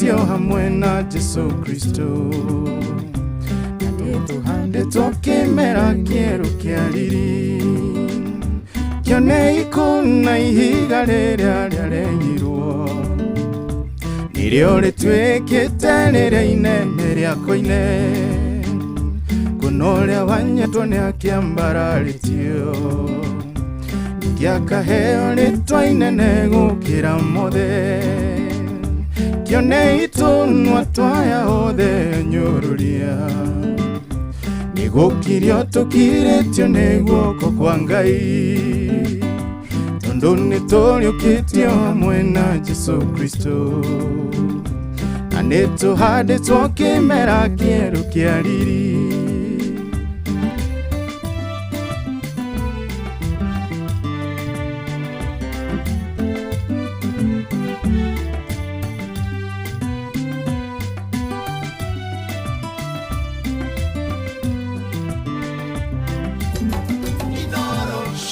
tukirĩtio hamwe na Jesu Kristo. Tũhandĩtwo kĩmera kĩerũ kĩa riri, kĩone ikũna ihiga rĩrĩa rĩarengirwo, nĩrĩo rĩtuĩkĩte rĩrĩa inene rĩa koine, kuona ũrĩa wanyetwo nĩ akĩambararĩtio, gĩakaheo rĩtwa inene gũkĩra mothe, kĩone itũnwa twaya othe nyũrũria, nĩgũkirio tũkirĩtio nĩ guoko kwa Ngai, tondũ nĩtũriũkĩtio hamwe na Jesu Kristo, na nĩtũhandĩtwo kĩmera kĩerũ kĩa riri.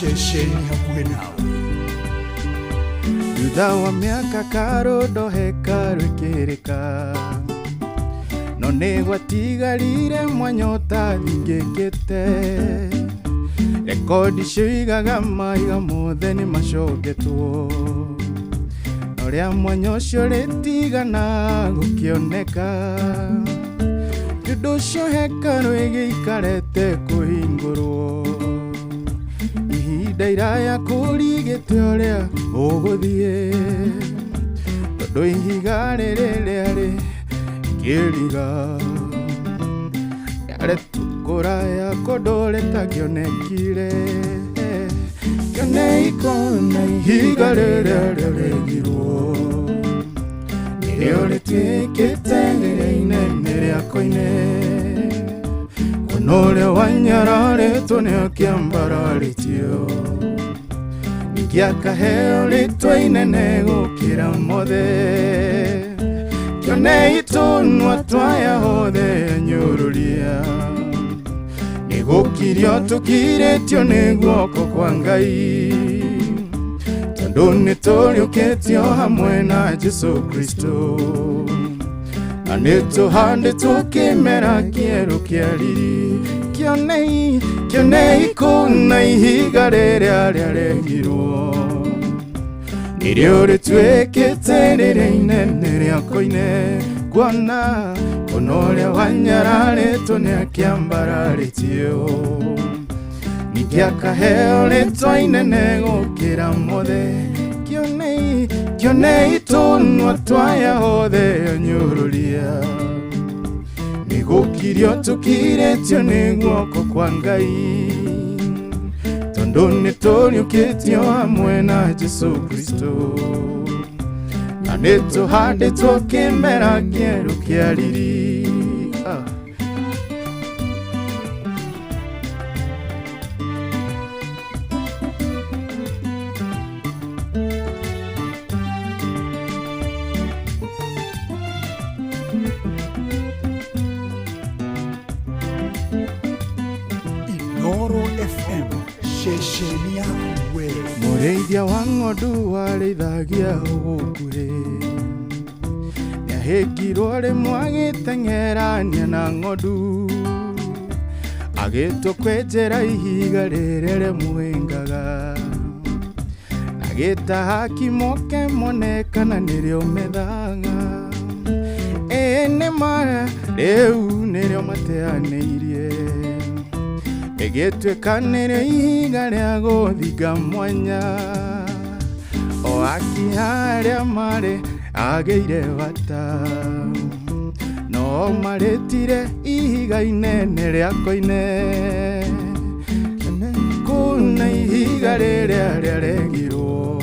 Shesheni hakuhĩ nawe. Thutha wa mĩaka karũndo hekaru ĩkĩrĩka, no nĩ gwatigarire mwanya ũtathingĩkĩte, rekondi cioigaga maiga mothe nĩ macoketwo, na ũrĩa mwanya ũcio rĩtigana gũkĩoneka, ũndũ ũcio hekaru ĩgĩikarĩte kũhingũrwo, ihinda iraya kũrigĩte ũrĩa ũgũthiĩ, tondũ ihiga rĩrĩ rĩarĩ kĩriga, rĩaretũkũraya kũndũ rĩtangĩonekire, kĩone ikũna ihiga rĩrĩa rĩarengirwo, nĩrĩo rĩtuĩkĩte rĩrĩa inene rĩa koine, kuona ũrĩa wanyararĩtwo nĩ akĩambararĩtio, gĩakaheo rĩtwa inene gũkĩra mothe, kĩone itũnwa twaya othe nyũrũria, nĩgũkirio tũkirĩtio nĩ guoko kwa Ngai, tondũ nĩtũriũkĩtio hamwe na Jesu Kristo, na nĩtũhandĩtwo kĩmera kĩerũ kĩa riri, kĩone ikũna ihiga rĩrĩa rĩarengirwo, nĩrĩo rĩtuĩkĩte rĩrĩa inene rĩa koine, kuona ũrĩa wanyararĩtwo nĩ akĩambararĩtio, ningĩ akaheo rĩtwa inene gũkĩra mothe, kĩone itũnwa twaya othe nyũrũria, nĩgũkirio tũkirĩtio nĩ guoko kwa Ngai, tondũ nĩtũriũkĩtio hamwe na Jesu Kristo, na nĩtũhandĩtwo kĩmera kĩerũ kĩa riri. Noro FM, shesheni ya wewe. Mũrĩithia wa ng'ondu warĩithagia gũkuhĩ, nĩahĩngirwo rĩmwe agĩteng'erania na ng'ondu, agĩtwo kwenjera ihiga rĩrĩa rĩmũhĩngaga, agĩtaha kimoke mone kana nĩrĩo methanga, nĩma rĩu nĩrĩo mateanĩirie, ĩgĩtuĩka nĩrĩo ihiga rĩa gũthinga mwanya, o akiharĩa marĩ agĩire bata, no marĩtire ihiga inene rĩa koine, kuna ihiga rĩrĩa rĩarengirwo,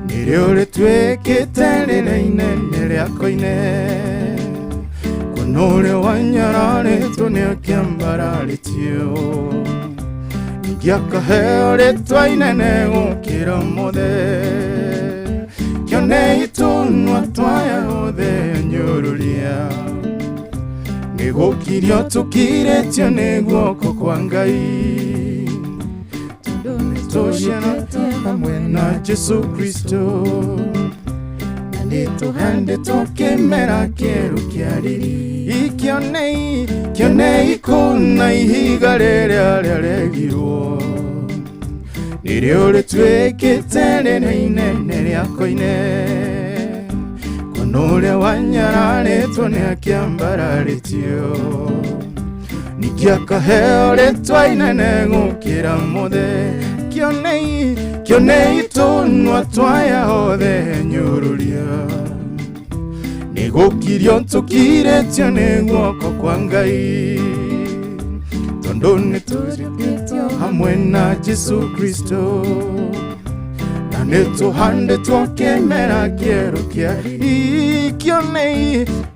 nĩrĩo rĩtuĩkĩte rĩrĩa inene rĩa koine, kuona ũrĩa wanyararĩtwo nĩ akĩambararĩtio, ningĩ akaheo rĩtwa inene gũkĩra mothe, kĩone itũnwa twaya othe nyũrũria, nĩgũkirio tũkirĩtio nĩ guoko kwa Ngai, tondũ nĩtũciarĩtwo hamwe na Jesu Kristo, nituhandĩtwo kĩmera kĩerũ kĩa riri kĩonei kuna ihiga rĩrĩa rĩaregirwo nĩrĩo rĩtuĩkĩte rĩnene rĩa koine kono ũrĩa wanyararĩtwo nĩ akĩambararĩtio ningĩ akaheo rĩtwa inene gũkĩra mothe kĩonei tũnua twaya othe nyũrũria nĩgũkirio tũkirĩtio nĩ guoko kwa Ngai tondũ nĩtũriũkĩtio hamwe na Jesu Kristo na nĩtũhandĩtwo kĩmera kĩerũ kĩa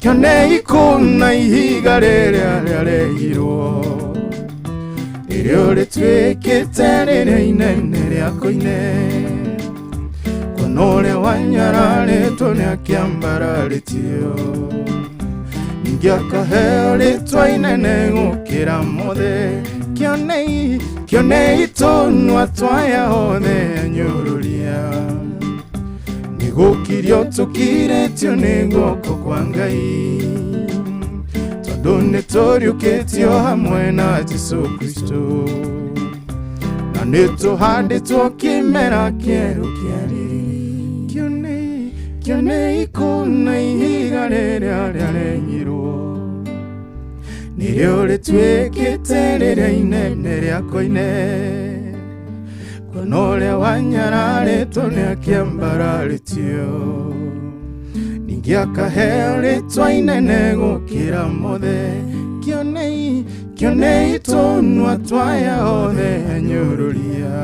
kĩonei kuna ihiga rĩrĩa rĩaregirwo nĩrĩo rĩtuĩkĩte rĩrĩa inene rĩa koine kono ũrĩa wanyararĩtwo nĩ akĩambararĩtio ningĩ akaheo rĩtwa inene gũkĩra mothe kĩonei tũnua twaya othe nyũrũria nĩgũkirio tũkirĩtio nĩ guoko kwa Ngai tondũ nĩtũriũkĩtio hamwe na Jesu Kristo na nĩtũhandĩtwo kĩmera kĩerũ kĩa riri kĩonei kuna ihiga rĩrĩa rĩaregirwo nĩrĩo rĩtuĩkĩte rĩrĩa inene rĩa koine kono ũrĩa wanyararĩtwo nĩ akĩambararĩtio ningĩ akaheo rĩtwa inene gũkĩra mothe kĩonei tũnua twaya othe nyũrũria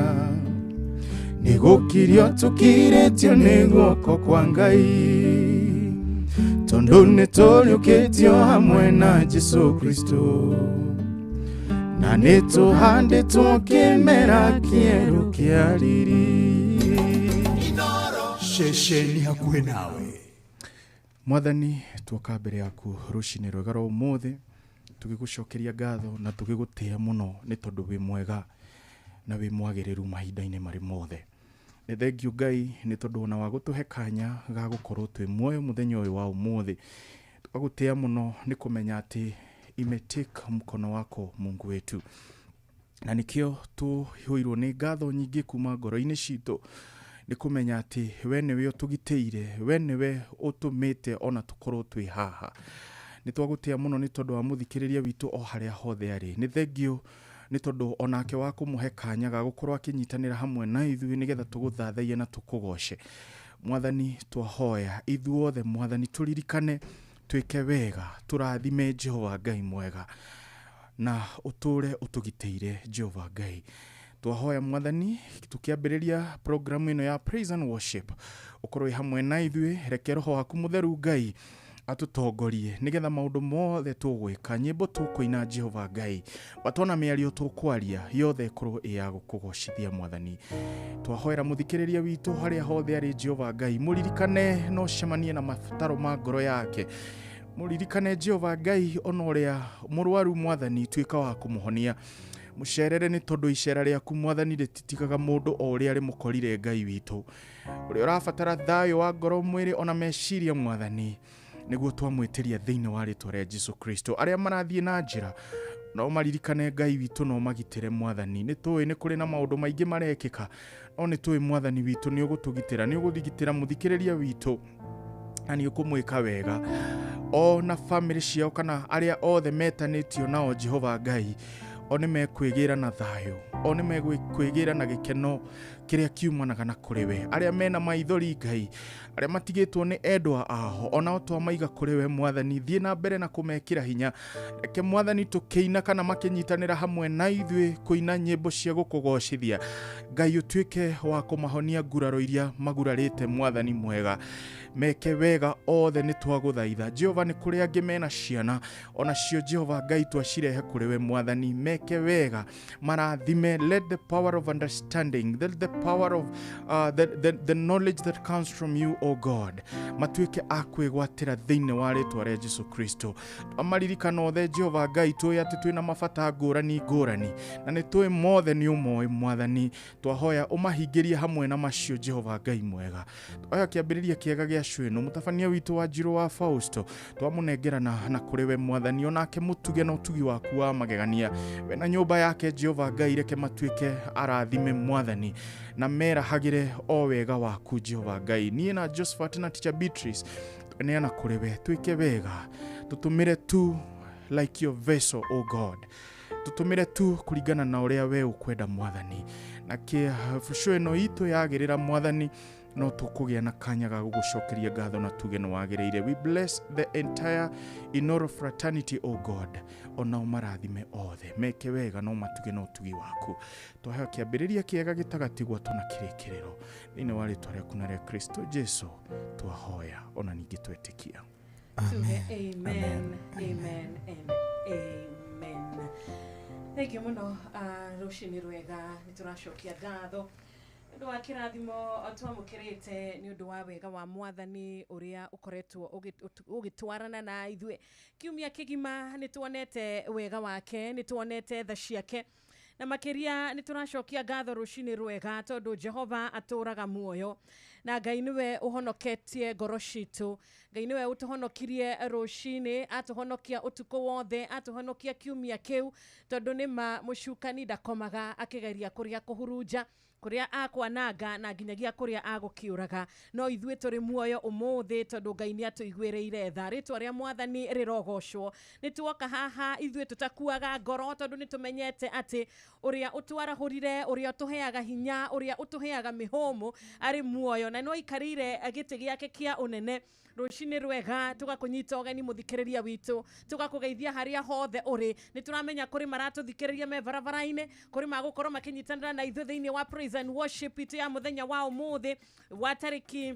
nĩgũkirio tũkirĩtio nĩ guoko kwa Ngai tondũ nĩtũriũkĩtio hamwe na Jesu Kristo na nĩtũhandĩtwo kĩmera kĩerũ kĩa riri ceceni hakuhĩ nawe. Mwathani tuoka mbere yaku rũcinĩ rwega rwa ũmũthĩ tũgĩgũcokeria ngatho na tũgĩgũtĩĩa mũno nĩ tondũ wĩ mwega na wĩ mwagĩrĩru mahinda-inĩ marĩ mothe. Nĩ thengio Ngai nĩ tondũ ona wa gũtũhe kanya ga gũkorwo twĩ muoyo mũthenya ũyũ wa ũmũthĩ. Tũgagũtĩĩa mũno nĩ kũmenya atĩ imetika mkono wako Mungu wetu. Na nikio tũhũirwo nĩ ngatho nyingĩ kuma ngoro-inĩ citũ nĩ kũmenya atĩ we nĩwe ũtũgitĩire, we nĩwe ũtũmĩte ona tũkorwo twĩ haha. Nĩ twagũtĩĩa mũno nĩ tondũ wa mũthikĩrĩria witũ o harĩa hothe arĩ. Nĩ thengio nĩ tondũ onake wa kũmũhe kanya ga gũkorwo akĩnyitanĩra hamwe na ithuĩ nĩgetha tũgũthathaiye na tũkũgoce. Mwathani twahoya ithuothe Mwathani tũririkane twĩke wega, tũrathime Jehova Ngai mwega na ũtũre ũtũgitĩire Jehova Ngai. Twahoya Mwathani tũkĩambĩrĩria programu ĩno ya Praise and Worship ũkorwo hamwe na ithuĩ, reke Roho waku Mũtheru Ngai atũtongorie nĩgetha maũndũ mothe tũgwĩka, nyĩmbo tũkũina Jehova Ngai, batona mĩario tũkwaria yothe ĩkorwo ĩ ya gũkũgocithia Mwathani. Twahoera mũthikĩrĩria witũ harĩa hothe arĩ Jehova Ngai, mũririkane no cemanie na mabataro ma ngoro yake, mũririkane Jehova Ngai ona ũrĩa mũrwaru Mwathani tuĩka wa kũmũhonia. Mũcerere nĩ tondũ icera rĩaku Mwathani rĩtitigaga mũndũ o ũrĩa rĩmũkorire Ngai witũ, ũrĩa ũrabatara thayũ wa ngoro, mwĩrĩ ona meciria Mwathani, nĩguo twamwĩtĩria thĩinĩ wa rĩtwa rĩa Jesu Kristo. Arĩa marathiĩ na njĩra no maririkane Ngai witũ, no magitĩre Mwathani. Nĩ tũĩ nĩ kũrĩ na maũndũ maingĩ marekĩka, no nĩ tũĩ Mwathani witũ nĩ ũgũtũgitĩra, nĩ ũgũthigitĩra mũthikĩrĩria witũ na nĩ ũkũmwĩka wega. O na family ciao kana arĩa othe metanĩtio nao Jehova Ngai, o nĩ mekwĩgĩra na thayũ, o nĩ mekwĩgĩra na gĩkeno kĩrĩa kiumanaga na kũrĩ we. Arĩa mena maithori Ngai, arĩa matigĩtwo nĩ endwa aho, ona o twamaiga kũrĩ we Mwathani, thiĩ na mbere na kũmekĩra hinya. Reke Mwathani tũkĩina kana makĩnyitanĩra hamwe na ithuĩ kũina nyĩmbo cia gũkũgocithia Ngai, ũtuĩke wa kũmahonia nguraro iria magurarĩte Mwathani mwega. Meke wega othe nĩ twagũthaitha Jehova. Nĩ kũrĩ angĩ mena ciana ona cio Jehova Ngai twacirehe kũrĩ we Mwathani, meke wega, marathime. Let the power of understanding, let the power of the knowledge that comes from you, O God. Matuike akwigwatira thiini wa ritwa ria Jesu Kristo. Amaririkana othe Jehova Ngai tui ati twina mabata ngurani ngurani na ni tui mothe ni umwe Mwathani. Twahoya umahingirie hamwe na macio Jehova Ngai mwega. Twahoya kiambiriria kiega gia cwino mutabania witu wa Njiro wa Fausto. Twamunengerana na kuri we Mwathani onake mutuge na utugi waku wa magegania. We na nyumba yake Jehova Ngai reke matuike arathime Mwathani na mera hagire o wega waku Jehova Ngai. Nie na Josephat na Teacher Beatrice neana kuri we tuike wega. Tutumire tu like your vessel, O God. Tutumire tu kuringana na uria we ukwenda Mwathani. Na kĩbũco ĩno itũ yagĩrĩra Mwathani no tukugia na kanya ga gugucokeria ngatho na tuge no wagĩrĩire. We bless the entire Inoro fraternity, O God. Ona umarathime othe meke wega no matuge no tugi waku. Twahoya kĩambĩrĩria kĩega gĩtagati gwatũ na kĩrĩkĩrĩro thĩinĩ wa rĩtwa rĩaku na rĩa Kristo Jesu twahoya ona ningĩ twetĩkia. Amen. Amen. Amen and amen. Thank you muno rucini rwega nituracokia ngatho ndu wa kirathimo twamukirite ni undu wa wega wa Mwathani uria ukoretwo ugitwarana na ithue kiumia kigima. Nituonete wega wake, nituonete tha ciake na makiria nituracokia ngatho rucini rwega tondu Jehova aturaga muoyo na Ngai niwe uhonoketie ngoro citu. Ngai niwe utuhonokirie rucini, atuhonokia utuko wothe, atuhonokia kiumia kiu tondu nima mucukani ndakomaga akigeria kuria kuhurunja kuria akwananga na nginyagia kuria agukiuraga. No ithue turi muoyo umuthi tondu Ngai ni atuiguireire tha. Ritwa ria Mwathani rirogocwo. Nituoka haha ithue tutakuaga ngoro tondu nitumenyete ati uria utwarahurire, uria utuheaga hinya, uria utuheaga mihomo ari muoyo na no ikarire giti giake kia unene. Rucini rwega tugakunyita ogeni muthikiriria witu, tugakugeithia haria hothe uri. Nituramenya kuri maratuthikiriria me barabara-ine, kuri magukorwo makinyitanira na ithu thiini wa praise and worship itu ya muthenya wa umuthi wa tariki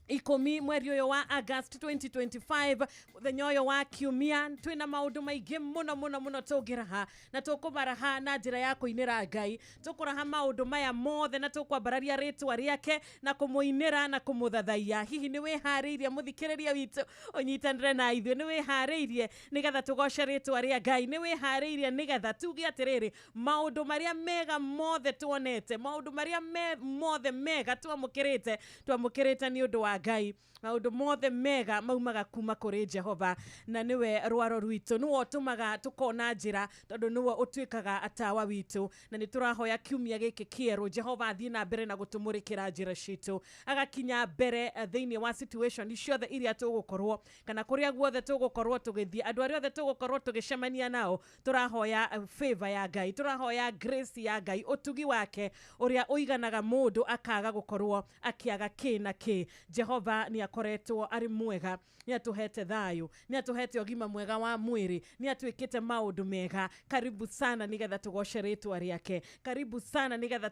10 mweri uyu wa August 2025 muthenya uyu wa kiumia. Twina maundu maingi muno tugiraha na tukubaraha na njira ya kuinira Ngai. Tukuraha maundu maya mothe na tukwambararia ritwa riake na kumuinira na kumuthathaia. Hihi ni wihariirie muthikiriria witu unyitanire na ithuĩ? Ni wihariirie nigetha tugoce ritwa ria Ngai? Ni wihariirie nigetha tuge atiriri maundu maria mega mothe tuonete, maundu maria mothe mega twamukirite ni undu wa Ngai? Maundu mothe mega maumaga kuma kuri Jehova na niwe rwaro rwitu, niwe utumaga tukona njira tondu niwe utwikaga atawa witu. Na niturahoya kiumia giki kieru Jehova athie na mbere na gutumurikira njira citu, agakinya mbere thiini wa situation ciothe iria tugukorwo kana kuria guothe tugukorwo tugithie. Andu aria othe tugukorwo tugicemania nao turahoya favor ya Ngai, turahoya grace ya Ngai, utugi wake uria uiganaga mundu akaga gukorwo akiaga kina ki. Jehova ni akoretwo ari mwega, ni atuhete thayu, ni atuhete ogima mwega wa mwiri, ni atuikite maundu mega. Karibu sana nigetha tugoce ritwa riake, karibu sana nigetha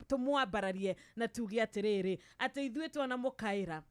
tumwambararie na tuge atiriri ati ithue twana mukaira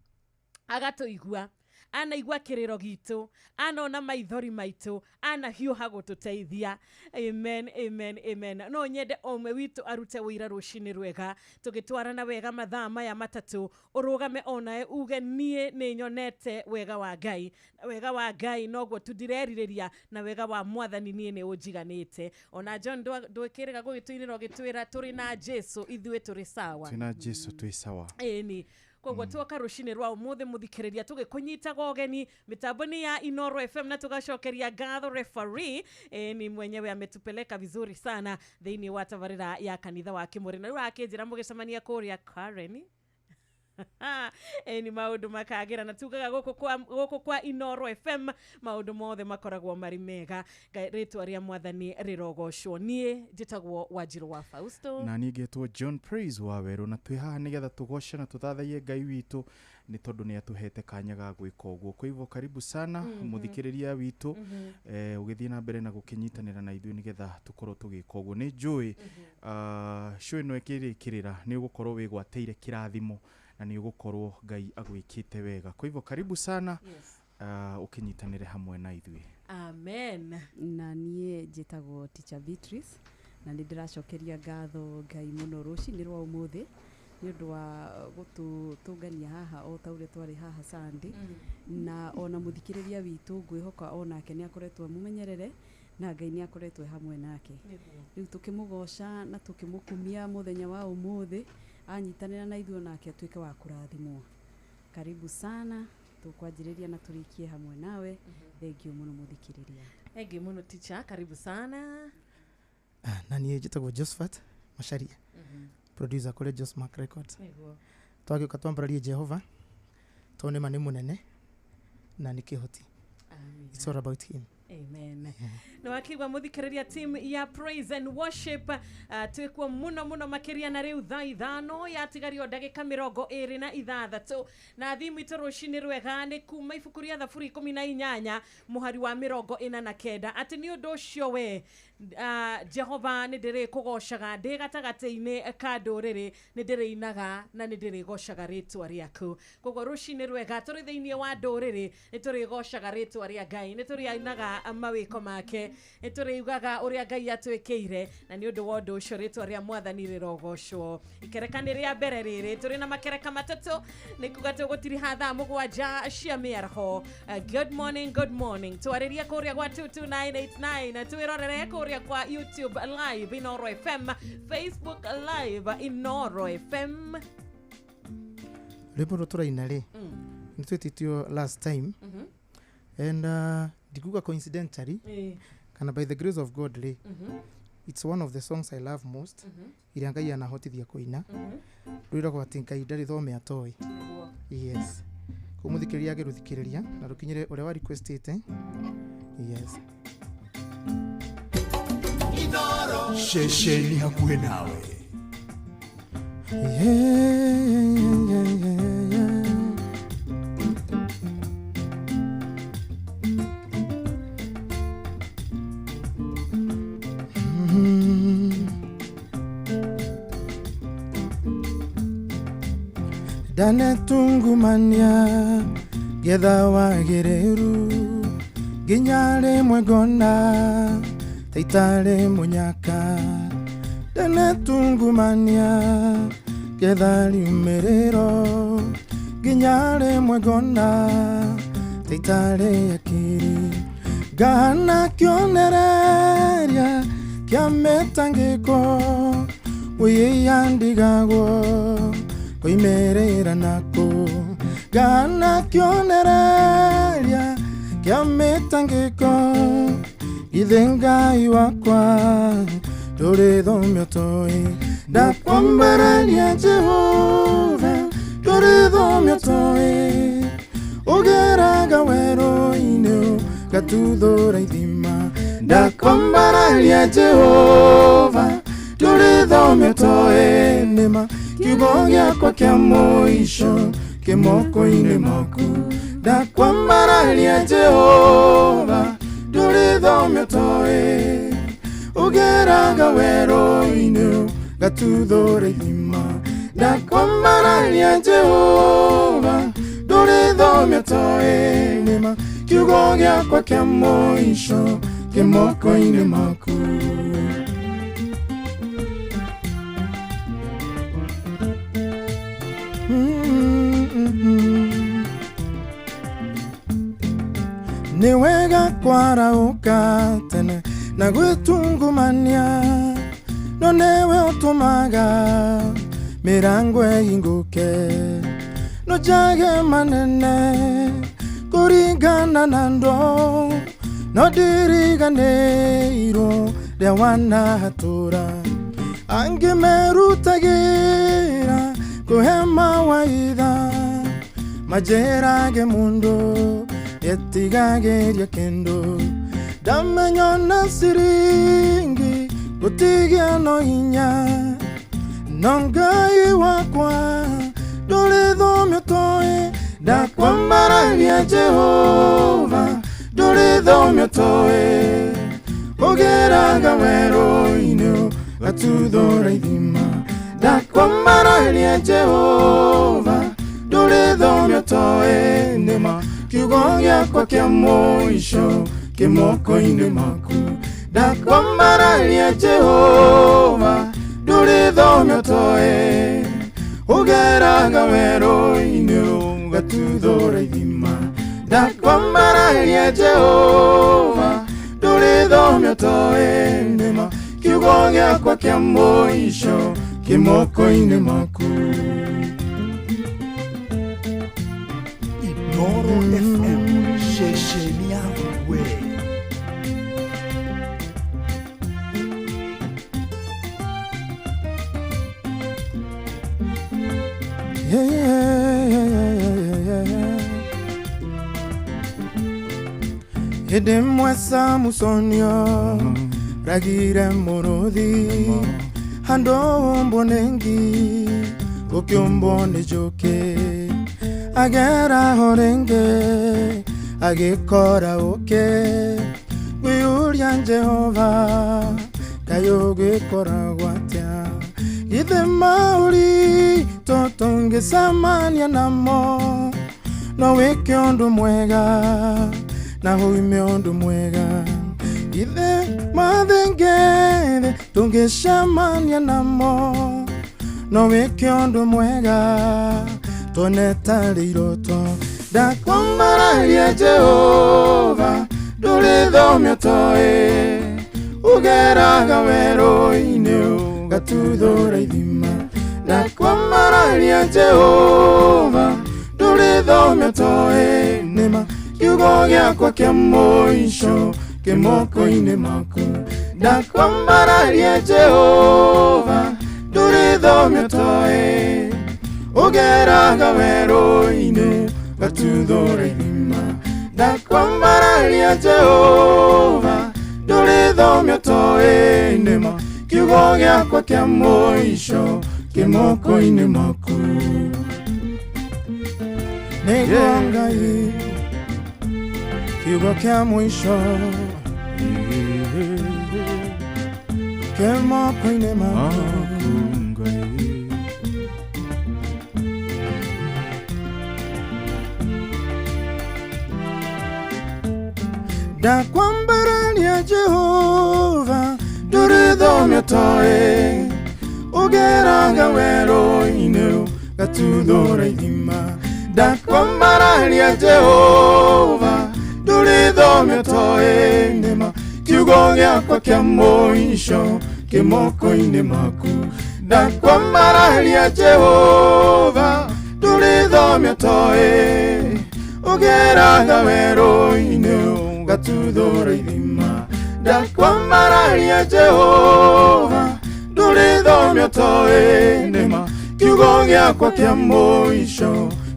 agatuigua, anaigua kiriro gitu, anona maithori maitu, anahiuha gututeithia. Amen, amen, amen. No nyende omwe witu arute wira rucini rwega tugitwarana wega mathaa maya matatu. Urugame onae uge nie ni nyonete wega wa Ngai, wega wa Ngai noguo tundireriria na wega wa Mwathani nie ni unjiganite. Ona John ndwikiriga gugituinira gitwira turi na Jesu ithue turi sawa, tuna Jesu tui sawa. Eni koguo tuoka rucini rwa umuthi muthikiriria tugikunyitaga ogeni mitamboni ya Inoro FM na tugacokeria ngatho referee ni mwenyewe ametupeleka vizuri sana thiini wa tabarira ya kanitha wa Kimuri na riu akinjira mugicemania kuria Karen ni maundu makagira na tugaga goko kwa Inoro FM maundu mothe makoragwo mari mega. Ritwa ria Mwathani rirogocwo. Nie njitagwo Wanjiru wa Fausto na niĩ ngetwo John Praise wa Weru na twi haha nigetha tugoce na tuthathaie Ngai witu ni tondu ni atuhete kanya ga gwika uguo. Kwa hivyo karibu sana muthikiriria witu ugithie na mbere na gukinyitanira na ithuĩ nigetha tukorwo tugika uguo. Ni njui show ino ikirikirira ni ugukorwo wigwateire kirathimo na ni ugukorwo Ngai agwikite wega. Kwa hivyo karibu sana, ukinyitanire hamwe na ithuĩ. Amen. Na niĩ njitagwo Teacher Beatrice na ndiracokeria ngatho Ngai muno rucinĩ rwa umuthi nĩ ũndũ wa gũtũtũngania haha o ta ũrĩa twarĩ haha Sunday na ona mũthikĩrĩria witũ ngwĩhoka onake nĩ akoretwo mumenyerere na Ngai nĩ akoretwo hamwe nake rĩu tũkĩmũgoca na tũkĩmũkumia mũthenya wa umuthi anyitanĩra na ithuĩ nake atuĩke wa kũrathimwo. Karibu sana, tukwanjĩrĩria na tũrĩkie hamwe nawe. Thengiũ mũno mũthikĩrĩria. Thengiũ mũno teacher, karibu sana. Na niĩ njĩtagwo Josephat Macharia, producer kũrĩ Josmark Records. Twagĩũka twambararie Jehova tondũ nĩ mũnene na nĩ kĩhoti. It's all about him. Amen. No akigwa muthikĩrĩria team ya praise and worship twĩkuo muno makĩria na rĩu thaa ithano yatigario ndagĩka 26 na thimu itũ rũcinĩ rwega nĩ kuma ibuku rĩa Thaburi 18 mũhari wa 49 atĩ nĩ ũndũ ũcio we Jehova nĩ ndĩrĩkũgocaga ndĩ gatagatĩ-inĩ ka ndũrĩrĩ nĩ ndĩrĩinaga na nĩ ndĩrĩgocaga rĩtwa rĩaku. Koguo rũcinĩ rwega tũrĩ thĩinĩ wa ndũrĩrĩ nĩ tũrĩgocaga rĩtwa rĩa Ngai, nĩ tũrĩinaga mawĩko make, nĩ tũrĩugaga ũrĩa Ngai atwĩkĩire na nĩ ũndũ wa ũndũ ũcio rĩtwa rĩa Mwathani rĩrogocwo. Ikerekani rĩa mbere rĩrĩ tũrĩ na makereka matatũ nĩ kuga tũgũtiri hatha 7 cia mĩaraho. Good morning twarĩrie kũrĩa gwa 22989 twĩrorere kũrĩa kwa YouTube live Inoro FM, Facebook live Inoro FM. Rĩmbo tũraina rĩ nĩ twĩtĩtio last time and dikuga coincidentally kana by the grace of God rĩ it's one of the songs I love most iria Ngai anahotithia kũina rwĩragwo atĩ Ngai ndarĩ thome atoĩ. Yes, kũmũthikĩrĩria agĩrũthikĩrĩria na rũkinyĩre ũrĩa wa requestĩte. Yes, Inoro shesheni hakuhĩ nawe. Dane tungumania getha wagĩrĩru nginyarĩ mwegona taitare munyaka. Dane tungumania getha riumĩrĩro nginyarĩ mwegona taitare akiri. Gana kĩonereria kĩa mĩtangĩko wĩyandigagwo koimerera nako. Gana kĩonereria kĩa mĩtangĩko ithe Ngai wakwa ndũrĩ thomio toĩ. Ndakwambararia Jehova ndũrĩ thomio toĩ. Ũgeraga werũ-inĩ gatuthũra ithima. Ndakwambararia Jehova ndũrĩ thomio toĩ. Nĩma kiugo gĩakwa kĩa mũico kĩ moko-inĩ maku. Ndakwambararia Jehova ndũrĩ thomio toĩ. Ũgeraga werũ-inĩ gatuthũra ithima. Ndakwambararia Jehova ndũrĩ thomio toĩ. Nĩma kiugo gĩakwa kĩa mũico kĩ moko-inĩ maku. Nĩ wega kwarauka tene na gwĩtungumania, no nĩwe ũtũmaga mĩrango ĩhingũke. No njage manene kũringana na ndo, no ndiriganĩirwo rĩa wanahatũra. Angĩmerutagĩra kũhe mawaitha majerage mũndũ yetigagĩria kĩndũ. Ndamenya na siringi gũtigia no hinya, no Ngai wakwa ndũrĩ thomio toĩ. Ndakwambararia Jehova ndũrĩ thomio toĩ. Ũgeraga werũ-inĩ gatuthũra ithima. Ndakwambararia Jehova ndũrĩ thomio toĩ. Nĩma kiugo gĩakwa kĩa mũico kĩ moko-inĩ maku. ndakwambararia Jehova ndurithomio toe ugeraga werũ-inĩ ũgatuthũra ithima ndakwambararia Jehova ndurithomio toe nĩma kiugo gĩakwa kĩa mũico kĩmoko-inĩ maku. Inoro FM, shesheni yawe. Hĩndĩ mwesa musonio ragire mũrũthi handũ mbonengi gũkĩũmbwo nĩ njũkĩ agera ho rĩngĩ agĩkora ũkĩ gwĩyũria Jehova kaĩ ũgĩkoragwo atĩa githĩ maũritũ tũngĩcemania namo no wĩke ũndũ mwega na huime ũndũ mwega githĩ mathĩngĩ tũngĩcemania namo no wĩke ũndũ mwega tone tarĩ iroto ndakwambararia Jehova ndũrĩthomio toe ugeraga werũ-inĩ ũgatuthũra ithima ndakwambararia Jehova ndũrĩthomio toe nĩma kiugo gĩakwa kĩa mũico kĩmoko-inĩ maku ndakwambararia Jehova ndũrĩthomio toe ugeraga werũ-inĩ ũgatuthũra ithima ndakwambararia Jehova ndũrĩthomio toe nĩma kiugo gĩakwa kĩa mũico kĩmoko-inĩ maku nĩguo Ngai kiugo kĩa mũico kĩmoko-inĩ maku ndakwambararia Jehova ndũrĩthomio toe ugeraga werũ-inĩ ũgatuthũra ithima ndakwambararia Jehova ndũrĩthomio toe nĩma kiugo gĩakwa kĩa mũico kĩmoko-inĩ maku ndakwambararia Jehova ndũrĩthomio toe ugeraga werũ-inĩ ũgatuthũra ithima ndakwambararia Jehova ndũrĩthomio toe nĩma kiugo gĩakwa kĩa mũico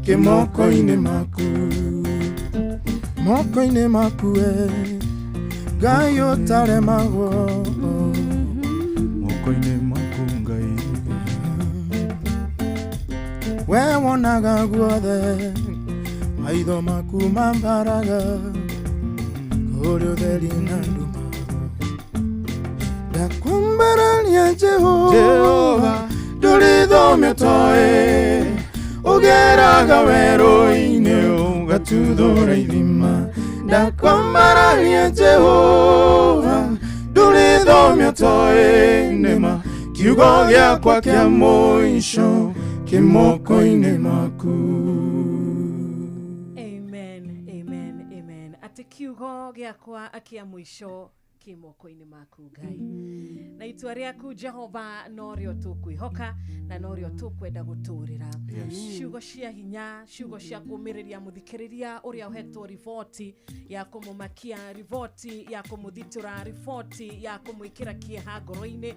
kĩmoko-inĩ maku moko-inĩ maku Ngai ũtaremagwo moko-inĩ maku Ngai we wonaga guothe maitho maku mambaraga kũrĩ ũtheri na nduma ndakwambararia Jehova ndũrĩthomio toe ugeraga werũ-inĩ ũgatuthũra ithima ndakwambararia Jehova ndũrĩthomio toe nĩma kiugo gĩakwa kĩa mũico kĩmoko-inĩ maku. Amen, amen, amen. Ati kiugo gĩakwa kĩa mũico kĩmoko-inĩ maku Ngai. Na itua rĩaku Jehova norio tũkwĩhoka na norio tũkwenda gũtũũrĩra. Ciugo cia hinya, ciugo cia kũũmĩrĩria mũthikĩrĩria ũrĩa ũhetwo riboti ya kũmũmakia, riboti ya kũmũthitũra, riboti ya kũmwĩkĩra kĩeha ngoro-inĩ.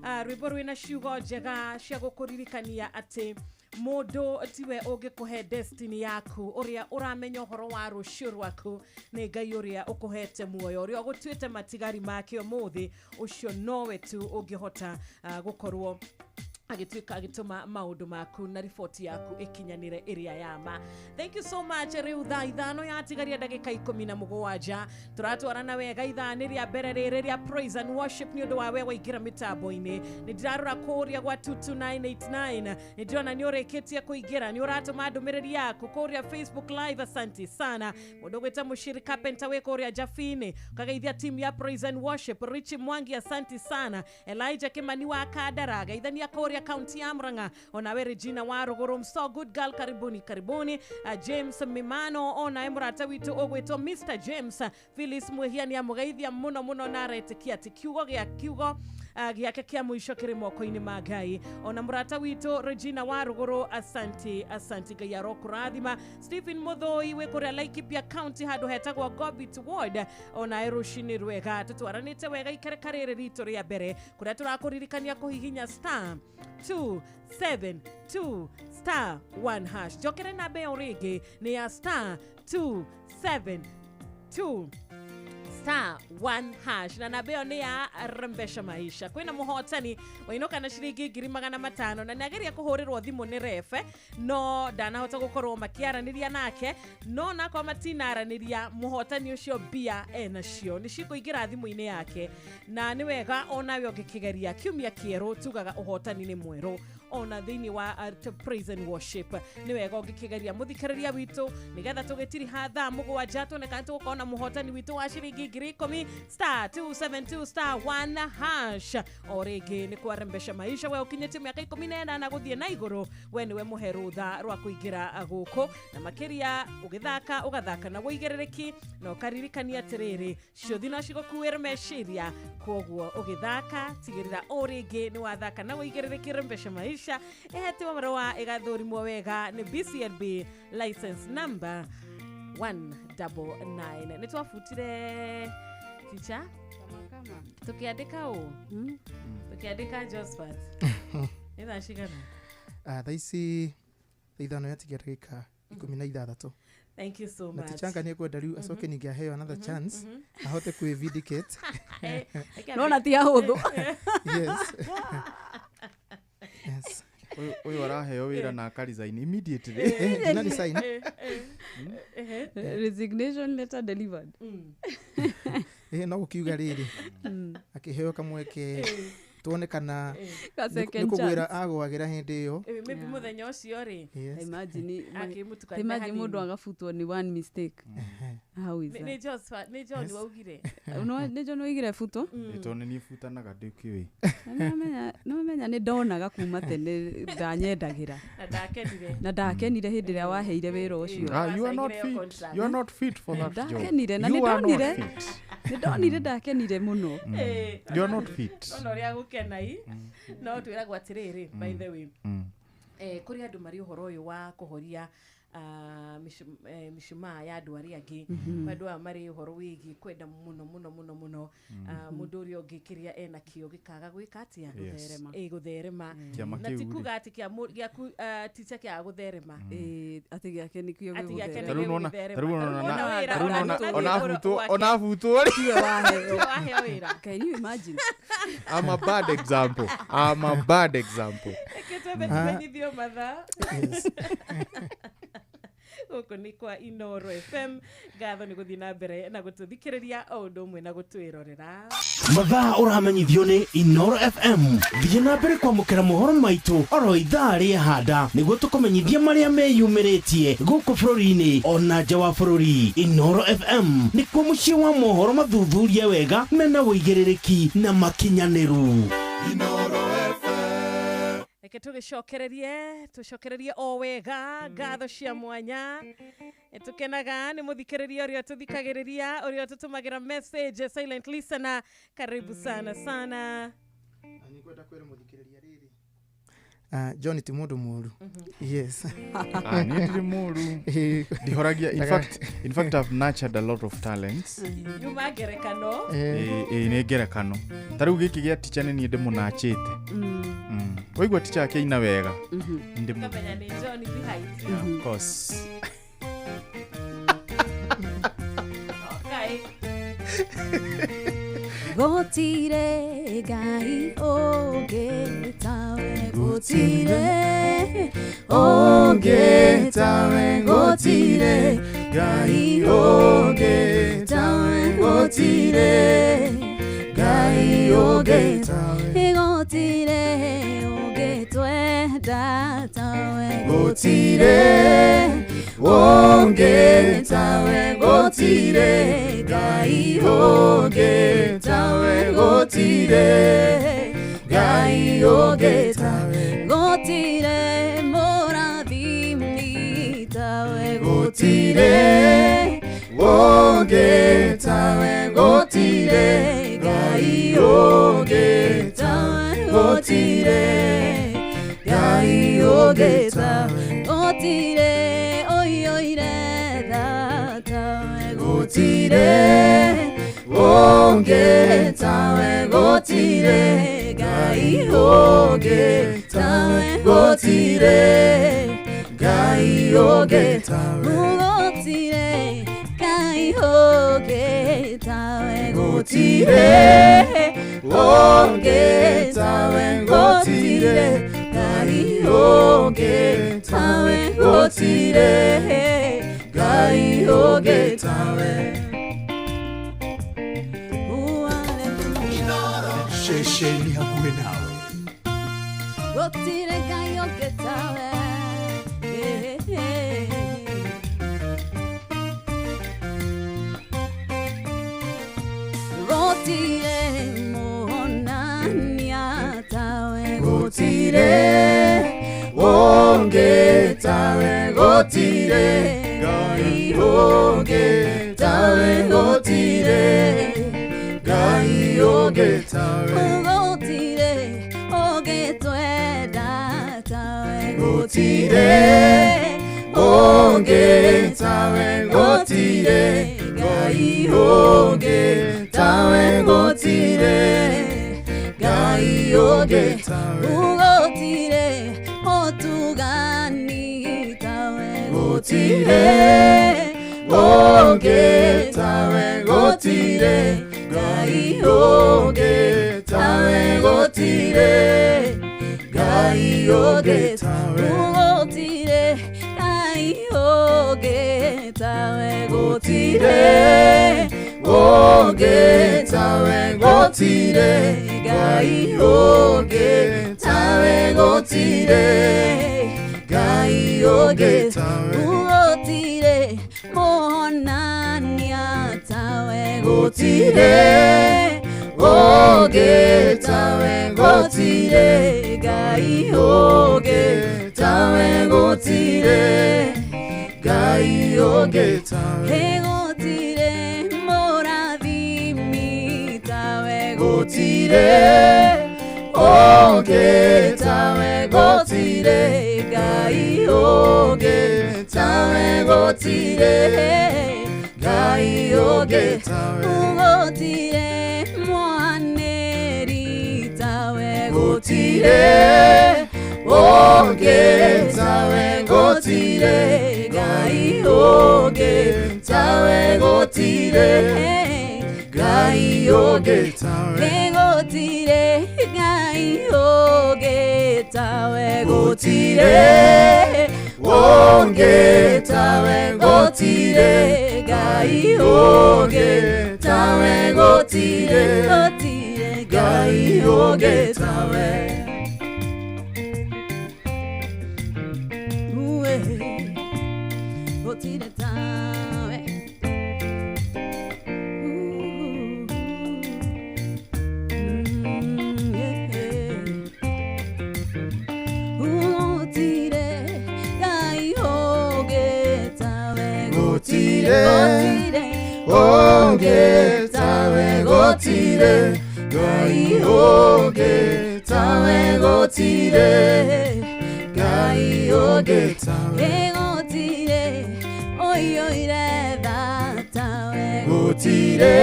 Rwĩmbo rwĩna ciugo njega cia gũkũririkania atĩ mũndũ tiwe ũngĩkũhe destiny yaku ũrĩa ũramenya ũhoro wa rũciũ rwaku nĩ Ngai ũrĩa ũkũhete muoyo ũrĩa ũgũtuĩte matigari make ũmũthĩ ũcio nowe tu ũngĩhota gũkorwo agituika agituma maundu maku na riboti yaku ikinyanire area yama. Thank you so much. Riu thaa ithano yatigaria ndagika 17 turatwarana wega ithani ria mbere riri ria praise and worship ni undu wa we waingira mitambo-ini. Ni ndirarora kuria gwa 22989 ni ndona ni urikitie kuingira ni uratuma ndumiriri yaku kuria Facebook live. Asante sana mundu gwita mushiri carpenter we kuria Jafine ukageithia team ya praise and worship. Richie Mwangi asante sana. Elijah Kimani wa Kadara gaithania kuria county ya Murang'a. Onawe Regina wa Ruguru so good girl karibuni. James Mimano ona emurata witu ogwito Mr James. Phyllis Muhiani ya mugaithia muno na retikia kiugo giake kia mwisho kiri moko-ini ma Ngai. Ona murata witu Regina wa Ruguru asante Ngai arokurathima. Stephen Muthoi we kuria Laikipia county handu hetagwo Gobit ward. Ona erushini rwega tutwaranite wega ikerekarire ritu ria mbere kuria turakuririkania kuhihinya star 272 star 1 hash. Jokere na be origi ni ya star 272 star 1 hash na nabeo ni ya rembesha maisha. Kwina muhotani wainoka na shiringi 500 na nageria kuhurirwo thimu ni refe no ndanahota gukorwo makiaraniria nake no nako matinaraniria muhotani ucio bia enacio ni cikuingira thimu-ini yake na ni wega onawe ungikigeria kiumia kieru tugaga uhotani ni mweru ona thini wa praise and worship. Ni wega ungikigeria muthikiriria witu nigetha tugitiri hatha mugwanja tuoneka tukona muhotani witu wa shiringi 10 star 272 star 1 hash. Origi ni kwarembesha maisha we ukinyete miaka 14 na guthie na iguru we niwe muherutha rwa kuingira guku na makiria ugathaka na wigerereki no karirikania tiriri ciothi no cigokuira meciria koguo ugithaka tigirira origi ni wathaka na wigerereki rembesha maisha ehetiwa marwa igathurimo wega ni BCLB license number 199. Nitwafutire teacher kama tukiandika tukiandika Josephat ina shikana thaisi ithano yatigereka 16. Thank you so much. Natichanga ni kwenda riu acoke ningia heo another chance ahote ku vindicate no na tia huthu. Yes. Oyo araheo wira na akarisign immediately. Ina resign. Resignation letter delivered. No ukiuga riri akiheo kamweke tuone kana nikugwira agwagira hindi iyo maybe muthenya ucio ri imagine mundu agafutwo ni one mistake. How is that? Ni John waugire ni John waugire futo itone ni futanaga ndikiwi no menya ni ndonaga kuma tene ndanyendagira na ndakenire hindi ria waheire wira ucio. You are not fit for that job. Ndakenire na ndonire ndakenire muno. You are not fit. Ono ria gukenai no twiragwo atiriri by the way kuri andu mari uhoro uyu wa kuhoria mishumaa ya andu aria angi andu mari uhoro wigi kwenda muno mundu uria ungikiria ena kio gikaga gwika atia gutherema na tikuga ati kia giaku ticha kia gutherema ati giake ni kio gutherema ona futu ri wahe wira. Can you imagine? I'm a bad example. Eketwe benithio matha. Uko ni kwa Inoro FM gatho ni guthii na mbere na gututhikiriria o undu umwe na gutwirorera mathaa uramenyithio ni Inoro FM thii na mbere kwamukira mohoro maitu oro ithaa ria handa niguo tukumenyithia maria meyumiritie guku bururi-ini ona nja wa bururi. Inoro FM ni kwa mucii wa mohoro mathuthuria wega mena wigiririki na makinyaniru. Inoro Eke tucokererie o wega gatho cia mwanya tukenaga ni muthikiriria uria tuthikagiriria uria tutumagira message silent listener. Karibu sana ni kwenda kwera muthikiriria riri John ti mundu muru. Yes. Ni ndi muru. Dihoragia in fact I've nurtured a lot of talents. You magerekano. Ni gerekano. Tariu giki gia teacher ni ndi munachite. Oigwa teacher yake ina wega. Ndi mu. Kamenya ni John behind. Of course. Okay. gotire gai oge tawe gotire oge tawe gotire gai oge tawe gotire gai oge tawe gotire oge twenda tawe gotire oge tawe gotire gai oge tawe gotire gai oge tawe gotire moravimni tawe gotire oge tawe gotire gai oge tawe gotire gai oge tawe gotire oi oi re da tawe gotire oge tawe gotire gai oge tawe gotire gai oge tawe gotire gai oge tawe gotire oge tawe gotire gai oge tawe gotire gai oge tawe Shesheni hamwe nawe. gotire gai oge tawe gotire monania tawe gotire oge tawe gotire gai oge tawe gotire gai oge tawe gotire oge twenda tawe gotire oge tawe gotire gai oge tawe gotire gai oge tawe gotire otugani tawe gotire oge tawe gotire gai oge tawe gotire gai oge tawe gotire gai oge tawe gotire oge tawe gotire gai oge tawe gotire gai oge tawe gotire monania tawe gotire oge tawe gotire gai oge tawe gotire gai oge tawe gotire moravimi tawe gotire oge tawe gotire gai oge tawe gotire gai oge tawe gotire moaneri tawe gotire oge tawe gotire gai oge tawe gotire gai oge tawe gotire gai oge tawe gotire oge tawe gotire gai oge tawe gotire gotire gai oge tawe gotire tawe gotire gai oge tawe gotire oge tawe gotire gai oge tawe gotire gai oge tawe gotire oi oi re da tawe gotire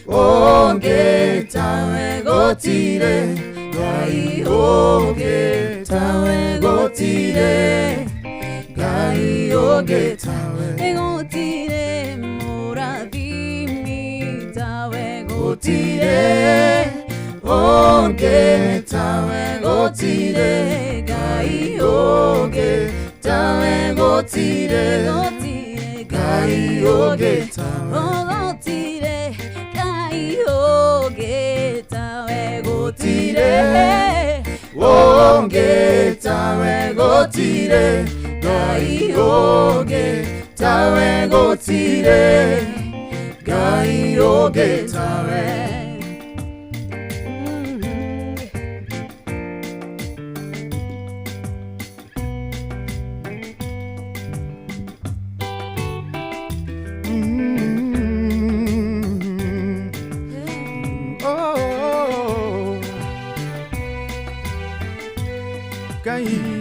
oge tawe gotire gai oge tawe gotire gai oge tawe gotire moravimi tawe gutire onge tawe gutire Ngai onge tawe gutire Ngai onge tawe onge tawe gotire Ngai onge tawe gotire Ngai onge tawe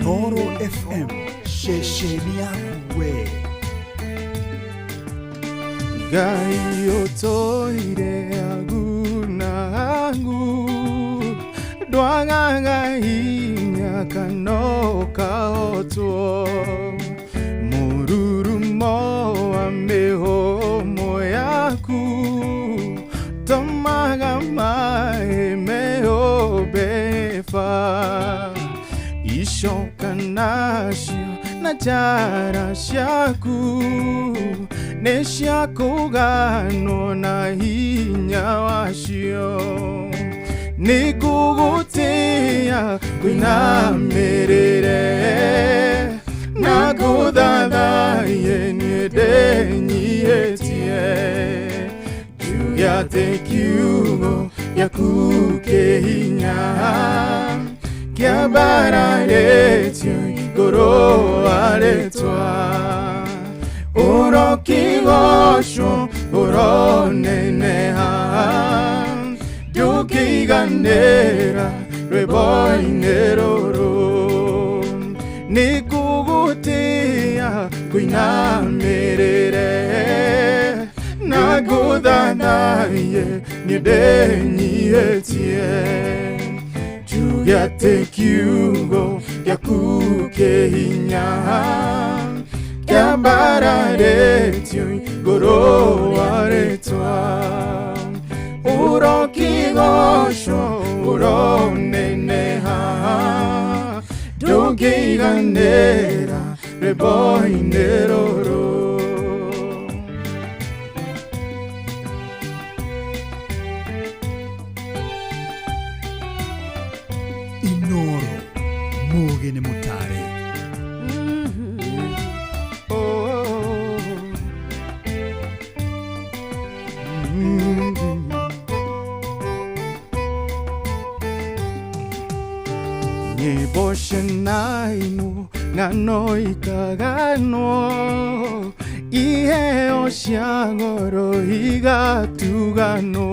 Noro FM, shesheni yangu we. Ngai otoire agunangu Dwanga ngai nyakano kaoto Mururumo wa mehomo yaku Tomaga mae meo befa Ishoka nashio na jara shaku Neshaku gano na hinya washio Nikugutia kuina merere Nakudadaye niedenyi etie Jugate kyugo yakuke hinya Kiabara letio goro aletwa Uroki gosho uroneneha Duki gandera reboi neroro Nikugutia kuina merere Nagudanaye niedenyi etie Jugate kyugo yakuke hinya Kiabara retio goro aretwa Uroki gosho uroneneha Dugi gandera reboi neroro Inoro Mugene Mutare. Boshenainu ngano ikagano Ihe oshiagoro higatugano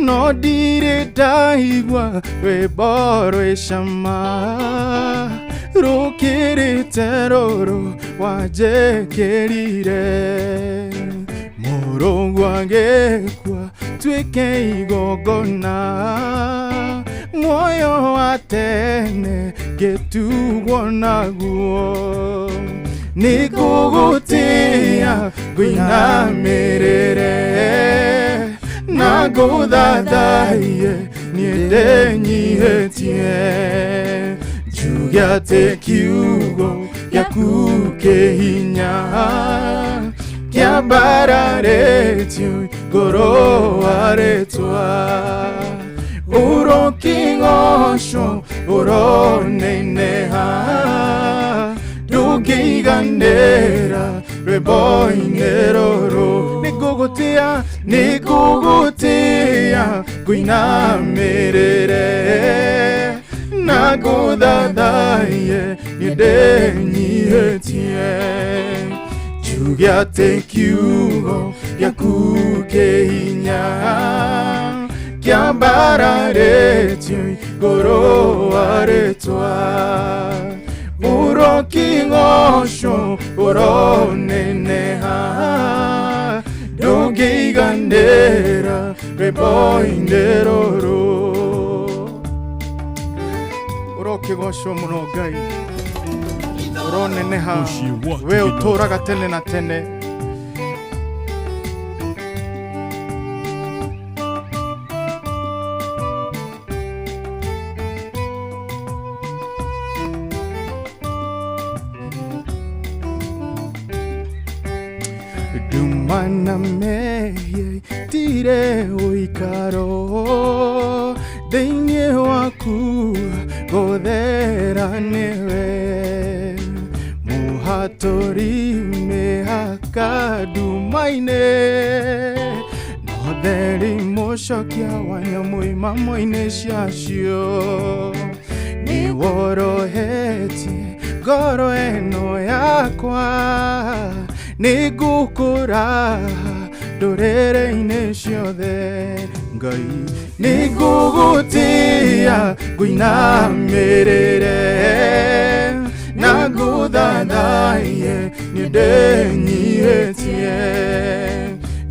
No dire daigwa reboro eshama Rokere teroro wajekerire Morongwa gekwa tweke igogona Moyo watene getugwo naguo Nikugutia gwina merere Nagudadaye niedenyihetie Jugate kyugo yakuke hinya Kiabara retio goro aretwa Uroki gosho uroneneha Dugi gandera reboi neroro Nikugutia kuina merere Nagudadaye niedenyihetie Jugate kyugo yakuke hinya Kiabara retio goro aretwa Uroki gosho uroneneha Dugi gandera reboi neroro Uroki gosho muno Ngai uroneneha we utoraga tene na tene Dumana meye tire uikaro Thĩinĩ waku gũthera nĩwe Mũhatũri mĩhaka nduma-inĩ No theri mũcokia wa nyamũ imamo-inĩ ciacio Nĩ worohetie ngoro ĩno yakwa Nĩ ngũkũra ndũrĩrĩ-inĩ ciothe Ngai nĩ ngũgũtĩĩa ngũinamĩrĩre Na ngũthathaiye nĩ ndĩnyihĩtie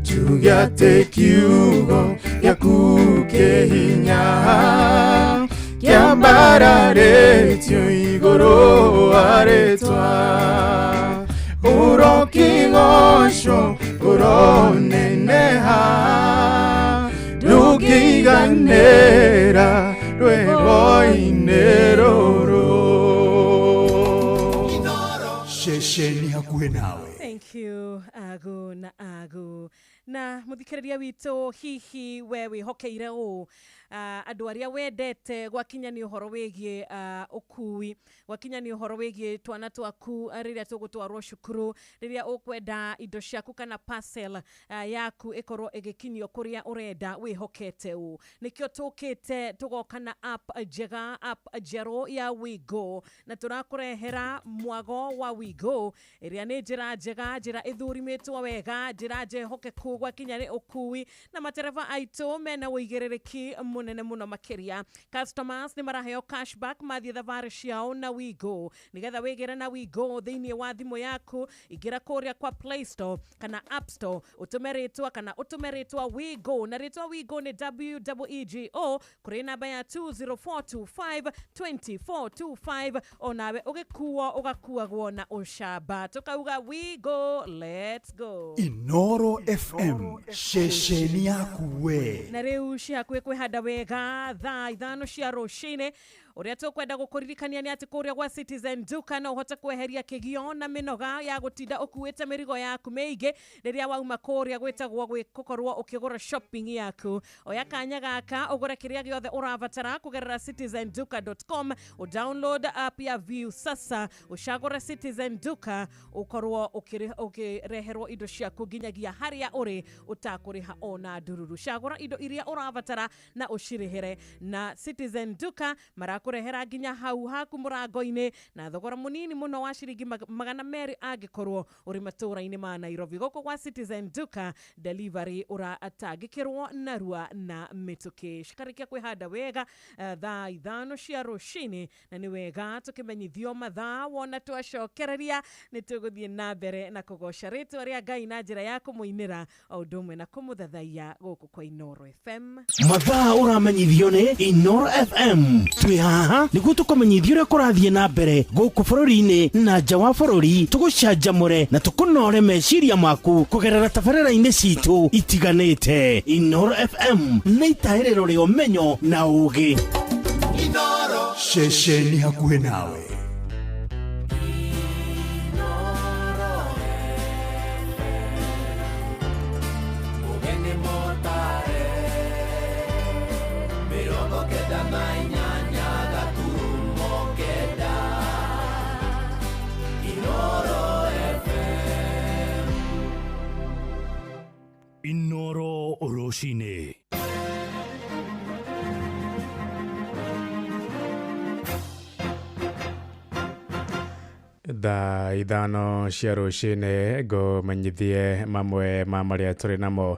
Njuge atĩ kiugo gĩaku kĩhinya Kĩambararĩtio igũrũ wa rĩtwa Urokigosho uroneneha Ndukiganĩra rwĩmbo-inĩ rũrũ Ceceni hakuhĩ nawe. Thank you, Agu na Agu. Na muthikĩrĩria witũ hihi we wĩhokeire ũũ andũ arĩa wendete gwakinya nĩ ũhoro wĩgiĩ ũkui gwakinya nĩ ũhoro wĩgiĩ twana twaku rĩrĩa tũgũtwarwo cukuru rĩrĩa ũkwenda indo ciaku kana parcel yaku ĩkorwo ĩgĩkinyio kũrĩa ũrenda wĩhokete ũũ nĩkĩo tũkĩte tũgoka na app njega app njerũ ya Wigo na tũrakũrehera mwago wa Wigo ĩrĩa nĩ njĩra njega njĩra ĩthũrimĩtwo wega njĩra njehokeku gwakinya nĩ ũkui na matereba aitũ mena ũigĩrĩrĩki munene muno makiria customers ni maraheo cashback mathiĩ thabarĩ ciao na Wigo nigetha wĩgĩre na Wigo thĩinĩ wa thimũ yaku ingĩra kũrĩa kwa Play Store kana App Store ũtũme rĩtwa kana ũtũme rĩtwa Wigo na rĩtwa Wigo ni WEGO kũrĩ namba ya 204252425 onawe ũgĩkuo ũgakuagwo na ũcamba tukauga Wigo let's go Inoro FM ceceni yaku we. na rĩu ciakwĩ kwĩhanda wega thaa 5 cia rũcinĩ Uria tukwenda gukuririkania ni ati kuria gwa Citizen Duka no uhote kweheria kigio na minoga ya gutinda ukuite mirigo yaku meige riria wauma kuria gwitagwo gukorwo ukigura shopping yaku oya kanya gaka ugure kiria giothe uravatara kugerera citizenduka.com download app ya View sasa ushagure Citizen Duka ukorwo ukireherwo indo ciaku ginyagia haria uri utakuriha ona dururu shagura indo iria uravatara na ushirihere na Citizen Duka kurehera ginya hau haku murango-ini na thogora munini muno wa ciringi 200 angikorwo uri matura-ini ma Nairobi goko kwa Citizen Duka delivery uratangikirwo narua na mituki shikarikia kwihanda wega thaa 5 cia rucini na ni wega tukimenyithio mathaa wona twacokereria ni tuguthie na mbere na kugoca ritwa ria Ngai na njira ya kumuinira o ndumwe na kumuthathaia guku kwa Inoro FM mathaa uramenyithio ni Inoro FM haha niguo tukumenyithia uria kurathie na mbere guku bururi-ini na nja wa bururi tugucanjamure na tukunore meciria maku kugerera tabarĩra-inĩ citu itiganĩte Inoro FM na itaĩrĩro rĩa ũmenyo na ũũgĩ Inoro ceceni hakuhĩ nawe. Inoro Oroshine. Thaa 5 cia rũcinĩ ngũmenyithie mamwe ma marĩa tũrĩ namo.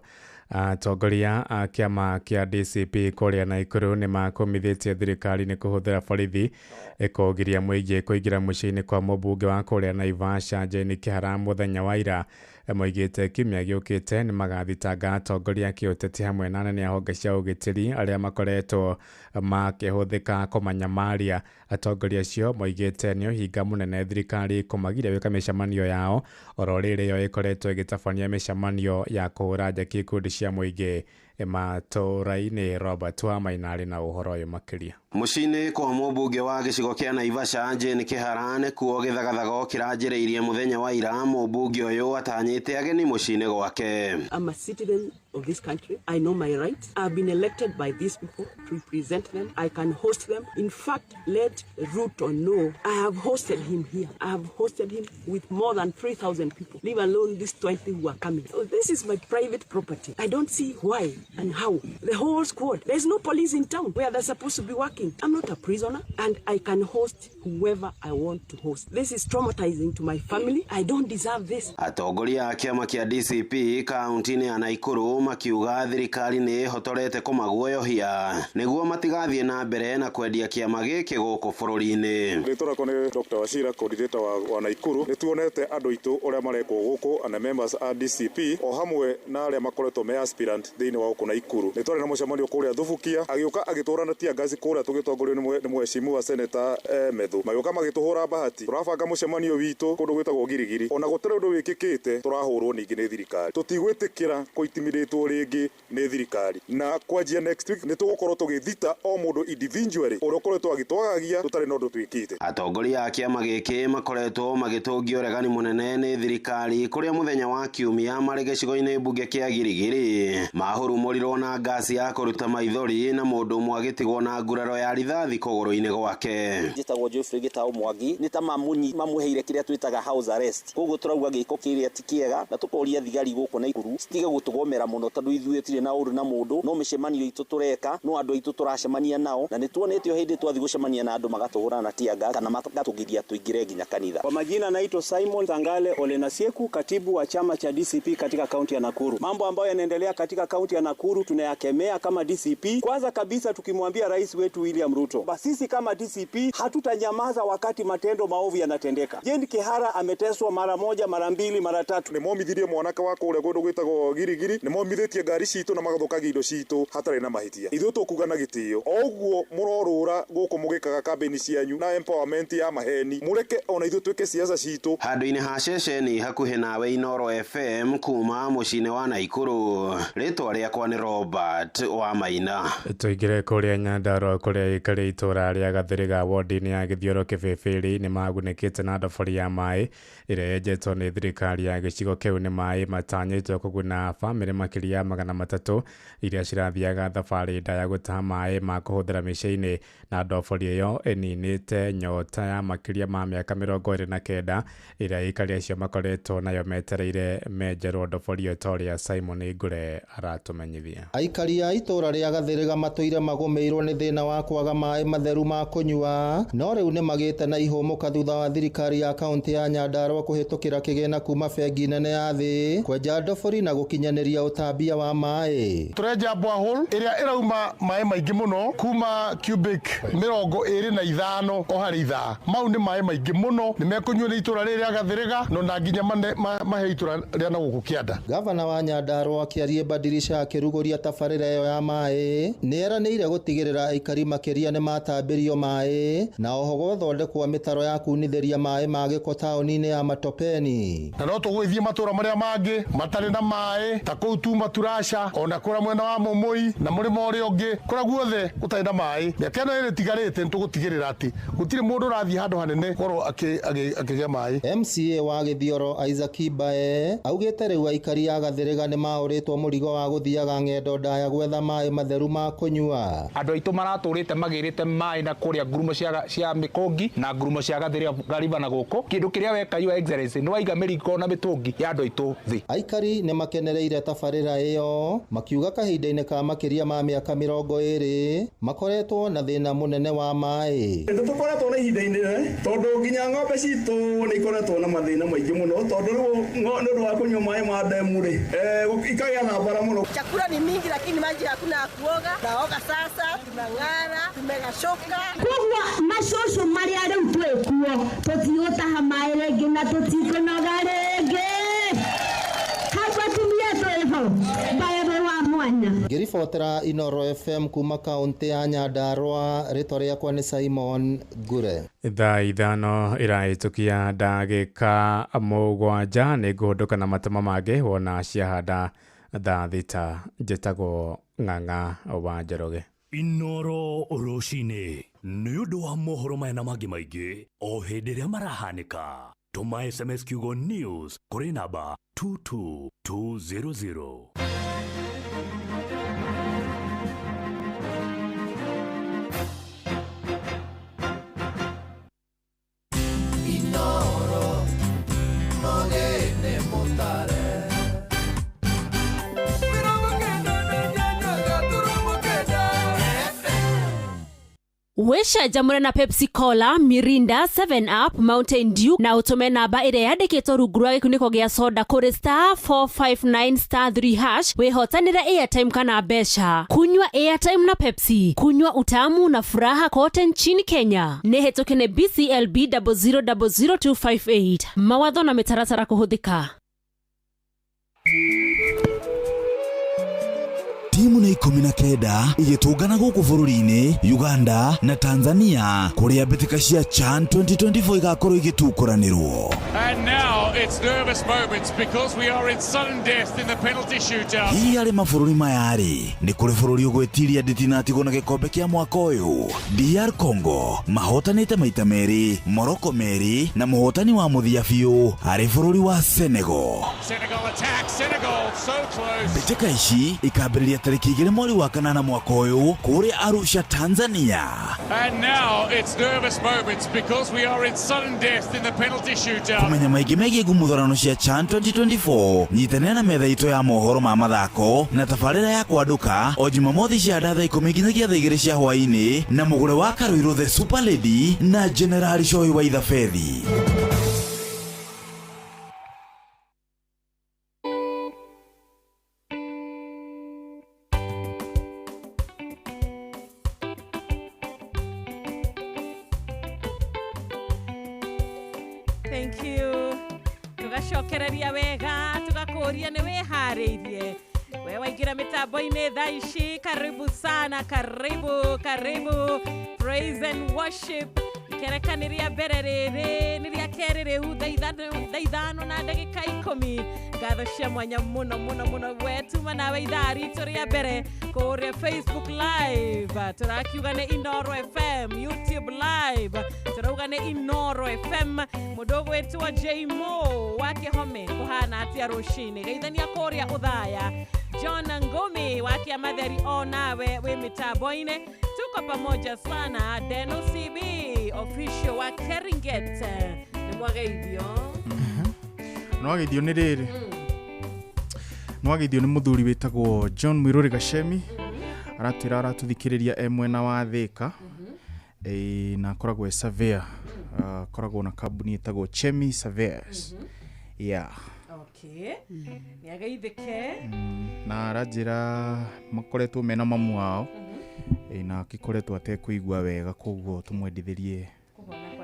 Atongoria a kĩama kĩa DCP kũrĩa Naikuru nĩ makũmithĩtie thirikari nĩ kũhũthĩra borithi kũgiria mũingĩ kũingĩra mũciĩ-inĩ kwa mũmbunge wa kũrĩa Naivasha Jane Kĩhara mũthenya wa ira. Moigĩte kiumia gĩũkĩte nĩ magathitanga atongoria kĩũteti hamwe na anene a honge cia ũgitĩri arĩa makoretwo makĩhũthĩka kũmanyamaria. Atongoria acio moigĩte nĩ ũhinga mũnene thirikari kũmagiria gwĩka mĩcemanio yao oro rĩrĩ yo ĩkoretwo ĩgĩtabania mĩcemanio ya kũhũra njeki ikundi cia mũingĩ. matũra-inĩ. Robert Wamaina arĩ na ũhoro ũyũ makĩria. Mucini kwa mũmbunge wa gĩcigo kĩa Naivasha Jane Kĩhara kuo gĩthagathago kĩranjĩrĩirie mũthenya wa ira. Mũmbunge ũyũ atanyĩte ageni mucini gwake. I'm a citizen of this country. I know my rights. I've been elected by these people to represent them. I can host them. In fact, let Ruto know I have hosted him here. I have hosted him with more than 3,000 people, leave alone these 20 who are coming. So this is my private property. I don't see why and how. The whole squad. There's no police in town where they're supposed to be working. I'm not a prisoner and I can host whoever I want to host. This is traumatizing to my family. I don't deserve this. Atongoria a kĩama kĩa DCP kaunti-inĩ ya Naikuru makiuga thirikari nĩ hotorete kũmaguoyohia nĩguo matigathiĩ na mbere na kwendia kĩama gĩkĩ gũkũ bũrũri-inĩ. Rĩtũrako nĩ Dr. Wachira, coordinator wa Naikuru. Nĩtuonete andũ aitũ ũrĩa marekwo gũkũ and members a DCP o hamwe na arĩa makoretwo me aspirant thĩinĩ wa gũkũ Naikuru. Nĩtwarĩ na mũcemanio kũrĩa Thubukia agĩũka agĩtũrana tia ngaci kũrĩa tũgĩtongorio nĩ mheshimiwa Senator Methu. Magĩũka magĩtũhũra bahati. Tũrabanga mũcemanio witũ kũndũ gwĩtagwo Girigiri. Ona gũtarĩ ũndũ wĩkĩkĩte tũrahũrwo ningĩ nĩ thirikari. Tũtigwĩtĩkĩra kũitimiritwo rĩngĩ nĩ thirikari. Na kwanjia next week nĩtũgũkorwo tũgĩthita o mũndũ individually ũrĩa ũkoretwo agĩtwagagia tũtarĩ na ũndũ twĩkĩte. Atongoria a kĩama gĩkĩ makoretwo magĩtũngio ũregani mũnene nĩ thirikari kũrĩa mũthenya wa Kiumia marĩ gĩcigo-inĩ mbunge kĩa Girigiri mahurumũrirwo na ngasi ya kũruta maithori na mũndũ ũmwe agĩtigwo na nguraro ya rithathi kũgũrũ-inĩ gwake. Njĩtagwo Geoffrey Gĩtaũ Mwangi nĩ ta mamũheire kĩrĩa twĩtaga house arrest. Koguo tũrauga gĩko kĩrĩa ti kĩega na tũkoria thigari gũkũ Naikuru citige gũtũgomera mũno tondũ ithuĩ tũtirĩ na ũndũ na mũndũ no mĩcemanio itũ tũreka no andũ aitũ tũracemania nao na nĩtuonete hĩndĩ twathiĩ gũcemania na andũ magatũhũra na tianga kana magatũgiria tuingire nginya kanitha. Kwa majina naitwa Simon Tangale Ole Nasieku, katibu wa chama cha DCP katika kaunti ya Nakuru. Mambo ambayo yanaendelea katika kaunti ya Nakuru tunayakemea kama DCP. Kwanza kabisa tukimwambia rais wetu William Ruto, basi sisi kama DCP hatutanyamaza wakati matendo maovu yanatendeka. Jane Kĩhara ameteswa mara moja, mara mbili, mara tatu. Nĩmomithirie mwanaka wako ũrĩa kũndũ gwĩtagwo Girigiri, nĩmomithĩtie ngari citũ na magathũkagia indo citũ hatarĩ na mahĩtia. Ithuĩ tũkuga na gĩtĩo. O ũguo mũrorũra gũkũ mũgĩkaga kambĩini cianyu na empowerment ya maheni. Mũreke ona ithuĩ twĩke siasa citũ. Handũ-inĩ ha ceceni hakuhĩ nawe Inoro FM kuma mũciĩ wa Naikuru. Rĩtwa rĩakwa nĩ Robert Wamaina. Tũingĩre kũrĩa Nyandarua kũrĩa ikarĩ itũra rĩa Gathĩrĩga ward-inĩ ya Gĩthioro Kĩbĩbĩrĩ nĩ magunĩkĩte na ndobori ya maĩ ĩrĩa yenjetwo nĩ thirikari ya gĩcigo kĩu. Nĩ maĩ matanyĩtwo kũguna bamĩrĩ makĩria 300 iria cirathiaga thabarĩ ndaya gũtaha maĩ ma kũhũthĩra mĩciĩ-inĩ, na ndobori ĩyo ĩninĩte nyota ya makĩria ma mĩaka 29 ĩrĩa aikari acio makoretwo nayo metereire menjerwo ndobori ĩyo ta ũrĩa Simon Ngure aratũmenyithia. Aikari a itũra rĩa Gathĩrĩga matũire magũmĩirwo nĩ thĩna wa kwaga maĩ matheru ma kũnyua, no rĩu nĩ magĩte na ihũmũka thutha wa thirikari ya kaunti ya Nyandarua kũhĩtũkĩra kĩgĩna kuma bengi nene ya thĩ kwenja ndobori na gũkinyanĩria ũtambia wa maĩ. Tũrenja borehole ĩrĩa ĩrauma maĩ maingĩ mũno kuma cubic 25 o harĩ ithaa. Mau nĩ maĩ maingĩ mũno nĩ mekũnyuo nĩ itũra rĩrĩa Gathĩrĩga no na nginya mahe itũra rĩa na gũkũ Kĩanda. Gavana wa Nyandarua akĩaria Badirisha akĩrugũria tabarĩra ĩyo ya maĩ nĩ eranĩire gũtigĩrĩra aikari makĩria nĩ matambĩrio maĩ na oho gũthondekwo mĩtaro ya kunithĩria maĩ ma gĩko taũni-inĩ ya Matopeni. Na no tũgũthiĩ matũra marĩa mangĩ matarĩ na maĩ ta kũu tu Maturasha ona kũrĩa mwena wa Mũmũi na mũrĩmo ũrĩa ũngĩ kũrĩa guothe gũtarĩ na maĩ. Mĩaka ĩno ĩtigarĩte nĩ tũgũtigĩrĩra atĩ gũtirĩ mũndũ ũrathiĩ handũ hanene korwo akĩgĩa maĩ. MCA wa Gĩthioro Isaac Ibae augĩte rĩu aikari a Gathĩrĩga nĩ mahũrĩtwo mũrigo wa gũthiaga ng'endo ndaya gwetha maĩ matheru ma kũnyua. Andũ aitũ maratũrĩte magĩrĩte maĩ na kũrĩa ngurumo cia Mĩkũngi na ngurumo cia Gathĩrĩga na gũkũ. Kĩndũ kĩrĩa weka Your Excellency nĩ waiga mĩrigo na mĩtũngi ya andũ aitũ thĩ. Aikari nĩ makenereire tabarĩra ĩyo makiuga kahinda-inĩ ka makĩria ma mĩaka 20 makoretwo na thĩna mũnene wa maĩ. Tũkoretwo na ihinda-inĩ tondũ nginya ng'ombe citũ nĩ ikoretwo na mathĩna maingĩ mũno tondũ nĩ ũndũ wa kũnyua maĩ ma ndemu ikagĩa na mbara mũno. Chakula ni mingi lakini maji hakuna ya kuoga. Naoga sasa, tunang'ara, tumegashoka. Koguo macũcũ marĩa rĩu twĩkuo tũtigũtaha maĩ rĩngĩ na tũtikũnoga rĩngĩ. Hapa tumia twĩho mbaere wa mwanya. Ngĩribotera Inoro FM kuma kaunti ya Nyandarua, rĩtwa rĩakwa nĩ Simon Ngure. Thaa ithano ĩrahĩtũkia ndagĩka 7 nĩ ngũhũndũka na matema mangĩ wona ciahanda thaa thita njĩtagwo Ng'ang'a wa Njoroge. Inoro Rucine nĩ ũndũ wa mohoro maya na mangĩ maingĩ o hĩndĩ ĩrĩa marahanĩka. Tũma SMS kiugo news kũrĩ namba 22200. Wesha jamura na Pepsi Cola, Mirinda, 7up, Mountain Dew na utume namba ire yandikitwo rungu rwa gikuniko gia soda kuri *459*3# wehotanira airtime kana besha. Kunywa airtime na Pepsi, kunywa utamu na furaha kote nchini Kenya. Nehetokene BCLB 0000258. Mawatho na mitaratara kuhuthika. Timu na 19 igitungana guku bururi-ini Uganda na Tanzania kuria mbitika cia CHAN 2024 igakorwo igitukuranirwo. And now it's nervous moments because we are in sudden death in the penalty shootout. Hihi ari mabũrũri mayari ni kuri bururi ugwetiria nditinatigwo na gikombe kia mwaka uyu. DR Congo mahotanite maita meri, Morocco meri na muhotani wa muthia biu ari bururi wa Senegal. Senegal attack, Senegal so close. Mbitika ici ikambĩrĩria tariki 2 mweri wa kanana mwaka uyu kuria Arusha, Tanzania. And now it's nervous moments because we are in sudden death in the penalty shootout. Kumenya maingĩ megiĩ ngumuthorano cia CHAN 2024 nyitanĩra na metha itũ ya mohoro ma mathako na tabarĩra ya kwanduka o Jumamothi cia thaa 10 nginyagia thaa 2 cia hwaĩ-inĩ na mũgũre wa Karuiro the Super Lady na General Choi wa Ithafethi. Thank you. Tugacokereria wega, tugakuria ni wehariirie. Wewe waingira mitambo-ini thaa ici, karibu sana, karibu. Praise and worship. Kerekaniria mbere riri, niria keri rihu thaa ithano na ndagika 10. Ngatho cia mwanya muno wetuma nawe ithaa ritu ria mbere kuria Facebook live. Turakiuga ni Inoro FM, YouTube live. Turauga ni Inoro FM. Mudogo wetu wa J-Mo wake home kuhana atia rucini. Geithania kuria uthaya. John Ngumi wake matheri onawe we mitambo-ini. Tuko pamoja sana. Deno CB official wa Keringet. Ni mwageithio. Mwageithio ni riri. Mwageithio ni muthuri wetagwo John Mwiruri Gashemi. Aratwira aratuthikiriria mwena wa Thika. Na koragwo surveyor. Koragwo na kambuni etagwo Chemi Surveyors. Yeah. Okay. Niageithike. Na arajira makoretwo mena mamu wao. Na akikoretwo atekuigua wega koguo tumwendithirie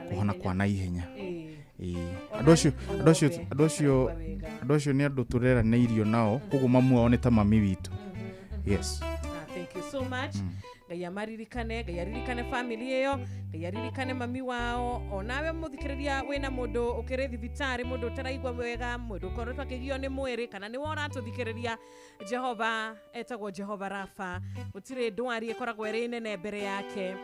kuhona kwa naihenya. Andũ acio ni andũ tureranĩirio nao koguo mamu wao ni ta mami witu. Yes. Thank you so much. Gayaririkane family iyo, gayaririkane mami wao, onawe muthikiriria wena mundu ukire thibitari, mundu taraigwa wega, mundu korotwa kigio ni mwiri kana ni wora tuthikiriria Jehova etagwo Jehova Rafa. Gutire ndwari ikoragwo iri nene mbere yake.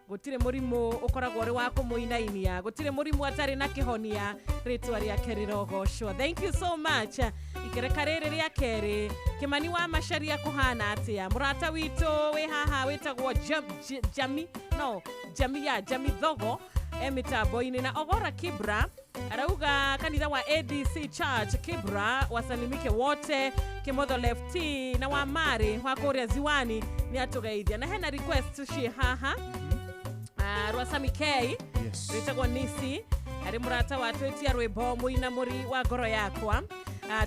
Gutire murimu ukoragwo ri wa kumuinainia, gutire murimu atari na kihonia, ritwa riake rirogocwo. Thank you so much. Ikereka riri ria keri Kimani wa Masharia kuhana atia murata witu we haha wetagwo Jami Thogo mitambo-ini na Ogora Kibra arauga kanitha wa ADC Church Kibra wasalimike wote Kimotho Lefty na wa Mari wa kuria Ziwani ni atugeithia na hena request shi haha Rwasami K wetagwo Nisi ari murata watu etia rwimbo muina muri wa ngoro yakwa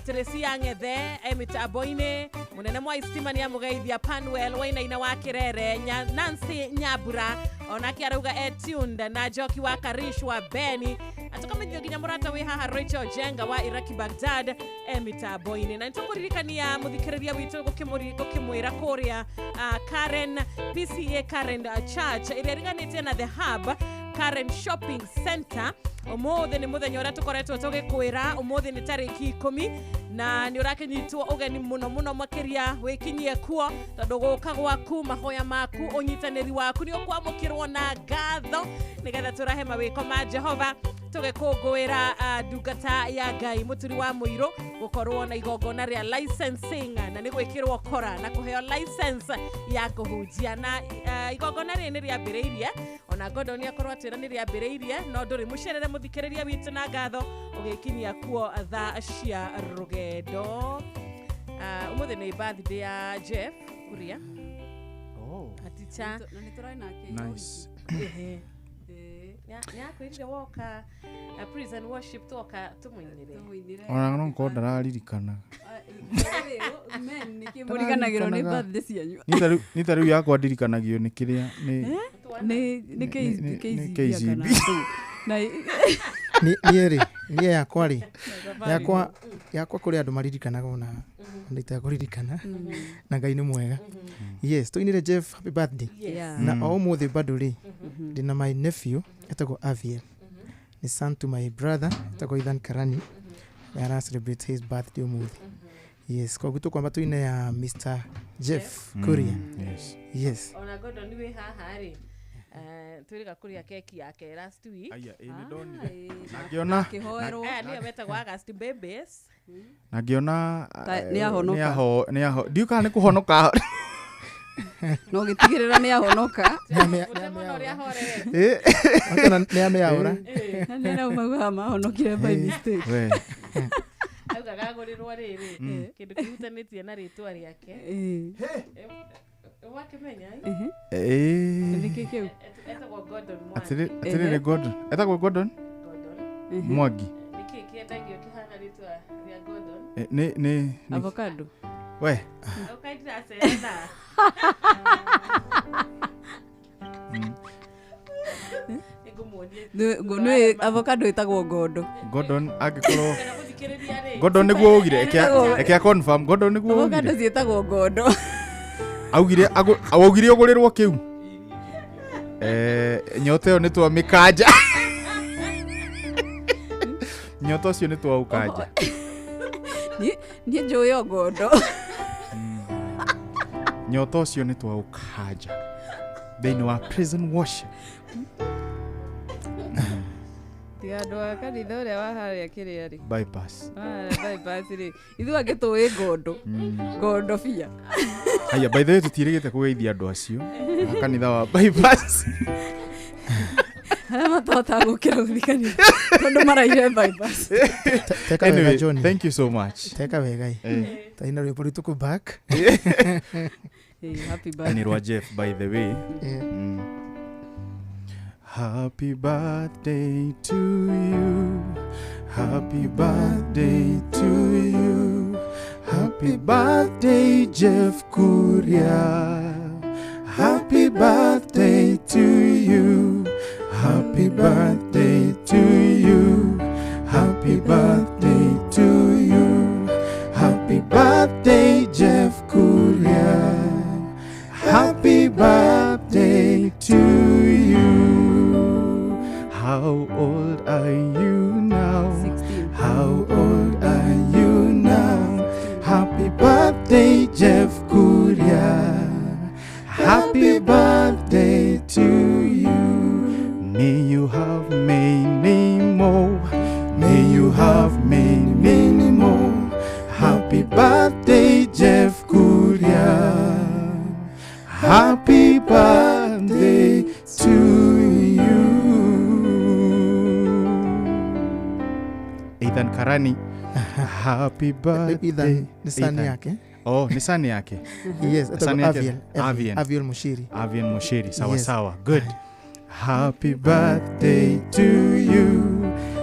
Teresia Ngethe mitambo-ini munene mwa istima ni amugeithia Panwell wainaina wa Kirere Nancy Nyabura onake arauga tuned na Joki wa Karishwa Beni atukamithio ginya murata we haha Rachel Jenga wa Iraki Baghdad mitambo-ini na nitukuririkania muthikiriria witu gukimwira kuria Karen PCA Karen Church iriringanite na The Hub Karen Shopping Center. Umuthi ni muthenya uria tukoretwo tugikwira umuthi ni tariki 10 na ni urakinyitwo ugeni muno makiria wikinyie kuo tondu guka gwaku mahoya maku unyitaniri waku ni ukwamukirwo na ngatho nigetha turahe mawiko ma Jehova tugikungwira ndungata ya Ngai muturi wa muiro gukorwo na igongona ria licensing na ni gwikirwo kora na kuheo license ya kuhunjia na igongona ri ni riambiriirie ona Gordon akorwo atira ni riambiriirie no nduri mucerere muthikiriria witu na ngatho ugikinyia kuo tha cia rugendo. Umuthi ni birthday ya Jeff Kuria. Aticha na niturona ke nice. Ya kwirire woka prison worship toka tumuinire ona no ko ndararirikana men nikimurikanagiro ni birthday cianyu ni tariu yakwa ndirikanagio ni kiria ni KCB na ni yakwa kuri andu maririkanaga ona ndita kuririkana na Ngai ni mwega. Yes, tuinire Jeff happy birthday. Na umuthi baduri ndina my nephew etagwo Aviel, ni son to my brother etagwo Ethan Karani, na celebrate his birthday umuthi. Yes, kwa gutu kwamba tuine ya Mr. Jeff Kuria. Yes. Ona Gordon ni we haha ri turika kuria keki yake last week. Aya ni doni nagiona kihoerwo ni metagwo August babies nagiona ni aho ndiuka ni kuhonoka no gitigirira ni ahonoka akana ni ameaura ni na umagwa mahonokire by mistake we auga gagurirwo riri kindu kihutanitie na ritwa riake wakimenya ndikikeu etagwo Gordon atire Gordon etagwo Gordon Mwangi nikikiendagio kihana ritwa ria Gordon ni avocado we ukaitira cena no avocado itagwo Gondo Gordon agikorwo Gordon niguo ugire eke confirm Gordon niguo ugire avocado cietagwo Gondo augire ugurirwo kiu nyote yo nitwa mikanja nyoto cio nitwa ukanja ni njoyo Gondo nyoto cio nitwa ukanja thini wa prison worship tiando akanitha uria waharia kiriari bypass ri ithu agitui Gondo fia aya by the way tutirigite kugeithia andu acio akanitha wa bypass matota gukira uthikani tondu maraire bypass teka wega John, thank you so much teka wega taina rwimbo rituku back happy birthday ni Jeff by the way happy birthday to you, happy birthday to you, happy birthday Jeff Kuria, happy birthday to you, happy birthday to you, happy birthday to you, happy birthday Jeff Kuria, happy birthday to you. How old are you now? 16. How old are you now? Happy birthday, Jeff Kuria. Happy birthday to you. May you have many more. May you have many more. Happy birthday, Jeff Kuria. Happy birthday to you. Ethan Karani. Happy birthday. Ethan ni sani yake. Oh, ni sani yake. Yes, Aviel Mushiri. Aviel Mushiri. Sawa sawa. Good. Happy birthday to you.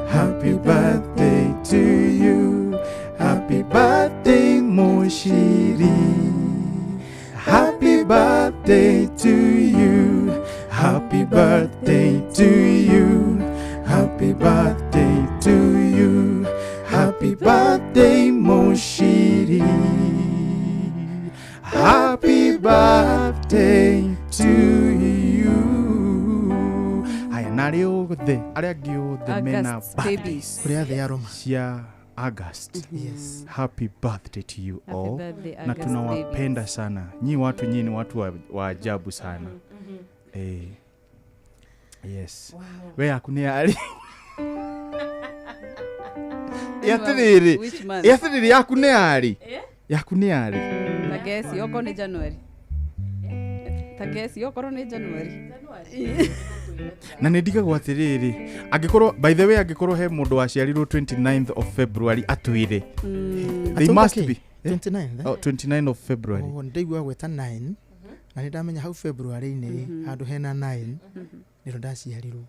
Happy birthday to you. Happy birthday Mushiri. Happy birthday to you. Happy birthday to you. Happy birthday to you. Happy birthday Mushiri. Happy birthday to you. Haya na riothe aria giothe mena babies kuria the aroma cia August. Yes. Happy birthday to you Happy all. birthday, Na August tunawapenda sana. Nyi ni watu wa ajabu sana. Yes. Wow. We yakune ali. Yatiriri. Which month? Yatiriri yakune ali. Yakune ali. Tagesi yoko ni January. Tagesi yoko ni January. Na nĩndigagwo atĩrĩrĩ, angĩkorwo by the way angĩkorwo he mũndũ waciarirwo 29th of February atwĩre. They must be 29th. Oh, 29 of February. Oh, ndaigua gweta 9. Na nĩndamenya hau February-inĩ handũ hena 9 nĩro ndaciarirwo.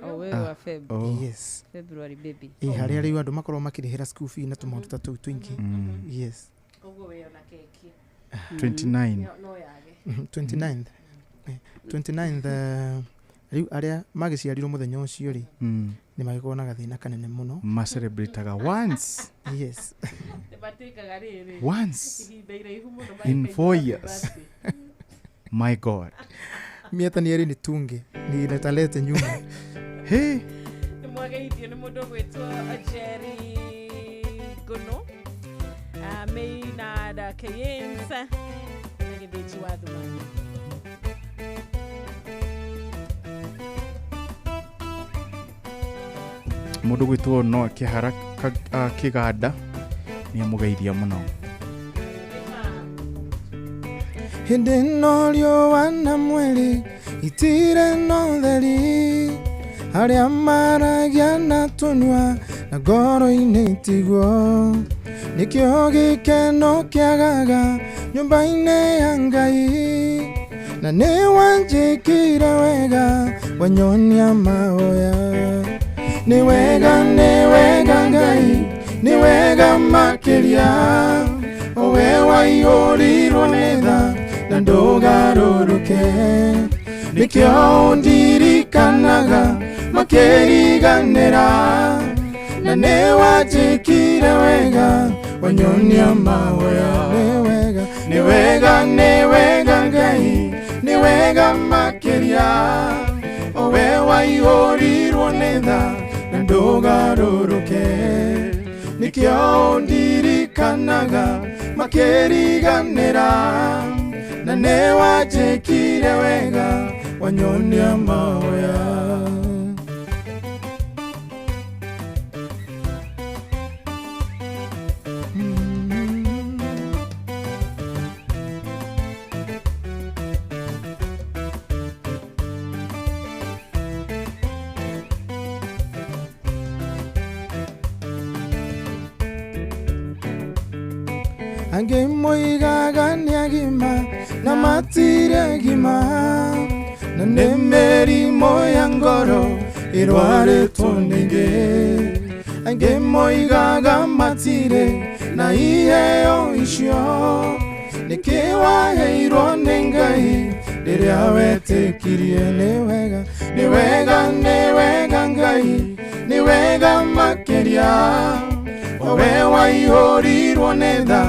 Oh, we wa Feb. Yes. February baby. Harĩa rĩu andũ makorwo makĩrĩhĩra school fee na tũmaũndũ ta tũu twingĩ. Yes. Koguo we ona keki. 29. No yage. 29th. 29th riu aria magiciarirwo muthenya ucio ri ni magĩkorwo na gathĩna kanene mũno ma celebrateaga once. Yes. Once in 4 years. My God. Mieta ni eri ni tunge ni letalete nyuma. Hey. Mwageithio ni mundu gwitwo Jerry Gono. Maynard Keynes. Nĩgĩthĩnji wa Thumani. Mundu gwitwo no kihara kiganda ni amugeithia muno. Hindi no riũa na mweri itire no theri aria maragia na tũnua na ngoro-inĩ itigwo nikĩo gĩkeno kĩagaga nyũmba-inĩ ya Ngai na nĩ wanjĩkire wega wanyonia mahoya ni wega Ngai ni wega makĩria owe waihũrirwo nĩ tha na ndũgarũrũke nĩkĩo ndirikanaga makĩriganĩra na nĩ wanjĩkire wega wanyonia mahoya ni wega Ngai ni wega makĩria owe waihũrirwo nĩ tha na ndũgarũrũke nĩkĩo ndirikanaga makĩriganĩra na nĩ wanjĩkire wega wanyonia mahoya. Ange moigaga ni agima na matire gima na nĩ mĩrimũ ya ngoro ĩrwarĩtwo ningĩ ange moigaga matire na iheo icio nĩkĩ waheirwo nĩ Ngai rĩrĩa wetĩkirie nĩ wega Ngai nĩ wega makĩria owe waihũrirwo nĩ tha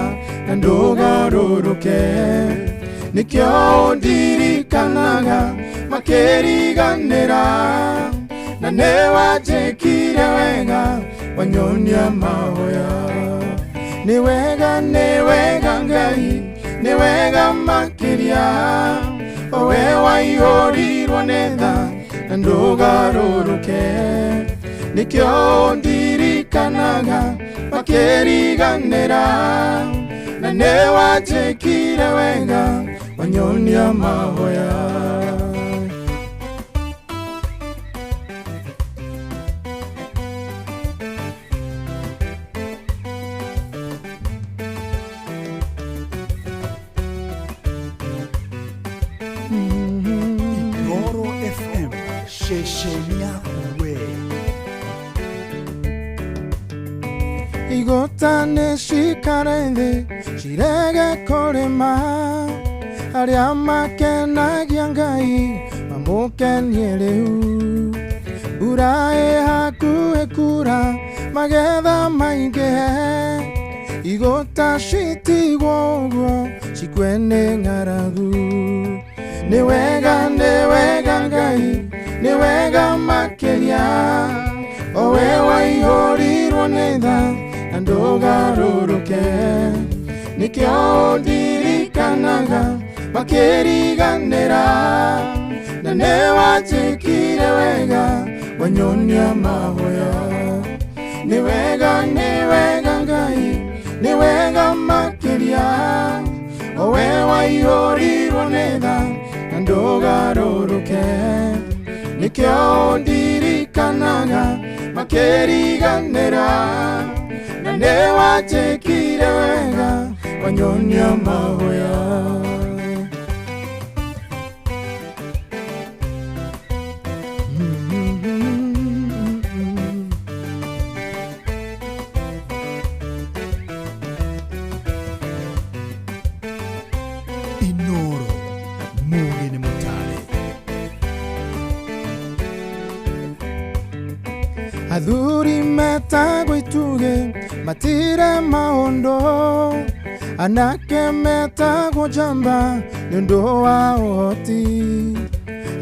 na ndũgarũrũke nĩkĩo ndirikanaga makĩriganĩra na nĩ wanjĩkire wega wanyonia mahoya nĩ wega Ngai nĩ wega makĩria owe waihũrirwo nĩ tha na ndũgarũrũke nĩkĩo ndirikanaga makĩriganĩra na nĩ wanjĩkire wega wanyonia mahoya. Igoro FM shesheni yaku we igotane cikare thĩ cirege kũrĩma arĩa makenagia Ngai mamũkenie rĩu mbura ĩ hakuhĩ kura magetha maingĩhe igũta citigwo ũguo cikwe nĩ ng'aragu nĩ wega Ngai nĩ wega makĩria o we waihũrirwo nĩ tha na ndũgarũrũke nĩkĩo ndirikanaga makĩriganĩra na nĩ wanjĩkire wega wanyonia mahoya nĩ wega Ngai nĩ wega makĩria o we waihũrirwo nĩ tha na ndũgarũrũke nĩkĩo ndirikanaga makĩriganĩra na nĩ wanjĩkire wega wanyonia mahoya Athuri metagwo ituge matire maondo anake metagwo jamba nĩũndũ wa ũhoti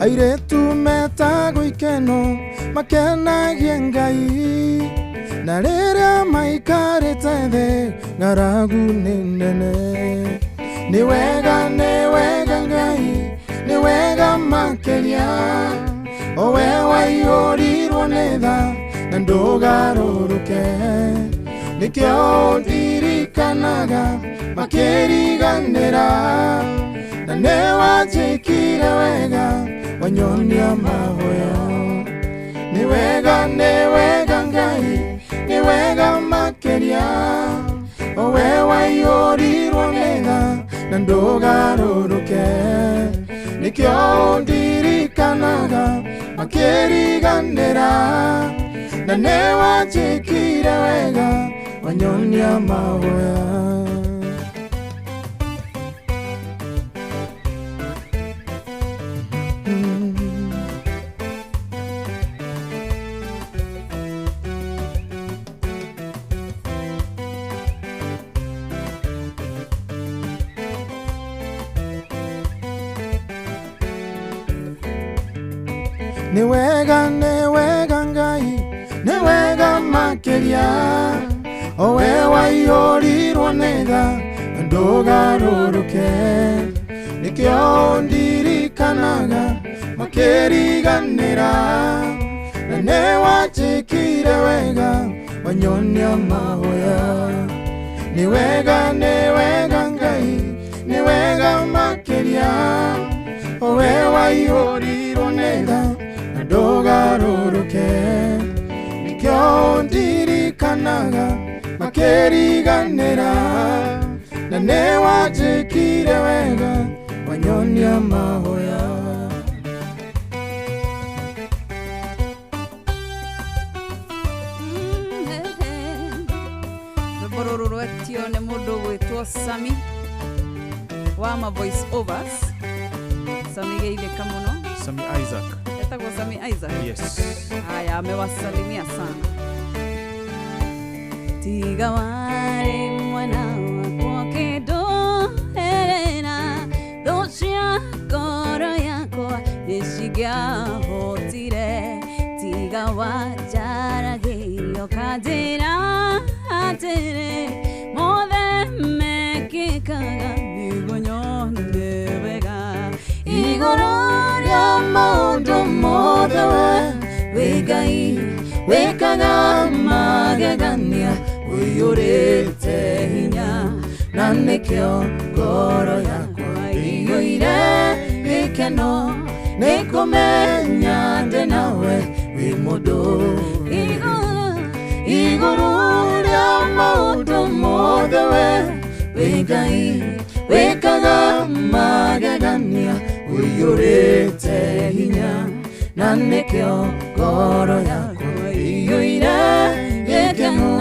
airĩtu metagwo ikeno makenagie Ngai na rĩrĩa maikarĩte thĩ ng'aragu nĩ nene nĩ wega Ngai nĩ wega makĩria o we waihũrirwo nĩ tha na ndũgarũrũke nĩkĩo ndirikanaga makĩriganĩra na nĩ wanjĩkire wega wanyonia mahoya nĩ wega Ngai nĩ wega makĩria o we waihũrirwo nĩ tha na ndũgarũrũke nĩkĩo ndirikanaga makĩriganĩra na nĩ wanjĩkire wega wanyonia mahoya nĩ wega Ngai nĩ wega makĩria o we waihũrirwo nĩ tha na ndũgarũrũke nĩkĩo ndirikanaga makĩriganĩra na nĩ wanjĩkire wega wanyonia mahoya nĩ wega Ngai nĩ wega makĩria o we waihũrirwo nĩ tha na ndũgarũrũke nĩkĩo ndirikanaga makĩriganĩra na nĩ wanjĩkire wega wanyonia mahoya rwĩmbo rũrũ rwetio nĩ mũndũ gwĩtwo Sami wa ma voice overs Sami geithĩka mũno Sami Isaac etagwo Sami Isaac yes haya amewasalimia sana tiga wale mwana wako kido helena docia koro yako nishigia hotire tiga wajara giyo kadira atere mode mekikaga nigonyonde wega igororia maundu mothe wegai wekaga magegania uyurite hinya na nĩkĩo ngoro yakwa ĩiyũire gĩkeno nĩkũmenya ndĩ nawe wĩ mũndũ igũrũ rĩa maũndũ mothe wĩ Ngai wĩkaga magegania ũiyũrĩte hinya na nĩkĩo ngoro yakwa ĩiyũire gĩkeno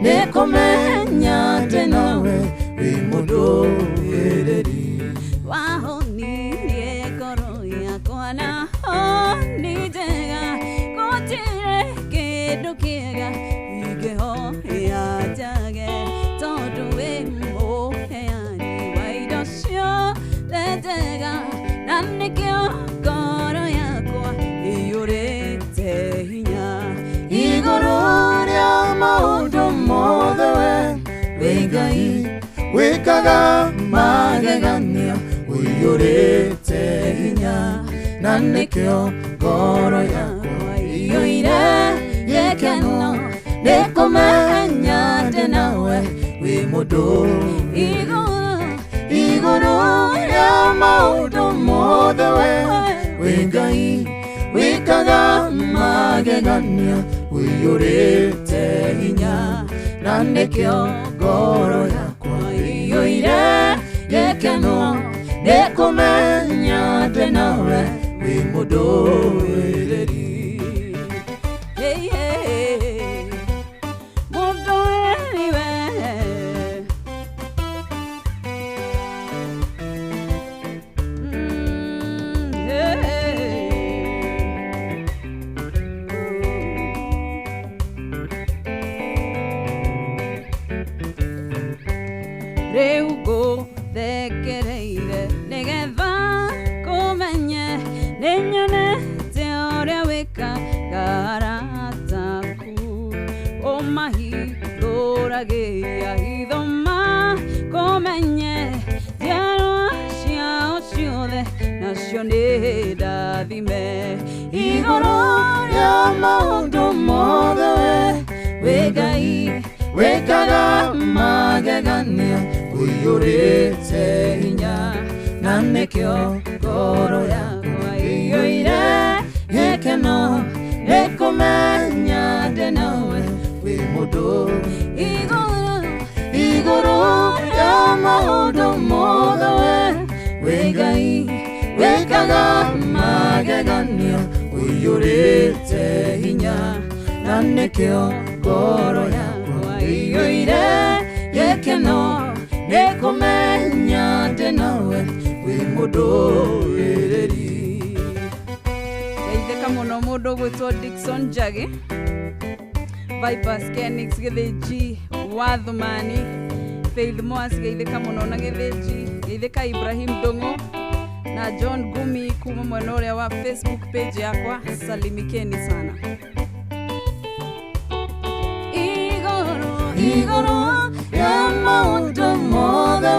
nĩkũmenya ndĩ nawe wĩ mũndũ wĩreri wahonirie ngoro yakwa na honi njega gũtirĩ kĩndũ kĩega ingĩhoya njage tondũ wĩ mũheani wa indo ciothe njega na nĩkĩo ngoro yakwa ĩiyũrĩte wikaga magegania uiyurite hinya na nikio ngoro yakwa iyuire gikeno nikumenya ndi nawe wi mundu iguru ya maundu mothe we Ngai wikaga magegania uiyurite hinya na nikio ngoro yakwa iyuire gikeno nikumenya ndi nawe wi mundu wireri Reugo thekereire nigetha kumenye ninyone teoria wika garataku o mahithuragia hithoma kumenye diarwa ciao ciothe nacio nĩ ndathime igũrũ rĩa maũndũ mothe we Ngai wikaga magegania uiyurite hinya na nikio ngoro yakwa iyuire gikeno nikumenya ndi nawe wi mundu iguru ya maundu mothe we Ngai wikaga magegania uiyurite hinya na nikio ngoro yakwa iyuire gikeno nikumenya ndi nawe wi mundu wireri geitheka muno mundu gwitwo Dickson Njagi Vipers Kenix Githiji Wathumani Faith Moas geitheka muno na Githiji geitheka Ibrahim Dongo na John Gumi kuma mwena uria wa Facebook page yakwa salimikeni sana iguru ya maundu mothe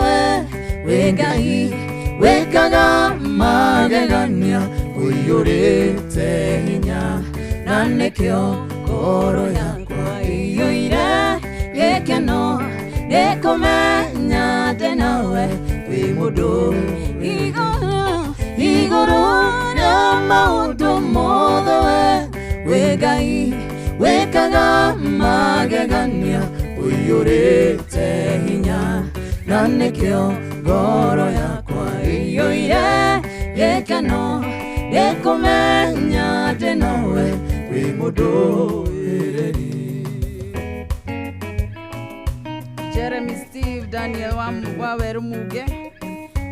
we Ngai wikaga magegania uiyurite hinya na nikio ngoro yakwa iyuire gikeno nikumenya ndi nawe wi mundu iguru ya maundu mothe we Ngai wikaga magegania uiyurite hinya na nikio ngoro yakwa iyuire gikeno nikumenya ndi nawe wi mundu wireri Jeremy Steve Daniel wa Werumuge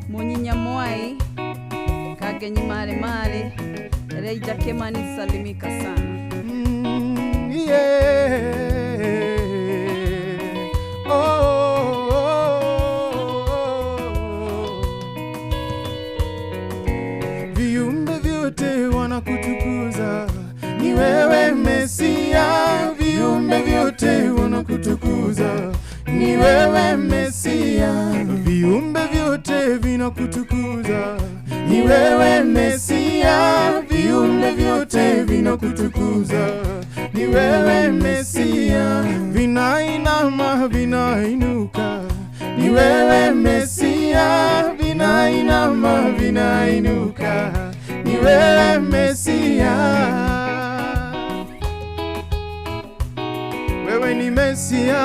Munyinya Mwai Kagenyi Mare Reija Kemani salimika sana Viumbe vyote wanakutukuza ni wewe Mesia viumbe vyote wanakutukuza ni wewe Mesia viumbe vyote vinakutukuza ni wewe Mesia viumbe vyote vinakutukuza ni wewe Mesia vinainama vinainuka ni wewe Mesia vinainama vinainuka ni wewe Mesia wewe ni Mesia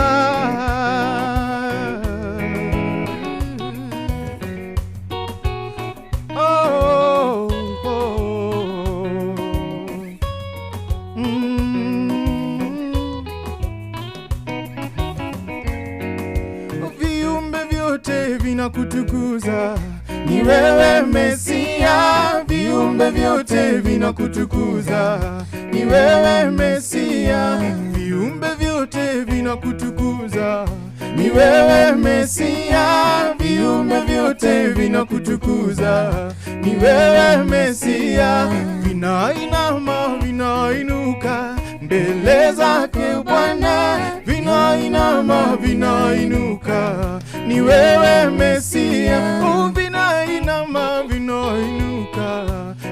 vinakutukuza ni wewe Mesia viumbe vyote vinakutukuza ni wewe Mesia viumbe vyote vinakutukuza ni wewe Mesia viumbe vyote vinakutukuza ni wewe Mesia vinainama vinainuka mbele zake Bwana vina vinainama vinainuka, ni wewe Mesia. Vinainama vinainuka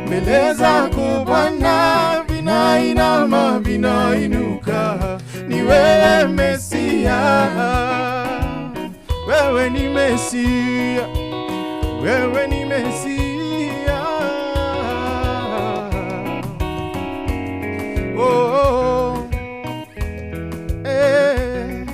mbele zako Bwana, vinainama vinainuka, ni wewe Mesia. Wewe ni Mesia, wewe ni Mesia. Oh, eh.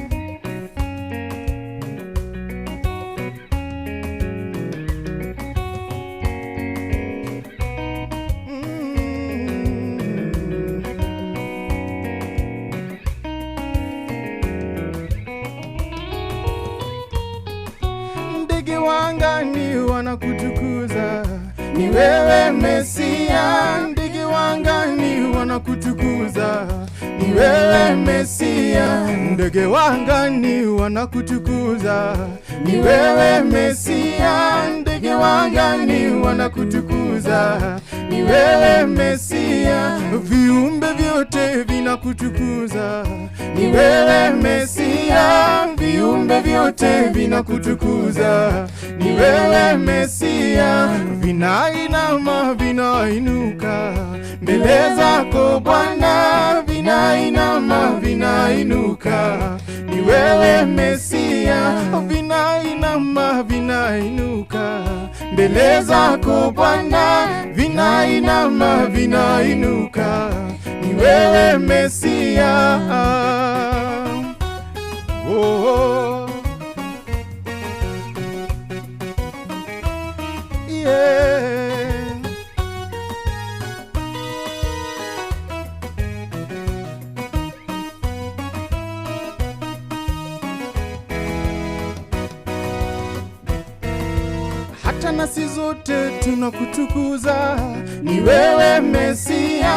Ndege wangani wanakutukuza, ni wewe Mesia. Ndege wangani wanakutukuza, ni wewe Mesia. Ndege wangani wanakutukuza, ni wewe Mesia. Ndege wangani wanakutukuza, ni wewe Mesia. Viumbe vyote vinakutukuza, ni wewe Mesia. Viumbe vyote vinakutukuza, ni wewe Mesia. Vinainama vinainuka mbele zako Bwana, vinainama vinainuka, ni wewe Mesia. Vinainama vinainuka mbele zako Bwana, vinainama vinainuka, ni wewe Mesia. Oh, yeah. Hata nasi zote tunakutukuza, ni wewe Mesia.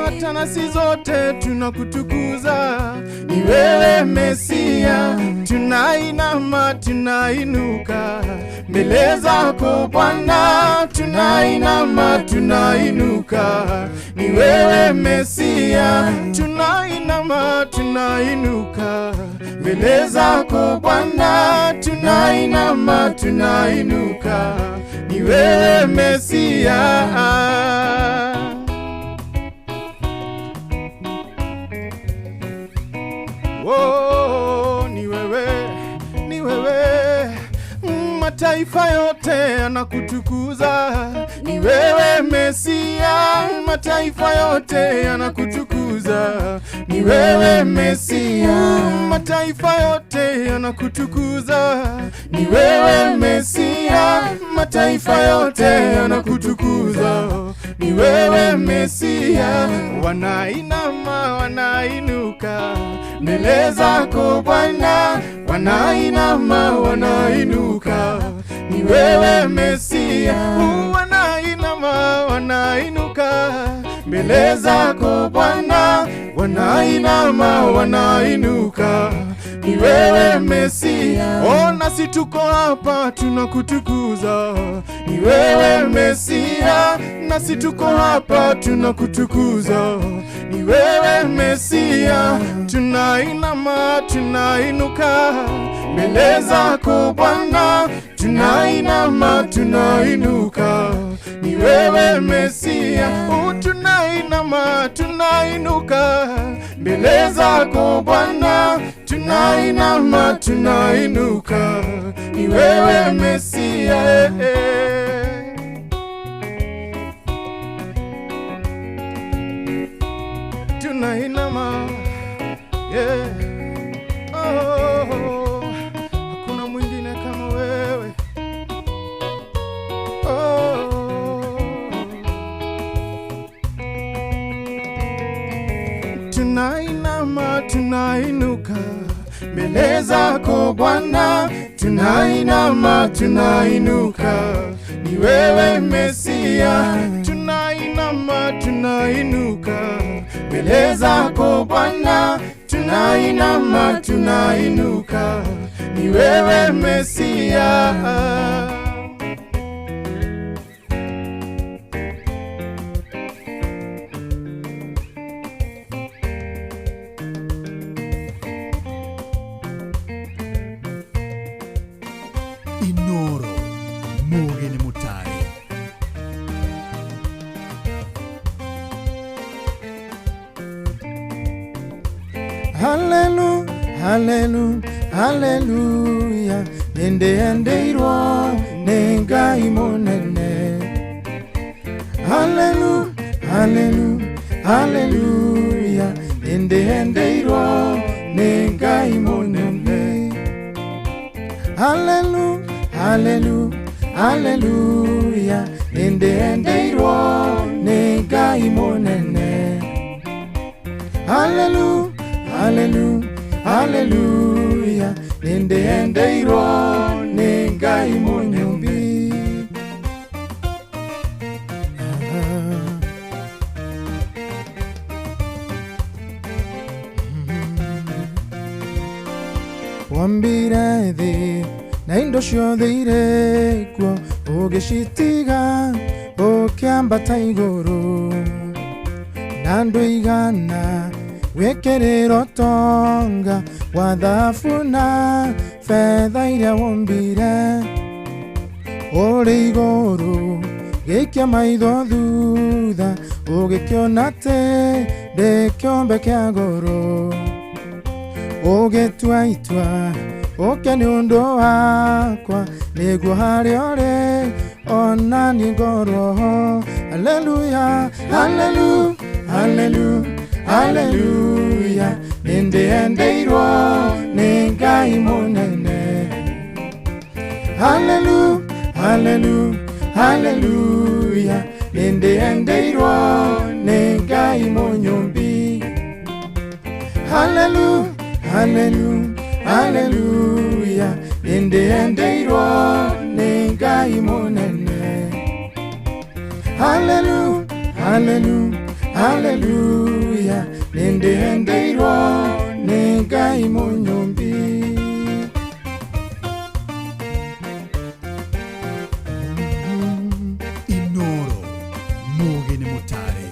Hata nasi zote tunakutukuza, ni wewe Mesia. Tunainama tunainuka mbele zako Bwana, tunainama tunainuka, ni wewe Mesia. Tunainama tunainuka mbele zako Bwana, tunainama tunainuka, ni wewe Mesia. Oh, ni wewe, ni wewe. Mataifa yote yanakutukuza, ni wewe Mesia. Mataifa yote yanakutukuza, ni wewe Mesia. Mataifa yote yanakutukuza, ni wewe Mesia. Mataifa yote yanakutukuza, ni wewe Mesia. Wanainama wanainuka mbele zako Bwana, wanainama wanainuka, ni wewe Mesia. Wanainama wanainuka mbele zako Bwana, wanainama wanainuka, ni wewe Mesia. Oh, nasi tuko hapa tunakutukuza, ni wewe Mesia. Nasi tuko hapa tunakutukuza, ni wewe Mesia. Tunainama tunainuka mbele zako Bwana, tunainama tunainuka, ni wewe Mesia. Oh, tunainama tunainuka mbele zako Bwana, tunainama tunainuka, ni wewe Mesia. Tunainama, yeah. Oh, hakuna mwingine kama wewe. Oh, tunainama tunainuka mbele zako Bwana, tunainama tunainuka, ni wewe Mesia. Tunainama tunainuka mbele zako Bwana, tunainama tunainuka, ni wewe Mesia. Mugeni Mutari. Hallelujah, hallelujah, hallelujah. Ende irwa nenga imonene. Hallelujah, hallelujah, hallelujah. Ende irwa nenga imonene. Hallelujah, hallelujah, hallelujah. Ende irwa nenga imonene. Hallelujah, hallelujah, hallelujah. Ende irwa nenga imonyumbi. Wambire thi na indo ciothe irekwo ugicitiga ukiambata iguru na nduigana wekerero tonga wa thahabu na fedha iria wombire uri iguru gikia maitho thutha ugikiona te ndikiombe kia goro ugitua itua uke ni undu wakwa niguo haria uri ona ni ngorwo ho. Hallelujah, hallelujah, hallelujah, hallelujah. Ende irwa nenga imonene. Hallelujah, hallelujah, hallelujah. Ende irwa nenga imonyumbi. Hallelujah, hallelujah, hallelujah. Ende irwa nenga imonene. Hallelujah, hallelujah, hallelujah. Ende irwa nenga imonyumbi. Inoro Mugeni Mutari.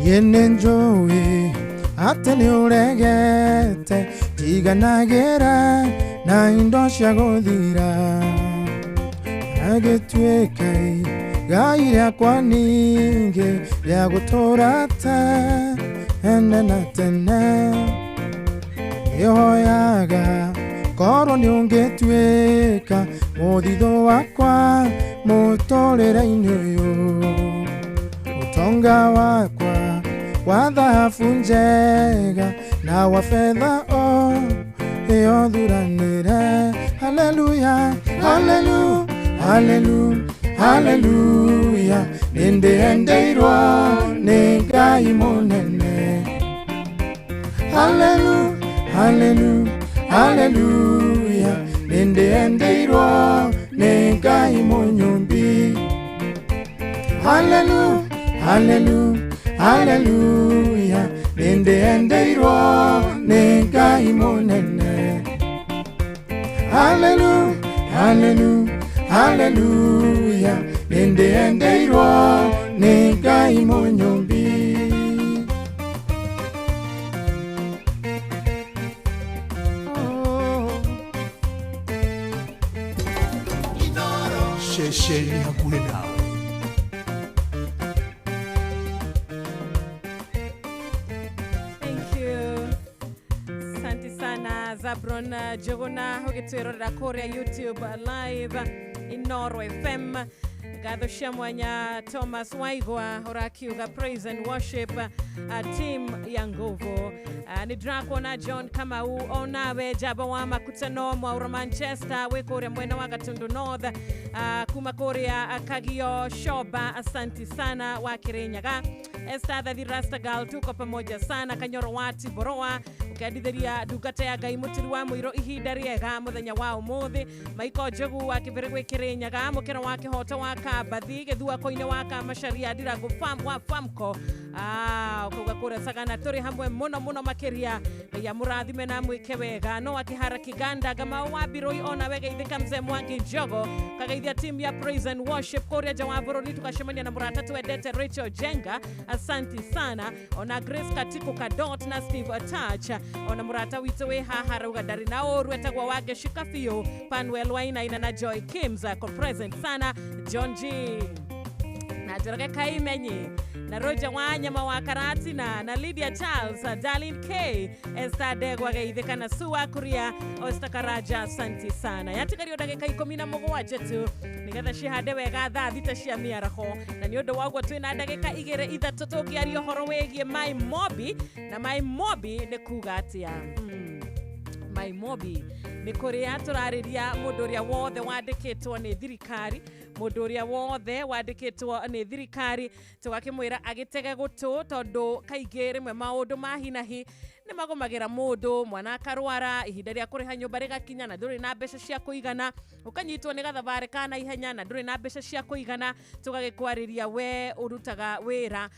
Yene njowe ate ni uregete tiganagira na indo cia guthira agituika gai riakwa ningi ria gutura ta ene na tene ihoyaga korwo ni ungituika muthitho wakwa muturire-ini uyu utonga wakwa wa thahabu njega na wa fedha o iyo thuranire. Hallelujah, hallelujah, hallelujah, hallelujah. Ende irwa nenga imonene. Hallelujah, hallelujah, hallelujah. Ende irwa nenga imonyumbi. Hallelujah, hallelujah, hallelujah. Ende irwa nenga imonene. Hallelujah, hallelujah, hallelujah. Ende irwa nenga imonyumbi. Shesheni hakule nawe. Zabron Jogona hugitwirorera kuria YouTube live Inoro FM gathucia mwanya Thomas Waigwa urakiuga praise and worship team ya nguvu ni Drakuona John Kamau onawe jaba wa makutano mwa Manchester wikuria mwena wa Gatundu North kuma kuria Kagio Shoba asanti sana wa Kirinyaga Esther the Rasta Girl tuko pamoja sana Kanyoro wati Boroa ukadithiria dugate ya Ngai mutiri wa muiro ihinda riega muthenya wa umuthi Maiko Jogu wa Kibirigwe Kirinyaga mukira wa Kihoto wa Kabathi githua koine wa Kamasharia Dirago Famco ukoga kura sagana turi hamwe muno makeria ya murathime na mwike wega no akihara kiganda gama wabiroi ona wega ithika mzee Mwangi Njogo kagaithia team ya Praise and Worship korea jawaburoni tukashemania na murata tuedete Rachel Jenga asanti sana ona Grace Katiko Kadot na Steve Attach ona murata witwe haha rugadari na oru etagwa wage shikafio Panwell Waina ina na Joy Kims ko present sana John G na Jorge Kaimenyi na Roger Wanyama wa Karati na Lydia Charles, Darlene K, Esther Degwa gaithika na Sua Kuria, Ostakaraja santi sana. Yatikari odageka 17 tu. Nigetha shihade wega thita cia miaraho na ni undu wagwa twina ndagika igere ithatu tukiaria horo wegie My Mobi na My Mobi ni kuga atia. My Mobi ni kuria turariria mundu uria wothe wandikitwo ni thirikari mundu uria wothe wandikitwo ni thirikari tugakimwira agitege gutu tondu kaingire mwe maundu mahinahi ni magomagira mundu mwana akarwara ihinda ria kuriha nyumba rigakinya na nduri na mbeca cia kuigana ukanyitwo ni gathabare kana ihenya na nduri na mbeca cia kuigana tugagikwariria we urutaga wira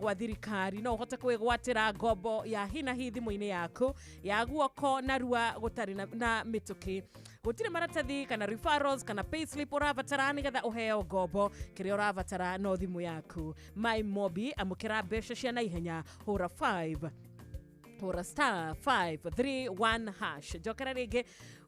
gwa thirikari no uhote kwigwatira ngombo ya hinahi thimu-ini yaku ya guoko na rua gutari na mituki gutire maratathi kana referrals kana payslip uravatara nigetha uheo ngombo kiria uravatara no thimu yaku My Mobi amukira mbeca cia naihenya hura 5 hura star 531 hash jokera rege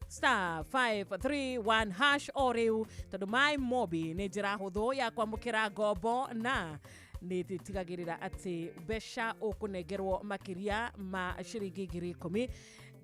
star 531 hash oriu tondu My Mobi ni njira huthu ya kwamukira ngombo na ni tigagirira ati mbeca ukunengerwo makiria ma ciringi 10,000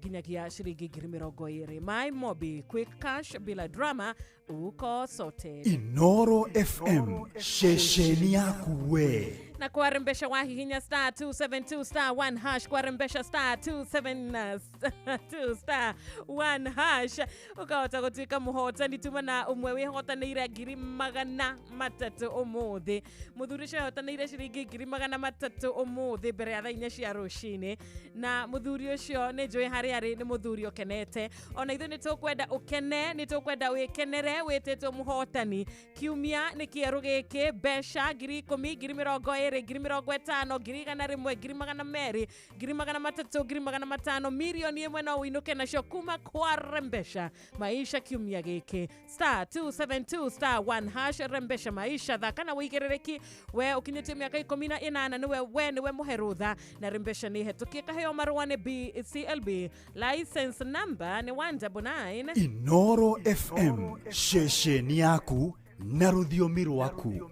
ginyagia ciringi 20,000. My Mobi, quick cash bila drama, uko sorted. Inoro FM, shesheni yaku we. Na kuarembesha wahihinya star 272 star 1 hash kuarembesha star 272 star 1 hash ukahota gutuika muhotani tuma na umwe wihotanire ngiri 300 umuthi muthurisha hotanire ciringi 300 umuthi mbere ya thainya cia rucini na muthuri ucio ni njui hari ari ni muthuri ukenete ona ithu ni tukwenda ukene ni tukwenda wikenere witetwo muhotani kiumia ni kieru giki besha 10,000 20,000 50,000 1,000 2,000 milioni imwe no winuke nacio kuma kwa rembesha maisha kiumia giki star 272 star 1 hash rembesha maisha thakana wigerereki we ukinyetie miaka 18 niwe muherutha na rembesha ni hetukie kaheo marua ni BCLB license number ni 199 Inoro FM, shesheni yaku na rũthiomi rwaku.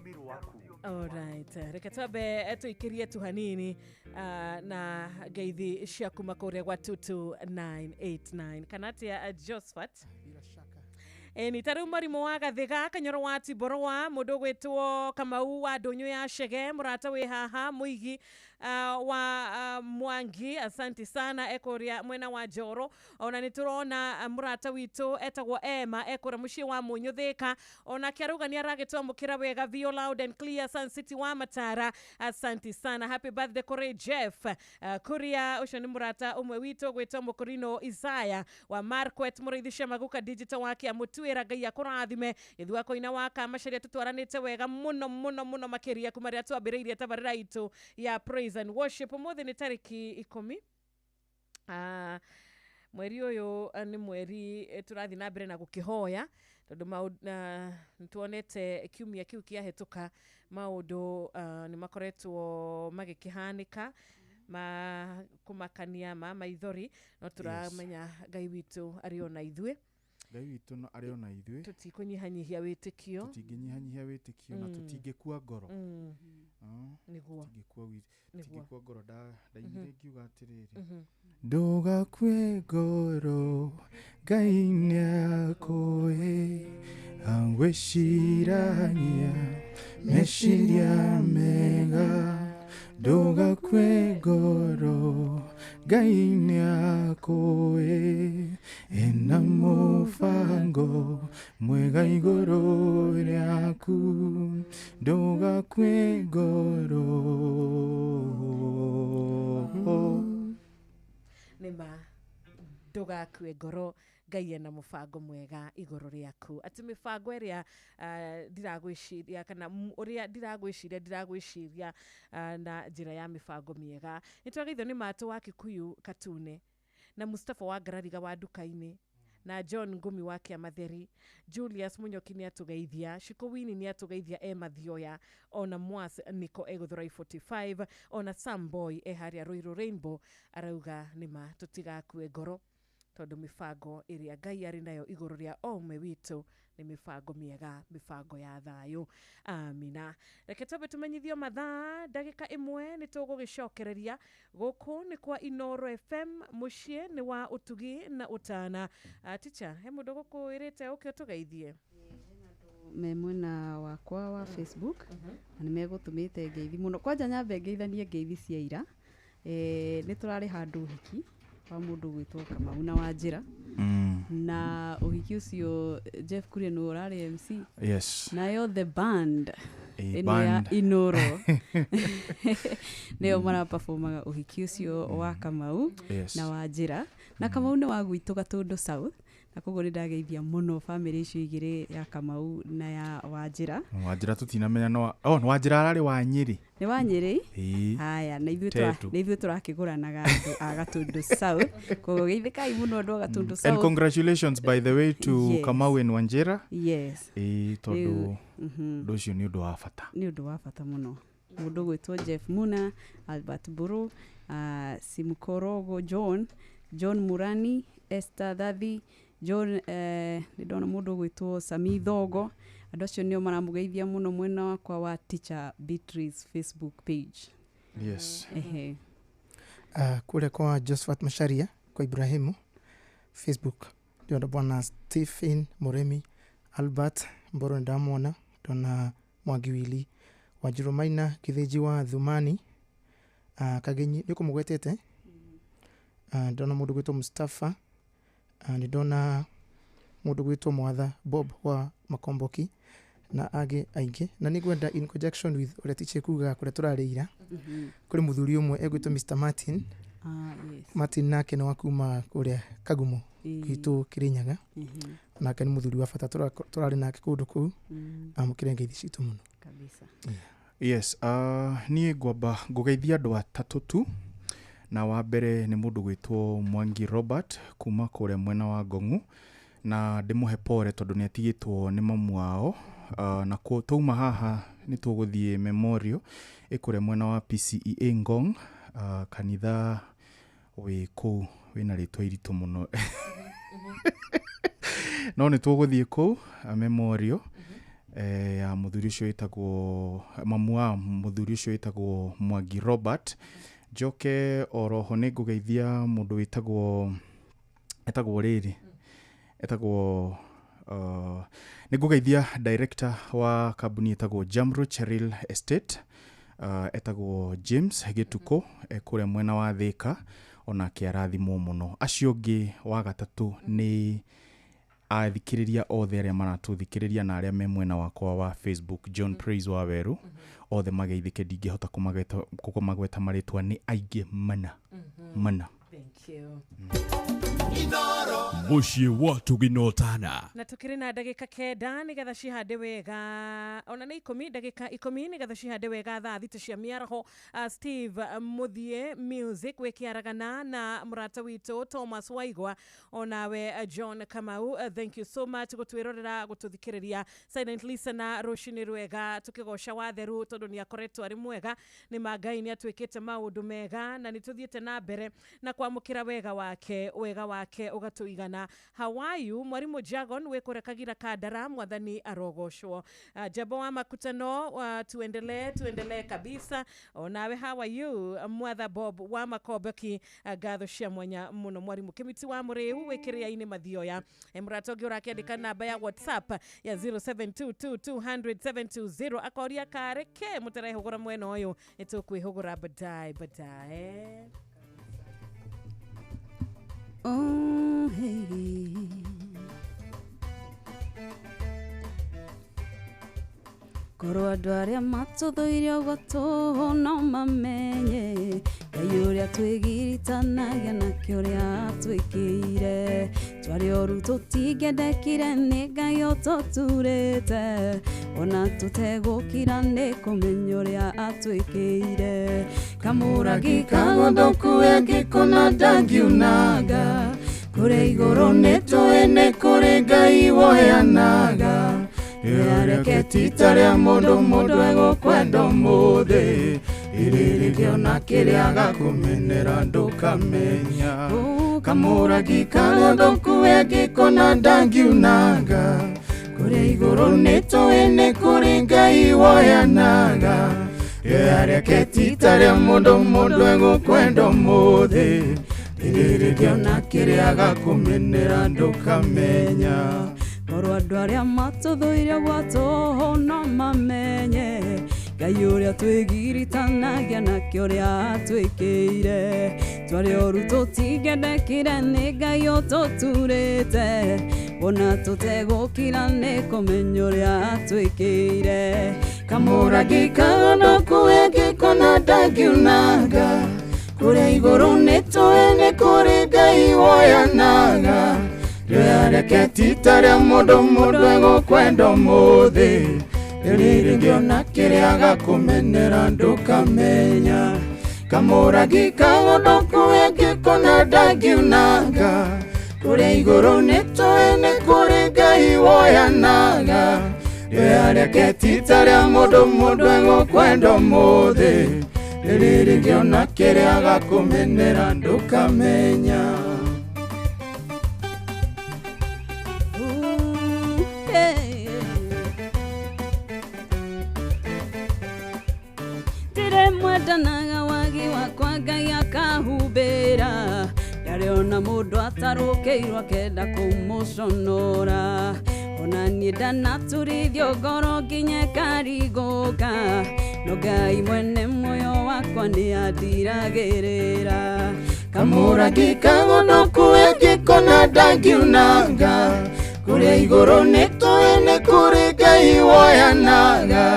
Alright, reke twabe tuikirie tu hanini na geithi cia kuma kuria gwa 22989 kanatia Josephat ni taru marimo wa gathiga kanyoro wa Tiboroa mundu gwitwo Kamau wa Ndunyu ya Shege murata wi haha muigi wa Mwangi asanti sana ekoria mwena wa Joro ona niturona murata witu etagwo Emma ekora mushi wa Munyuthika ona kiaruga ni aragitwa mukira wega vio loud and clear Sun City wa Matara asanti sana happy birthday kore Jeff kuria ucio ni murata umwe witu gwitwa Mukurino Isaya wa Marquet murithisha maguka digital wake amutwira Ngai akurathime ithwa koina waka masharia tutwaranite wega muno makiria kumaria twambiriirie tabarira itu ya Praise and Worship muthi ni tariki 10 mweri uyu ni mweri turathi na mbere na gukihoya tondu tuonete kiumia kiu kiahetuka maundu ni makoretwo magikihanika ma kumakania ma maithori no turamenya Ngai witu ari ona ithwe Ngai witu no ari ona ithwe tutikunyihanyihia witikio na tutingekua ngoro niguo tingekua ngoro ndaigire ngiuga atiriri ndugakue ngoro Ngai niakoe angwicirania meciria mega ndugakue ngoro Ngai niakoe ena mubango mwega iguru ryaku ndugakue ngoro Nema ndugakue ngoro, Ngai ena mubango mwega iguru riaku. Ati mibango iria ndiragwiciria kana uria ndiragwiciria na njira ya mibango miega. Nitwageithio ni matu wa Kikuyu Katune na Mustafa wa Ngarariga wa Ndukaini na John Ngumi wa Kiamatheri, Julius Munyoki ni atugeithia, Shikowini ni atugeithia Mathioya, ona Mwas Niko Eguthurai 45, ona Samboy haria Ruiru Rainbow arauga nima tutigakue ngoro tondu mibango iria Ngai ari nayo iguru ria omwe witu ni mibango miega, mibango ya thayu. Amina. Reke tobe tumenyithio mathaa ndagika imwe ni tugugicokereria guku ni kwa Inoro FM mucie ni wa utugi na utana. Teacher, he mundu gukwirite ukio tugeithie me mwena wakwa wa Facebook na nimegutumite ngeithi muno kwanja nyambe ngeithanie ngeithi cia ira ni turari handu hiki wa mundu gwitwo Kamau na Wanjira na uhiki ucio Jeff Kuria no urari MC. Yes. Nayo the band band Inoro neo mara performaga uhiki ucio wa Kamau na Wanjira na Kamau ni wa gwitũ Gatundu South na koguo ndageithia muno family icio igire ya Kamau na ya Wanjira. Wanjira tutinamenya no Wanjira arari wa Nyeri. Ni wa Nyeri? Haya, na ithuĩ turakiguranaga andu a Gatundu South. Koguo geithikai muno andu a Gatundu South. And congratulations by the way to Kamau and Wanjira. Yes. Tondu nducio ni undu wa bata. Ni undu wa bata muno. Mundu gwitwo Jeff Muna, Albert Buru, Simukorogo John Murani, Esther Dathi, John ndona mundu gwitwo Sami Thogo. Andu acio nio maramugeithia muno mwena wakwa wa Teacher Beatrice Facebook page. Yes. Kule kwa Josephat Masharia kwa Ibrahimu Facebook ndio bwana Stephen Moremi, Albert Mboro ndamona, dona Mwagiwili Wajirumaina Kitheji wa Thumani, Kagenyi niko mugwetete. Ndona mundu gwitwo Mustafa, ndona mundu gwitwo Mwatha Bob wa Makomboki na age aige na nigwenda in conjunction with ule tiche kuga kule turarira kuri muthuri umwe egwitwo Mr Martin. Yes. Martin nake no akuma kule Kagumo gitu Kirinyaga na kani muthuri wa bata turari nake kundu ku amukire ngeithi citu muno kabisa. Yes, ni ngwamba ngugeithia andu atatu tu na wa mbere ni mundu gwitwo Mwangi Robert kuma kure mwena wa Ngong'u na ndimuhe pore tondu ni atigitwo ni mamu wao. Na ko tuma haha ni tuguthie memorial ikure mwena wa PCEA Ngong, kanitha wiku wina ritwa iritu muno no ni tuguthie ku memorial ya muthuri ucio witagwo mamu wa muthuri ucio witagwo Mwangi Robert. Joke oroho ni ngugeithia mundu witagwo ni ngugeithia director wa kambuni etagwo Jamro Cheryl Estate, etagwo James Gituko kure mwena wa Thika, ona kiarathimo muno. Acio ngi wa gatatu ni athikiriria othe aria maratuthikiriria na aria me mwena wakwa wa Facebook John Praise wa Weru, othe mageithike ndingihota kumagweta maritwa ni aige mana. Thank you. Mushi watu ginotana. Na tukiri na ndagika kenda nigetha cihande wega, ona ni 10 ndagika 10 nigetha cihande wega thaa thita cia miaraho. Steve Muthie Music wekiaragana na murata witu Thomas Waigwa, onawe John Kamau. Thank you so much gutwirorera gututhikiriria Silent Listener rushini rwega tukigosha watheru tondu ni akoretwo ari mwega, ni Ngai ni atwikite maundu mega na nituthiete na mbere na kwamukira wega wake ugatuigana. Hawaii Mwarimu Jagon wekorekagira Kadara, mwathani arogoshwo. Jabo wa makutano tuendelee kabisa. Onawe Hawaii Mwatha Bob wa Makoboki, gatho cia mwanya muno. Mwarimu Kimiti wa Mureu wekiria ine Mathioya. Muratogi urakiandika namba ya WhatsApp ya 0722200720 akoria kareke muterehe hugura mwena uyu etukwihugura badaye. Oh, hey. Korwo andu aria matuthuirio gutuna mamenye Ngai uria twigirite twĩgiritanagia na kĩũrĩa twĩkĩire twarĩ oru tũtingĩendekire nĩ Ngai ũtũturĩte ona tũtegũkira nĩ kũmenya ũrĩa atwĩkĩire kamũragi kagondoku engĩkona ndangiunaga kũrĩa igũrũ nĩtũĩ nĩ kũrĩ Ngai woyanaga rĩareke tita rĩa mũndũ egũkwenda ũmũthĩ iririkĩona kĩrĩa agakũmenera ndũkamenya kamũragi kagondoku engĩkona ndangiunaga kũrĩa igũrũ nĩtũĩ nĩ kũrĩ Ngai woyanaga rĩareke tita rĩa mũndũ egũkwenda ũmũthĩ iririkĩona kĩrĩa agakũmenera ndũkamenya korwo andũ arĩa matũthũire gwatũho no mamenye Ngai ũrĩa twĩgiritanagia nakĩo ũrĩa atwĩkĩire twarĩ oru tũtingĩendekire nĩ Ngai ũtũturĩte ona tũtegũkira nĩ kũmenya ũrĩa atwĩkĩire kamũragi kagondoku engĩkona ndangiunaga kũrĩa igũrũ nĩtũĩ nĩ kũrĩ Ngai woyanaga rĩareke tita rĩa mũndũ egũkwenda ũmũthĩ iririkĩona kĩrĩa agakũmenera ndũkamenya kamũragi kagondoku engĩkona ndangiunaga kũrĩa igũrũ nĩtũĩ nĩ kũrĩ Ngai woyanaga rĩareke tita rĩa mũndũ egũkwenda ũmũthĩ iririkĩona kĩrĩa agakũmenera ndũkamenya mwendanaga wagi wakwa Ngai akahumbĩra ndarĩona mũndũ atarũkĩirwo akenda kũmũconora ona niĩ ndanaturithio ngoro nginya karigũka no Ngai mwene muoyo wakwa nĩ andiragĩrĩra kamũragi kagondoku engĩkona ndangiunaga kũrĩa igũrũ nĩtũĩ nĩ kũrĩ Ngai woyanaga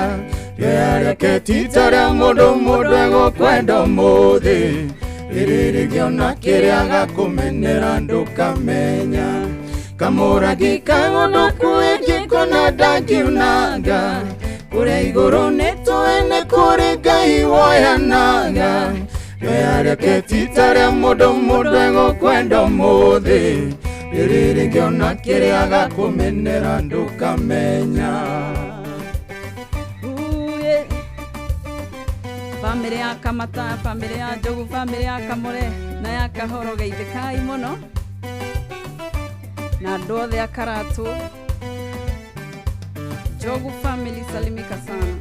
rĩareke tita rĩa mũndũ egũkwenda ũmũthĩ iririkĩona kĩrĩa agakũmenera ndũkamenya kamũragi kagondoku engĩkona ndangiunaga kũrĩa igũrũ nĩtũĩ nĩ kũrĩ Ngai woyanaga rĩareke tita rĩa mũndũ egũkwenda ũmũthĩ iririkĩona kĩrĩa agakũmenera ndũkamenya family ya Kamata, family ya Njogu, family ya Kamore na ya Kahoro geithĩkai mũno na andũ othe a Karatu Njogu family salimika sana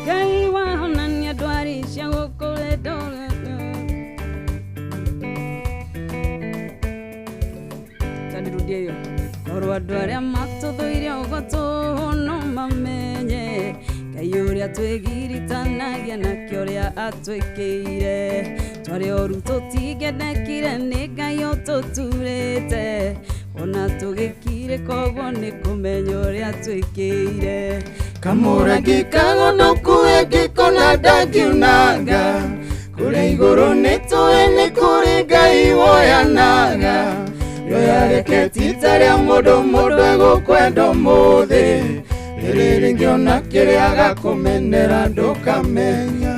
Ngai wahonania ndwari cia gũkũ ndore tanirudie hiyo korwo andũ arĩa matũthũire ũgotũ no mamenye Ngai ũrĩa twĩgiritanagia nakĩo ũrĩa atwĩkĩire twarĩ oru tũtingĩendekire nĩ Ngai ũtũturĩte ona tũgĩkire koguo nĩ kũmenya ũrĩa atwĩkĩire kamũragi kagondoku engĩkona ndangiunaga kũrĩa igũrũ nĩtũĩ nĩ kũrĩ Ngai woyanaga rĩareke tita rĩa mũndũ egũkwenda ũmũthĩ iririkĩona kĩrĩa agakũmenera ndũkamenya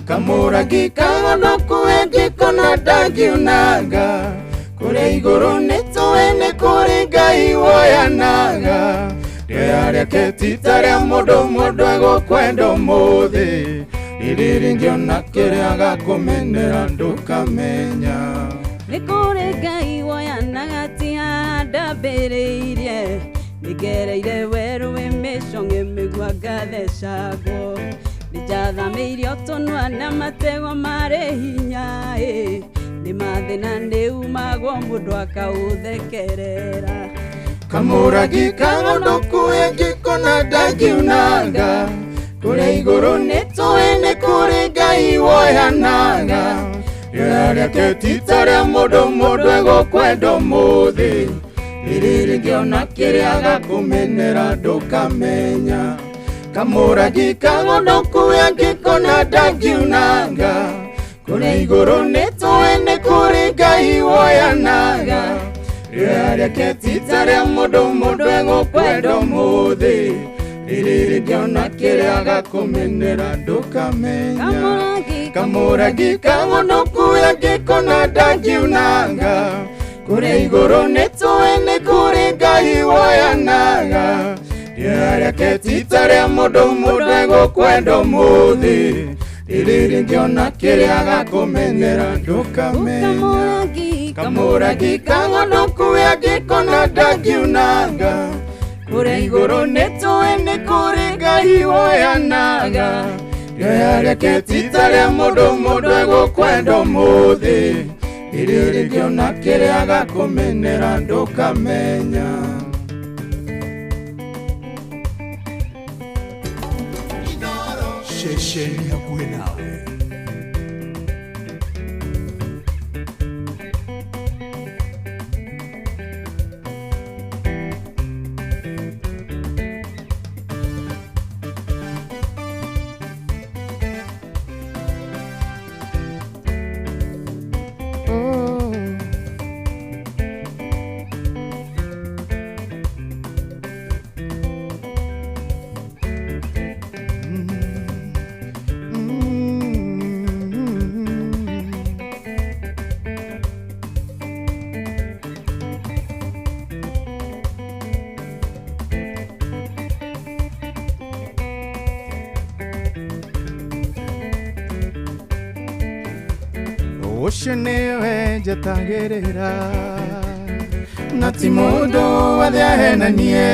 kamũragi kagondoku engĩkona ndangiunaga kũrĩa igũrũ nĩtũĩ nĩ kũrĩ Ngai woyanaga rĩareke tita rĩa mũndũ egũkwenda ũmũthĩ iririkĩona kĩrĩa agakũmenera ndũkamenya nĩ kũrĩ Ngai woyanaga ti handambĩrĩirie nĩngereire werũ wĩmĩcong'e mĩgua ngathecagwo nĩnjathamĩirio tũnua na matego marĩ hinya nĩ mathĩna nĩumagwo mũndũ akaũthekerera kamũragi kagondoku engĩkona ndangiunaga kũrĩa igũrũ nĩtũĩ nĩ kũrĩ Ngai woyanaga rĩareke tita rĩa mũndũ egũkwenda ũmũthĩ iririkĩona kĩrĩa agakũmenera ndũkamenya kamũragi kagondoku engĩkona ndangiunaga Kure iguru nitwene kuri Ngai woyanaga Rĩrĩa ketita rĩa mũndũ egũkwenda mũthĩ Rĩrĩ ngĩona kĩrĩa gakũmenera ndũkamenya Kamũrangi kang'onoku angĩkona ndangiunanga Kure iguru nitwene kuri Ngai woyanaga Rĩrĩa ketita rĩa mũndũ egũkwenda mũthĩ Rĩrĩ ngĩona kĩrĩa gakũmenera ndũkamenya Kamũrangi kang'onoku angĩkona ndangiunanga Kure iguru nitwene kuri Ngai woyanaga Rĩrĩa ketita rĩa mũndũ egũkwenda mũthĩ Rĩrĩ ngĩona kĩrĩa gakũmenera ndũkamenya Shesheni hakuhĩ nawe. Ũcio nĩwe njatagĩrĩra na ti mũndũ wothe ahenanie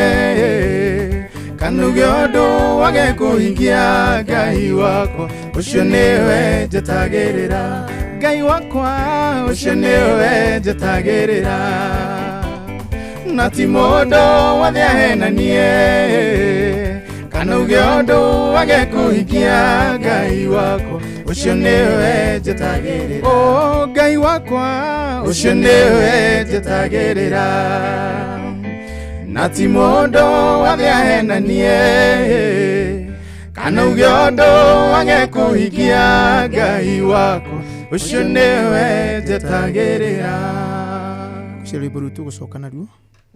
kana uge ũndũ wage kũhingia Ngai wakwa ũcio nĩwe njatagĩrĩra Ngai wakwa ũcio nĩwe njatagĩrĩra na ti mũndũ wothe ahenanie kana uge ũndũ wage kũhingia Ngai wakwa Ũcio nĩwe njatagĩrĩra Oh Ngai wakwa Ũcio nĩwe njatagĩrĩra Na ti mũndũ wothe ahenanie kana uge ũndũ wage kũhingia Ngai wakwa Ũcio nĩwe njatagĩrĩra Ũcio rwĩmbo rũu tũgũcoka naruo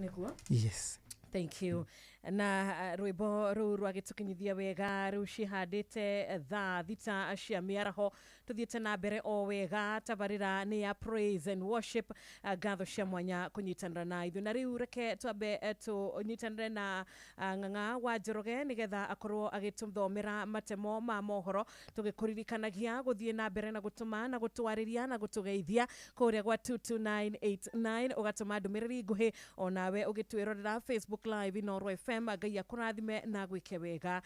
Nĩguo Yes Thank you na rwĩmbo rũu rwagĩtũkinyithia wega rũu cihandĩte thaa thita cia mĩaraho tuthiĩte na mbere o wega tabarĩra nĩ ya praise and worship ngatho cia mwanya kũnyitanĩra na ithuĩ na rĩu reke twambe tũnyitanĩre na Ng'ang'a wa Njoroge nĩgetha akorwo agĩtũthomera matemo ma mohoro tũgĩkũririkanagia gũthiĩ na mbere na gũtũma na gũtwarĩria na gũtũgeithia kũrĩa gwa 22989 ũgatũma ndũmĩrĩri nguhĩ onawe ũgĩtwĩrorera Facebook live Inoro FM Ngai akũrathime na gwĩke wega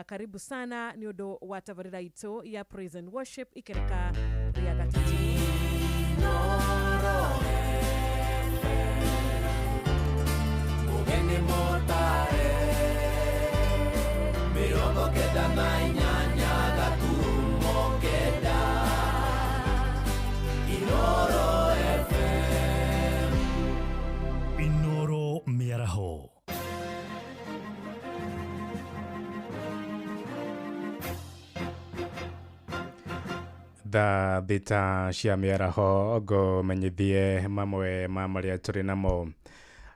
karibu sana nĩ ũndũ wa tabarĩra itũ ya praise and worship ikereka rĩa gatatũ Inoro Ugeni motare Mirongo kenda na inyanya gaturumo kenda Inoro FM Inoro Mĩaraho Thaa thita cia mĩaraho ngũmenyithie mamwe ma marĩa tũrĩ namo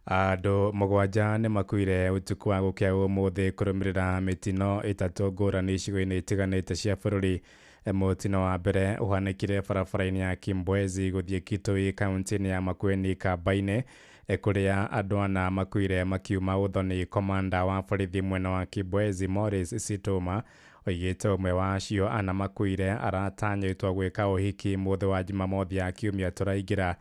andũ mũgwanja nĩ makuire ũtukũ wa gũkĩa ũmũthĩ kũrũmĩrĩra mĩtino ĩtatũ ngũrani icigo-inĩ itiganĩte cia bũrũri mũtino wa mbere ũhanĩkire barabara-inĩ ya Kimbwezi gũthiĩ Kitui kaunti-inĩ ya Makueni Kamba-inĩ kũrĩa andũ ana makuire makiuma ũthoni komanda wa borithi mwena wa Kimbwezi Morris Situma oigĩte ũmwe wa acio ana makuire aratanyĩtwo gwĩka ũhiki mũthĩ wa Jumamothi ya kiumia tũraingĩra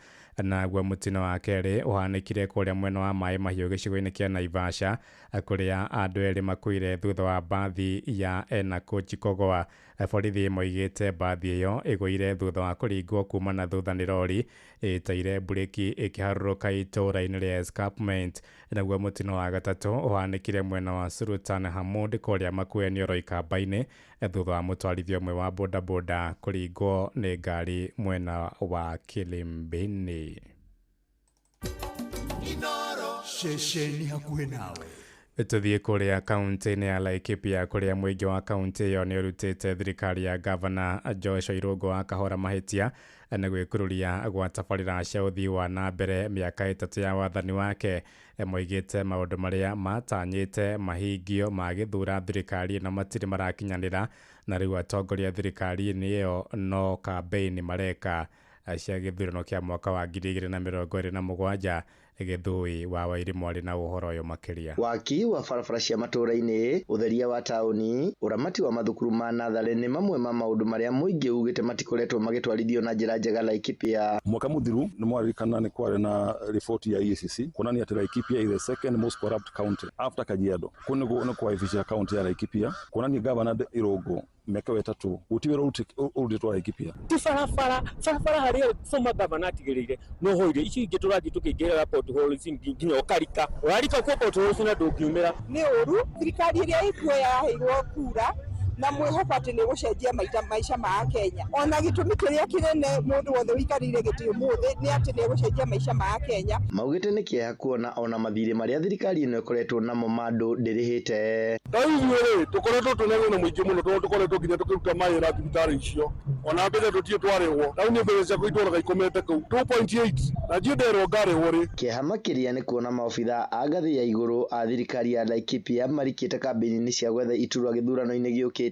naguo mũtino wa kerĩ ũhanĩkire kũrĩa mwena wa Maĩ Mahiũ gĩcigo-inĩ kĩa Naivasha kũrĩa andũ erĩ makuire thutha wa mbathi ya Enakochi kũgũa borithi moigĩte mbathi ĩyo ĩgũire thutha wa kũringwo kuma na thutha nĩ rori ĩteire bureki ĩkĩharũrũka itũũra-inĩ rĩa Escarpment naguo mũtino wa gatatũ ũhanĩkire mwena wa Sultan Hamud kũrĩa Makueni Oroi Kamba-inĩ thutha wa mũtwarithia ũmwe wa bodaboda kũringwo nĩ ngari mwena wa Kilimbini. Shesheni hakuhĩ nawe Tuthiĩ kũrĩa kaunti-inĩ ya Laikipia kũrĩa mũingĩ wa kaunti ĩyo nĩ ũrutĩte thirikari ya gavana Joshua Irungu wa Kahora mahĩtia na gwĩkururia gwa tabarĩra cia ũthii wa na mbere mĩaka 3 ya wathani wake. Moigĩte maũndũ marĩa matanyĩte mahingio ma gĩthura thirikari na matirĩ marakinyanĩra, na rĩu atongoria thirikari-inĩ ĩyo no campaign mareka cia gĩthurano kĩa mwaka wa 2027. Gĩthui wa Wairimũ arĩ na ũhoro ũyũ makĩria. Waki wa barabara cia matũũra-inĩ, ũtheria wa taũni, ũramati wa mathukuru ma natharĩ nĩ mamwe ma maũndũ marĩa mũingĩ ugĩte matikoretwo magĩtwarithio na njĩra njega Laikipia. Mwaka mũthiru nĩ mwaririkana nĩ kwarĩ na riboti ya EACC kuonania atĩ Laikipia is the second most corrupt county after Kajiado. Kũu nĩ kwa county ya Laikipia kuonania Governor Irungu mĩaka 3 gũtirĩ ũrutĩtwo Laikipia. Ti barabara harĩa former governor atigĩrĩire no hoire ici ingĩ tũrathiĩ tũkĩingĩra potholes nginya ũkarika kwa potholes na ndũngiumĩra. Nĩ ũru thirikari ĩrĩa ikuo yaheirwo kura na mwĩhoka atĩ nĩ gũcenjia maica ma Kenya. Ona gĩtũmi kĩrĩa kĩnene mũndũ wothe wĩikarĩire gĩtĩ ũmũthĩ nĩ atĩ nĩ gũcenjia maica ma Kenya. Maugĩte nĩ kĩeha kuona ona mathirĩ marĩa thirikari ĩno ĩkoretwo namo mandũ ndĩrĩhĩte. Tainyuĩ tũkoretwo tũnegwo na mũingĩ mũno tondũ tũkoretwo nginya tũkĩruta maĩ na thibitarĩ icio. Ona mbere tũtiĩ twarĩhwo. Rĩu nĩ mbere ciakũ itũraga ikomete kũu 2.8 na ndiĩ nderwo ngarĩhwo rĩ. Kĩeha makĩria nĩ kuona maobitha a ngathĩ ya igũrũ a thirikari ya Laikipia marikĩte kambĩini cia gwetha iturwa gĩthurano-inĩ gĩũkĩte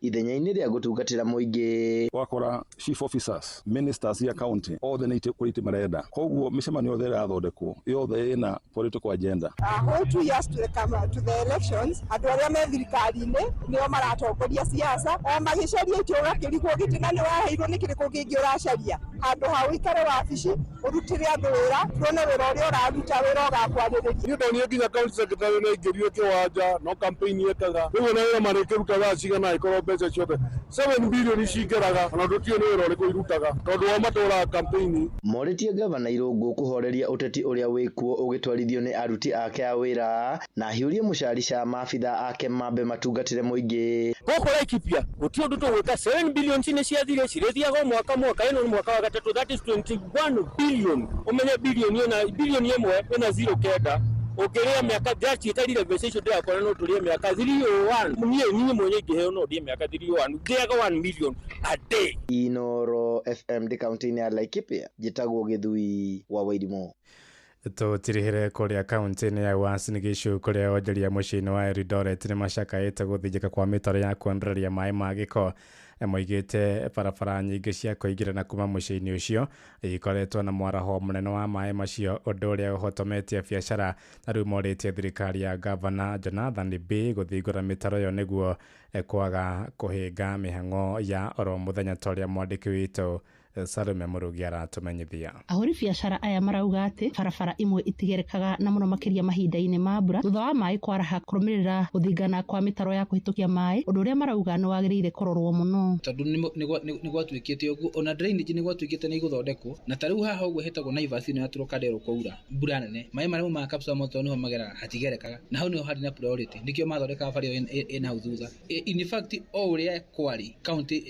ithenya-inĩ rĩa gũtungatĩra mũingĩ. Wakora chief officers, ministers ya county othe nĩ itĩ marenda. Koguo mĩcemanio yothe ĩrathondekwo yothe ĩna political agenda. Hold 2 years to the elections, andũ arĩa me thirikari-inĩ nĩo maratongoria siasa, o magĩcaria itũra kĩrigwo gĩtĩ na nĩ waheirwo nĩ kĩrĩkũ kĩngĩ ũracaria. Handũ ha ũikare wabici ũrutĩre andũ wĩra, tuone wĩra ũrĩa ũraruta wĩra ũgakwarĩrĩria. Niĩ ndonire nginya county secretary nĩ aingĩrire kĩwanja no campaign yekaga. Rĩu na wĩra marĩkĩruta cigana ikorwo mbeca ciothe 7 billion cingeraga ona ndũtiĩ nĩ wĩra ũrĩkũ irutaga tondũ wa matũra campaign. Morĩtie gavana Irungu kũhoreria ũteti ũrĩa wĩkuo ũgĩtwarithio nĩ aruti ake a wĩra na hiũrie mũcarica maabitha ake mambe matungatĩre mũingĩ. Gũkũ Laikipia gũtirĩ ũndũ tũgwĩka 7 billion nĩ ciathire cirĩthiaga mwaka ĩno nĩ mwaka wa gatatũ, that is 21 billion. Ũmenye billion ĩmwe ĩna 0 kenda ũkĩrĩa mĩaka jaji itarire mbeca icio ndĩrakora no tũrĩe mĩaka 301. Niĩ mwenye ingĩheo no ndĩe mĩaka 301 ndĩaga 1 million a day. Inoro FM de kaunti-inĩ ya Laikipia njĩtagwo Gĩthui wa Wairimũ. Tũtirĩhĩre kũrĩa kaunti-inĩ ya Uasin Gishu kũrĩa onjoria mũciĩ-inĩ wa Eldoret nĩ macakaĩte gũthĩnjĩka kwa mĩtaro ya kuongereria maĩ ma gĩko. Moigĩte barabara nyingĩ cia kũingĩrana kuma mũciĩ-inĩ ũcio ikoretwo na mwaraho mũnene wa maĩ macio, ũndũ ũrĩa ũhotometie biacara. Na rĩu morĩtie thirikari ya gavana Jonathan B gũthingũra mĩtaro ĩyo nĩguo kwaga kũhĩnga mĩhang'o ya oro mũthenya ta ũrĩa mwandĩki witũ Salome Murugi aratũmenyithia. Ahũri biacara aya marauga atĩ barabara imwe itigerekaga na mũno makĩria mahinda-inĩ ma mbura thutha wa maĩ kwaraha kũrũmĩrĩra gũthingana kwa mĩtaro ya kũhĩtũkia maĩ, ũndũ ũrĩa marauga nĩ wagĩrĩire kũrorwo mũno. Tondũ nĩ gwatuĩkĩte ũguo, ona drainage nĩ gwatuĩkĩte nĩ igũthondekwo, na ta rĩu haha ũguo hetagwo Naivas nĩ yatũrwo Kandero kwaura mbura nene, maĩ marĩa ma Capsule Motor nĩho mageraga hatigerekaga, na hau nĩho harĩ na priority, nĩkĩo mathondeka barabara ĩyo hau thutha. In fact o ũrĩa kwari county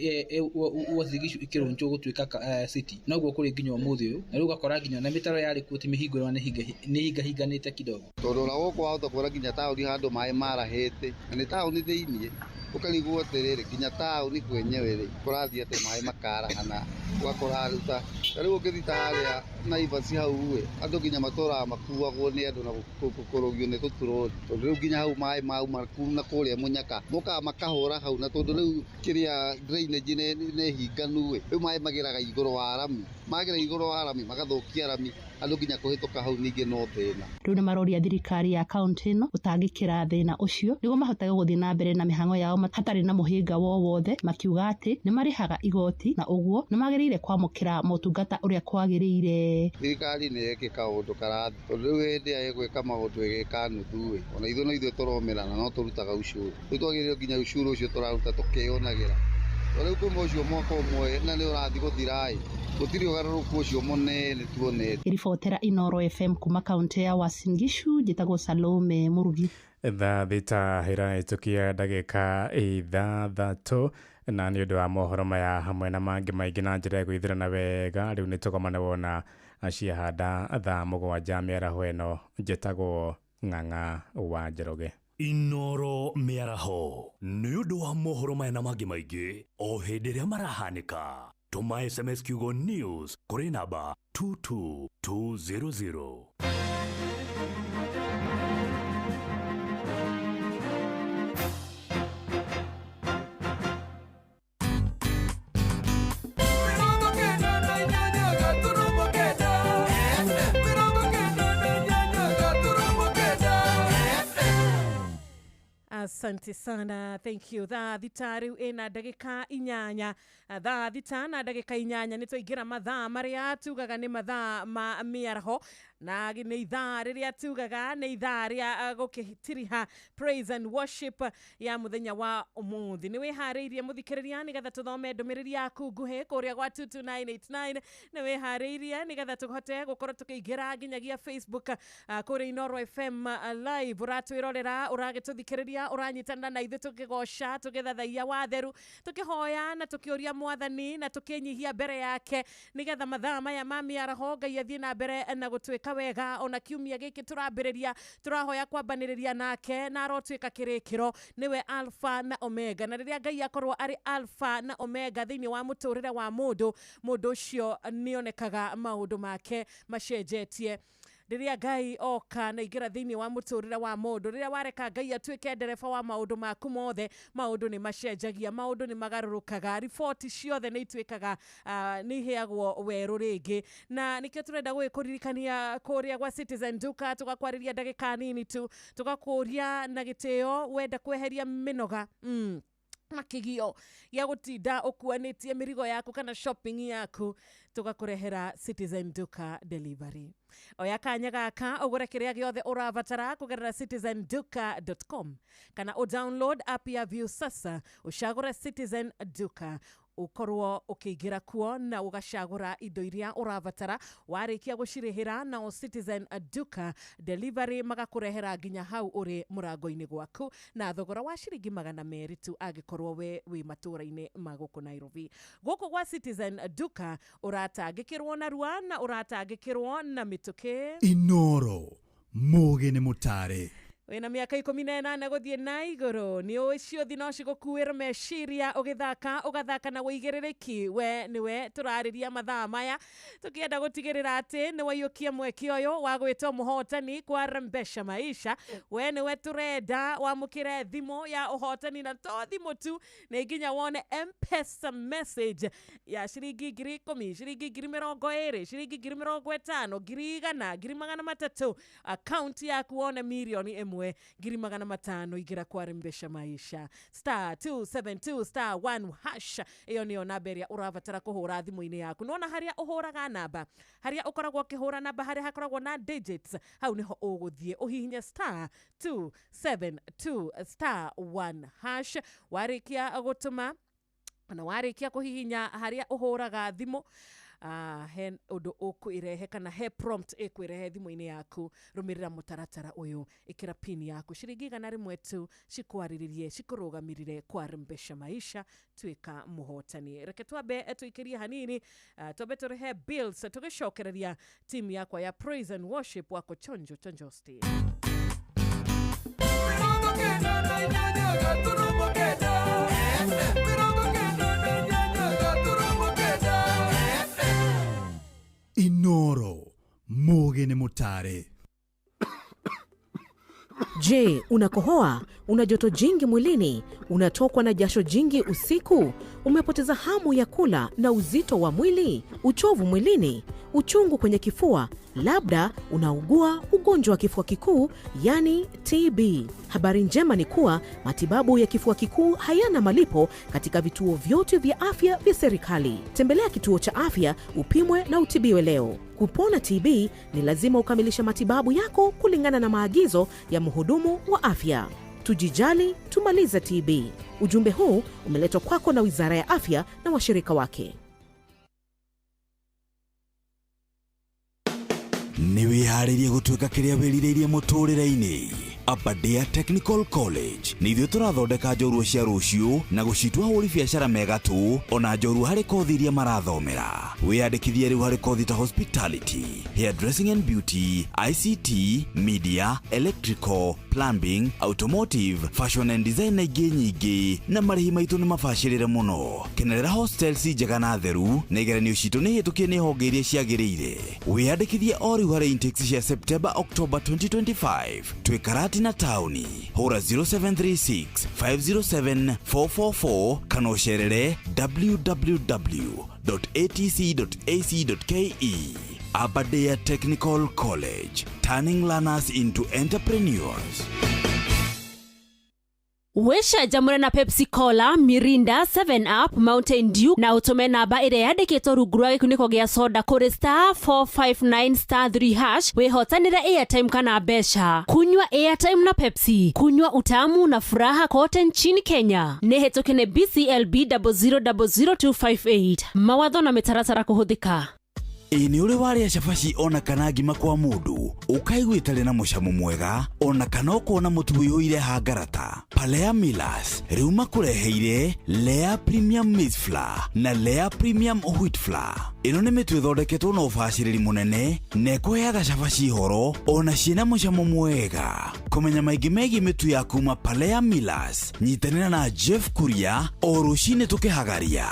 Uasin Gishu ikĩrũnjwo gũtuĩka city noguo kũrĩ nginya ũmũthĩ ũyũ, na rĩu ũgakora nginya na mĩtaro yarĩ kuo ti mĩhingũrwo nĩ hinganĩte kidogo. Tondũ na gũkũ wahota kuona nginya taũni handũ maĩ marahĩte na nĩ taũni thĩiniĩ, ũkarigwo atĩrĩrĩ nginya taũni kwenyewe rĩ kũrathiĩ atĩ maĩ makarahana, ũgakora ruta ta rĩu ũngĩthiĩ harĩa Naivas hau rĩ andũ nginya matũraga makuagwo nĩ andũ na gũkũrũgio nĩ tũturũri, tondũ rĩu nginya hau maĩ mau na kũrĩa Mũnyaka mokaga makahũra hau, na tondũ rĩu kĩrĩa drainage nĩ hinganu rĩu maĩ mageraga igũrũ wa rami, magera igũrũ wa rami magathũkia rami, andũ nginya kũhĩtũka hau ningĩ no thĩna. Rĩu nĩ maroria thirikari ya kaunti ĩno gũtangĩkĩra thĩna ũcio nĩguo mahotage gũthiĩ na mbere na mĩhang'o yao hatarĩ na mũhĩnga wowothe, makiuga atĩ nĩ marĩhaga igoti na ũguo nĩ magĩrĩire kwamũkĩra motungata ũrĩa kwagĩrĩire. Thirikari nĩ ĩgĩka kaũndũ karathi, tondũ rĩu hĩndĩ ĩrĩa ĩgwĩka maũndũ ĩgĩka nuthu ona ithuĩ no ithuĩ tũromĩrana no tũrutaga ucuru, rĩu twagĩrĩirwo nginya ucuru ũcio tũraruta tũkĩyonagĩra. Rĩu kuma ũcio mwaka ũmwe na nĩ ũrathiĩ gũthira gũtirĩ ũgarũrũku ũcio mũnene tuonete. Iribotera Inoro FM kuma kaunti ya Uasin Gishu njĩtagwo Salome Murugi. Thaa thita ĩrahĩtũkia ndagĩka 3 na nĩ ũndũ wa mohoro maya hamwe na mangĩ maingĩ na njĩra ya gwĩthirana wega, rĩu nĩ tũgomane wona ciahanda thaa 7 mĩaraho ĩno njĩtagwo Ng'ang'a wa Njoroge. Inoro miaraho nĩ ũndũ wa mohoro maya na mangĩ maingĩ o hĩndĩ ĩrĩa marahanĩka. Tũma SMS kiugo news kũrĩ namba 22200. Asante sana, thank you. Thaa thita riu ina ndagika inyanya. Thaa thita na ndagika inyanya nitwaingira mathaa maria tugaga ni mathaa ma miaraho na nĩ ithaa rĩrĩa tugaga nĩ ithaa rĩa gũkĩtiriha praise and worship ya mũthenya wa ũmũthĩ. Nĩ wĩharĩirie mũthikĩrĩria nĩgetha tũthome ndũmĩrĩri yaku nguhĩ kũrĩa gwa 22989. Nĩ wĩharĩirie nĩgetha tũhote gũkorwo tũkĩingĩra nginyagia Facebook kũrĩa Inoro FM live. Ũratwĩrorera, ũragĩtũthikĩrĩria, ũranyitanĩra na ithuĩ tũkĩgoca, tũgĩthathaiya watheru, tũkĩhoya na tũkĩũria Mwathani na tũkĩnyihia mbere yake nĩgetha mathaa maya ma mĩaraho Ngai athiĩ na mbere na gũtwĩka wega. Ona kiumia gĩkĩ tũrambĩrĩria, tũrahoya kwambanĩrĩria nake na arotwĩka kĩrĩkĩro. Nĩwe Alpha na Omega, na rĩrĩa Ngai akorwo arĩ Alpha na Omega thĩinĩ wa mũtũrĩre wa mũndũ ũcio nĩonekaga maũndũ make macenjetie. Rĩrĩa Ngai oka na ingĩra thĩinĩ wa mũtũrĩre wa mũndũ, rĩrĩa wareka Ngai atuĩke ndereba wa maũndũ maku mothe, maũndũ nĩ macenjagia, maũndũ nĩ magarũrũkaga, riboti ciothe nĩ ituĩkaga nĩ iheagwo werũ rĩngĩ. Na nĩkĩo tũrenda gũgĩkũririkania kũrĩa gwa Citizen Duka, tũgakwarĩria ndagĩka nini tu, tũgakũria na gĩtĩo wenda kweheria mĩnoga makĩgio ya gũtinda ũkuanĩtie mĩrigo yaku kana shopping yaku, tũgakũrehera Citizen Duka delivery. Oya kanya gaka ũgũre kĩrĩa gĩothe ũrabatara kũgerera citizenduka.com kana download app ya View sasa, ũcagũre Citizen Duka, ukorwo ukĩingĩra kuo na ũgacagũra indo iria ũrabatara. Warĩkia gũcirĩhĩra na Citizen Duka delivery magakũrehera nginya hau ũrĩ mũrango-inĩ gwaku na thogora wa ciringi 200 tu angĩkorwo we wĩ matũra-inĩ ma gũkũ Nairobi. Gũkũ gwa Citizen Duka ũratangĩkĩrwo na rua na ũratangĩkĩrwo na mĩtũkĩ. Inoro mũgĩ nĩ mũtare. Wena miaka 18 gũthiĩ na igũrũ, nĩ ũĩ ciũthi no cigũkuĩra meciria ũgathaka na wĩigĩrĩrĩki. We nĩwe tũrarĩria mathaa maya tũkĩenda gũtigĩrĩra atĩ nĩ waiyũkia mweke ũyũ wa gwĩtwo mũhotani kwa Rembesha Maisha. We nĩwe tũrenda wamũkĩre thimũ ya ũhotani, na to thimũ tu, nĩ nginya wone M-Pesa message ya ciringi 10,000, ciringi 20,000, ciringi 50,000, 100,000, 300,000, account yaku wone milioni 1,500,000 igira kwa Rembesha Maisha. *272 *1 hash. Iyo niyo namba ĩrĩa ũrabatara kũhũra thimũ-inĩ yaku. Nona harĩa ũhũraga namba, harĩa ũkoragwo ũkĩhũra namba, harĩa hakoragwo na digits, hau niho ũgũthiĩ ũhihinye *272 *1 hash. Warĩkia gũtũma na warĩkia kũhihinya harĩa ũhũraga thimũ, he ũndũ ũkwĩrehe kana he prompt ĩkwĩrehe thimũ-inĩ yaku. Rũmĩrĩra mũtaratara ũyũ, ĩkĩra pin yaku, ciringi 100 tu, cikwarĩrĩrie, cikũrũgamirire kwa Rembesha Maisha, tuĩka mũhotani. Reke twambe tuikĩrie hanini, twambe tũrehe bills, tũgĩcokereria timu yakwa ya praise and worship wako Chonjo State. Inoro mũgĩ nĩ mũtare. Je, unakohoa? Una joto jingi mwilini? Unatokwa na jasho jingi usiku? Umepoteza hamu ya kula na uzito wa mwili? Uchovu mwilini? Uchungu kwenye kifua? Labda unaugua ugonjwa wa kifua kikuu, yani TB. Habari njema ni kuwa matibabu ya kifua kikuu hayana malipo katika vituo vyote vya afya vya serikali. Tembelea kituo cha afya upimwe na utibiwe leo. Kupona TB ni lazima ukamilisha matibabu yako kulingana na maagizo ya mhudumu wa afya. Tujijali, tumalize TB. Ujumbe huu umeletwa kwako na Wizara ya Afya na washirika wake. Nĩ wĩharĩirie gũtuĩka kĩrĩa wĩrirĩirie mũtũrĩre-inĩ. Aberdare Technical College nĩ ithuĩ tũrathondeka njorua cia rũciũ na gũcitua ahũri biacara mega tu, ona njorua harĩ kothi iria marathomera. Wĩyandĩkithie rĩu harĩ kothi ta hospitality, hairdressing and beauty, ICT, media, electrical, plumbing, automotive, fashion and design na ingĩ nyingĩ, na marĩhi maitũ nĩ mabacĩrĩre mũno. Kenerera hostels njega na theru, na igeranio citũ nĩ hĩtũkie nĩ honge iria ciagĩrĩire. Wĩyandĩkithie o rĩu harĩ intakes cia September October 2025. Twĩ Karati na taũni. Hũra 0736 507 444 kana ũcerere www.atc.ac.ke. Aberdare Technical College, turning learners into entrepreneurs. Wesha jamura na Pepsi Cola, Mirinda, 7-Up, Mountain Dew na utume namba ire yandikitwo rungu rwa gikuniko gia soda kuri *459*3# wehotanire airtime kana besha. Kunywa airtime na Pepsi, kunywa utamu na furaha kote nchini Kenya. Nehetokene BCLB 0000258. Mawatho na mitaratara kuhuthika. Ini ule wari shafashi ona kana ngima kwa mundu ukaiguitare na mucamo mwega ona kana ukona mutu uyoire hangarata. Palea Millers riu makureheire Lea Premium Maize Flour na Lea Premium Wheat Flour. Ino nĩ mĩtu ĩthondeketwo na ũbacĩrĩri mũnene na ĩkũheaga cabaci horo ona ciĩna mũcamo mwega. Kũmenya maingĩ megiĩ mĩtu ya kuma Palea Millers, nyitanĩra na Jeff Kuria o rũcinĩ tũkĩhagaria.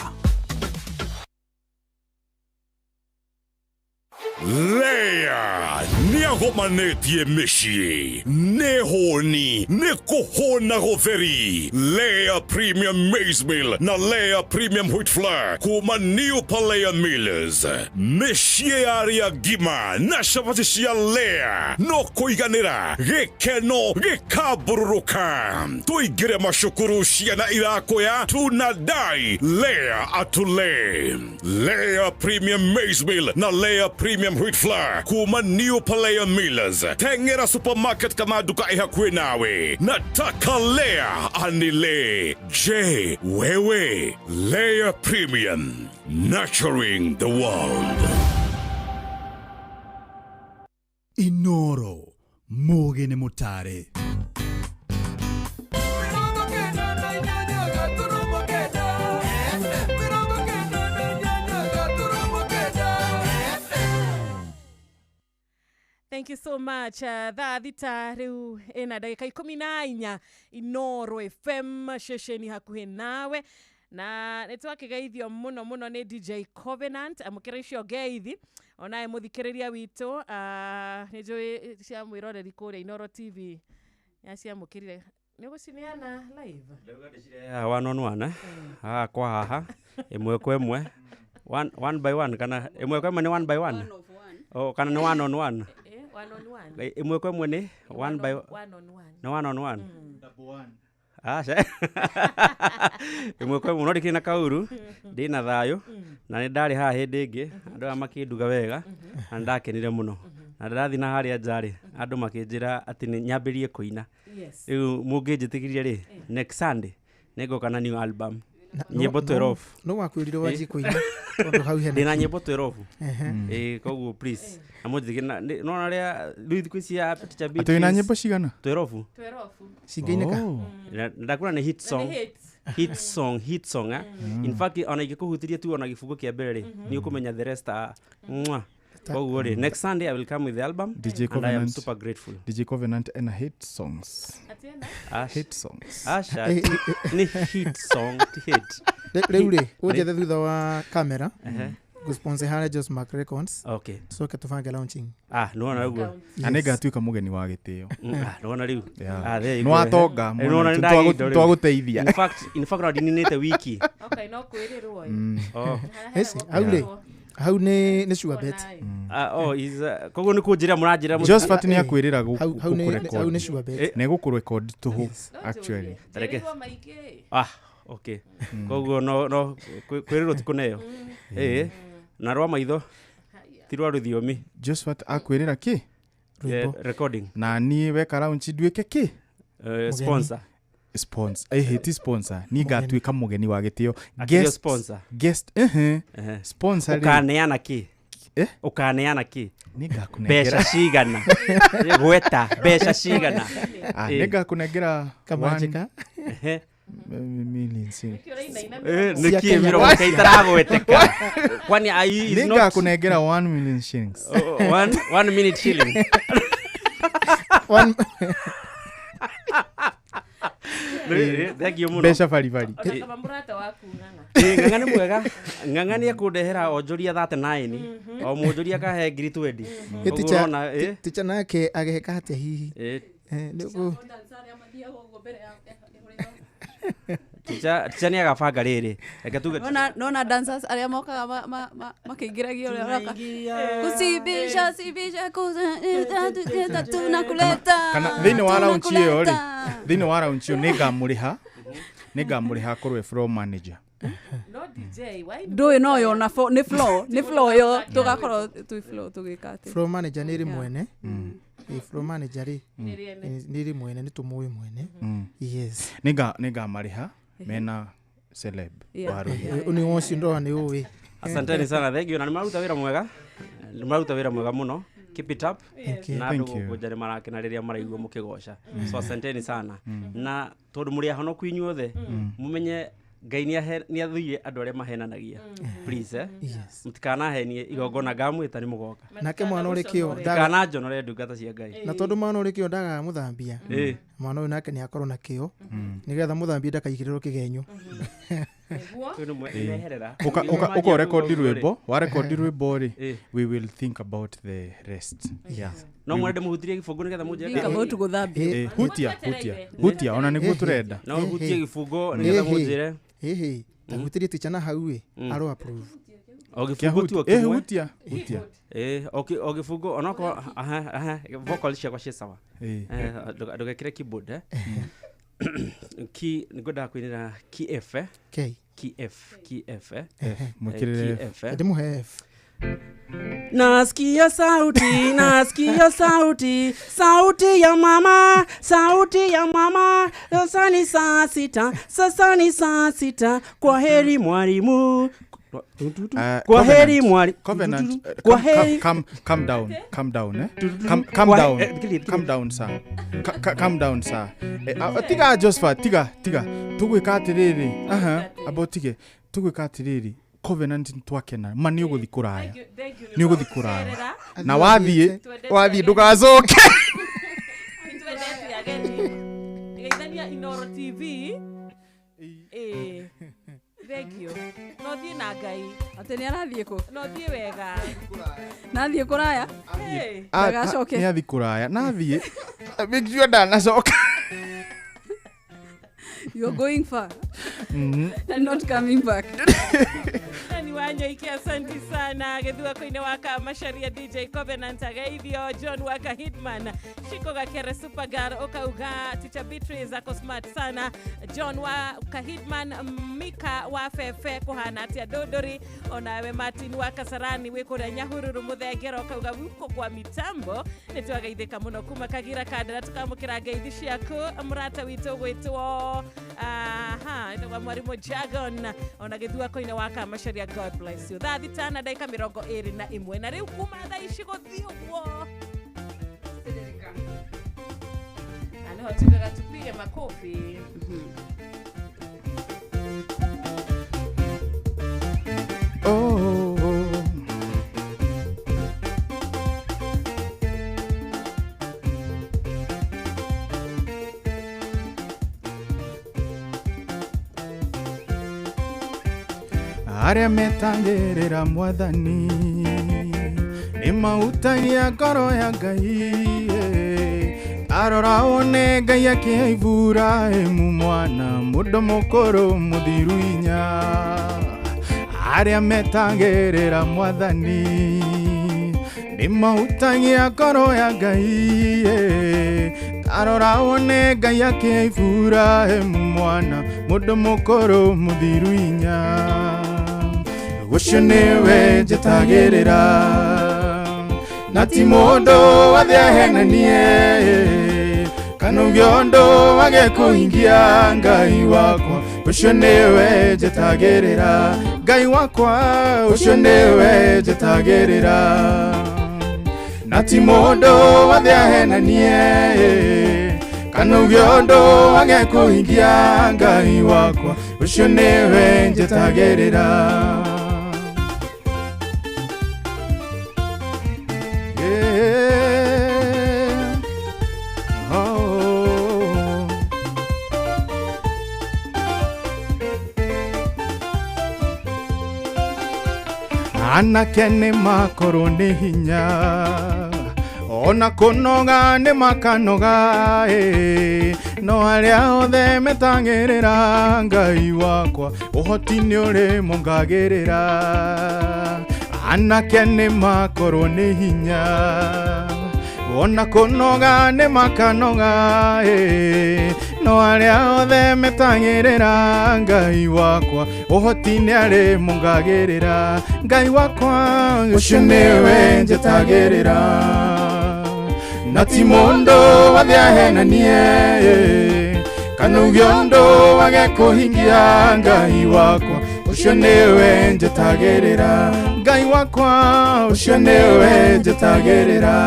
Lea niagomanetie mĩciĩ nĩhũni nĩkũhũna gũtheri. Lea Premium Maize Meal na Lea Premium Wheat Flour kuma New Palea Millers. Mĩciĩ yarĩa ngima na cabaci cia Lea no kũiganĩra gĩkeno gĩkambũrũrũka. Tũingĩre macukuru ciana irakũya tunadai Lea atule. Lea Premium Maize Meal na Lea Premium Wheat Flour kuma New Palea Millers. Tengera supermarket kama duka ihakuwe nawe. Nataka Lea anile. J wewe Lea Premium, nurturing the world. Inoro Mogene Mutare. Thank you so much. Thaa thita riu ina dakika 14 Inoro FM shesheni hakuhi nawe na nitwakigeithio muno ni DJ Covenant amukiricio geithi onaye muthikiriria witu nijui cia mwiroreri kuria Inoro TV yacia mukirire niguciniana live one on one kwa haha imwe kwa imwe one by one kana imwe kwa imwe ni one by one oh kana ni one on one one on one. Imwe kwa imwe ni one by one on one. No one on one. Double one. Sha. Imwe kwa imwe no dikina kauru ndina thayo na ni ndari haha hindi ingi andu amakinduga wega na ndakenire muno na ndathi na haria njari andu makinjira ati ni nyambirie kuina. Riu munginjitikiria ri next Sunday ningoka na new album. Nyimbo 12. No wakwiriro waji kuina tondu hau hena. Ndina nyimbo 12. Koguo please. Amujigina no naria thikũ cia teacher beat. Atoina nyimbo cigana? 12. Cingaineka. Ndakura ni hit song. Hit song. In fact ona igikuhutiria tu ona gifungo kia mbere ri ni ukumenya the rest koguo ri next Sunday I will come with the album DJ and Covenant, I am super grateful. DJ Covenant and hit songs. Hit songs. Ni hit song hit. Reure uje thutha wa camera. Gusponsor hare Just Mark Records. Okay. So ketufange launching. No na rugo. Anega tuika mugeni wa gitio. No na riu. No atonga. Twaguteithia. In fact na dininete wiki. Okay, no kwirirwo. Esi, hau ne sure bet. Is koguo ni kunjira muranjira Just fat ni akwirira hau ne sure bet. Ne gukurecord tuhu actually. Tareke. Okay. Koguo no kwirirwo tikuneyo. Na rwa maitho tirwa ruthiomi. Just fat akwirira ki? Recording. Na ni weka launch duike ki? Sponsor. Hit sponsor. Ni gatuika mugeni wa gitio. Guest sponsor. Sponsor. Ukaneana ki? ukaneana ki Ningakunengera. besha cigana gweta besha cigana ningakunengera Kamajika. millions niki mirongo itaragweteka kwani ningakunengera 1 million shillings 1 minute shilling besha farifari ng'ang'a nĩ mwega ng'ang'a nĩ ekũndehera onjoria 39 o mũnjoria akahe ngiri 20 ticha nake ageka atia hihi nĩguo ticha nĩ agabanga rĩrĩ reke tuge nona dancers arĩa mokaga makĩingĩragia ũrĩa kusibisha tunakuleta kana thĩinĩ wa raunchi ĩyo rĩ thĩinĩ wa raunchi ĩyo nĩngamũrĩha korwe floor manager no DJ why ndũĩ no yo na nĩ floor yo tugakorwo twi floor tugĩka atĩ floor manager nĩ ri mwene floor manager ri nĩ ri mwene nĩ tũmũĩ mwene yes nĩngamarĩha mena celeb waru ni woci ndoa nĩ ũĩ asanteni sana thank you na nĩmaruta wĩra mwega mũno keep it up na andũ gũkũnja nĩ marakena rĩrĩa maraigua mũkĩgoca so asanteni sana na tondũ mũrĩ ahonoku inyuothe mumenye Ngai nĩ athuire andũ arĩa mahenanagia please mutikanahenie igongona ngamwĩta nĩ mũgoka nake mwana ũrĩ kĩo ndikananjonore ndungata cia Ngai na tondũ mwana ũrĩ kĩo ndagaga mũthambia mwana ũyũ nake nĩ akorwo na kĩo nĩgetha mũthambia ndakaigĩrĩrwo kĩgenyo uko record rwĩmbo wa record rwĩmbo rĩ we will think about the rest no mwende muhutirie gĩbungo nĩgetha mũnjĩre about gũthambia hutia ona nĩguo turenda no hutie gĩbungo nĩgetha mũnjĩre tahutirie ticha na hau aro approve o gĩbungo tu hutia o gĩbungo onako vocal ciakwa cia sawa ndũgekĩre keyboard ki nĩngwendaga kũinĩra key F key F ndimuhe F nasikia sauti sauti ya mama sasa ni saa sita kwa heri mwalimu kwa heri mwalimu kwa heri calm down sir tiga Josephat tiga tugwika atiriri abotige tugwika atiriri Covenant twakena mani uguthi kuraya ni uguthi kuraya na wathie ndugacoke ngeithania Inoro TV thank you no thie na Ngai ate ni arathie ku no thie wega nathie kuraya ndagacoke ni athi kuraya nathie make sure ndanacoka you're going far and not coming back nani wanyoike asante sana gethua koine waka masharia DJ Covenant agaithio John waka Hitman shiko gakere Supergar okauga teacher Beatrice ako smart sana John waka Hitman Mika wa fefe kuhana atia dodori onawe Martin waka Sarani wekora Nyahururu muthengero okauga uko kwa mitambo nitwagaithika muno kuma kagira kadra tukamukira ngeithi ciaku murata witu gwitwo ndo mwarimu Jagon ona githua koine waka masharia God bless you thathi tana dakika 21 na riu kuma thaa ici guthio guo ana hotuga tupige makofi arĩa metangĩrĩra mwathani nĩ mahutagia ngoro ya Ngai arora one Ngai akĩhe Iburahĩmu mwana mũndũ mũkũrũ mũthiru inya arĩa metangĩrĩra mwathani nĩ mahutagia ngoro ya Ngai arora one Ngai akĩhe Iburahĩmu mwana mũndũ mũkũrũ mũthiru inya Gũcio nĩwe njĩtagĩrĩra na ti mũndũ wathiahenanie kana ũndũ wage kũhingia Ngai wakwa Gũcio nĩwe njĩtagĩrĩra Ngai wakwa ucio niwe njitagirira na ti mundu wothe ahenanie kana uge undu wage kuhingia. Ngai wakwa ucio niwe njitagirira. Anake nĩ makorwo nĩ hinya ona kũnoga nĩ makanoga no arĩa othe metangĩrĩra Ngai wakwa ũhoti nĩ ũrĩ mongagĩrĩra. Anake nĩ makorwo nĩ hinya ona kũnoga nĩ makanoga no arĩa othe metangĩrĩra Ngai wakwa ũhoti nĩ arĩ mongagĩrĩra. Ngai wakwa ũcio nĩwe njĩtagĩrĩra na ti mũndũ wothe ahenanie kana uge ũndũ wage kũhingia. Ngai wakwa ũcio nĩwe njĩtagĩrĩra. Ngai wakwa ũcio nĩwe njĩtagĩrĩra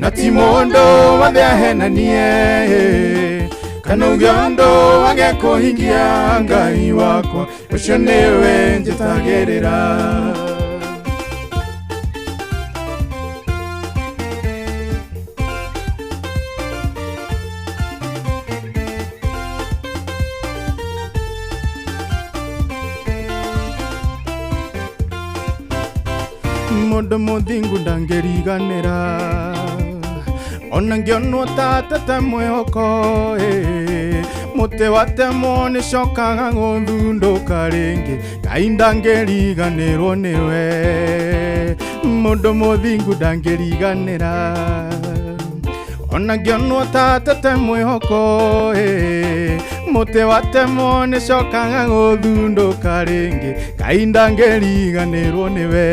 na ti mũndũ wothe ahenanie kana uge ũndũ wage kũhingia. Ngai wakwa ũcio nĩwe njĩtagĩrĩra. Mũndũ mũthingu ndangĩriganĩra ona ngĩonwo tatete mwĩhoko mũtĩ watemwo nĩ cokaga gũthundũka rĩngĩ. Ngai ndangĩriganĩrwo nĩwe. Mũndũ mũthingu ndangĩriganĩra ona ngĩonwo tatete mwĩhoko mũtĩ watemwo nĩ cokaga gũthundũka rĩngĩ. Ngai ndangĩriganĩrwo nĩwe.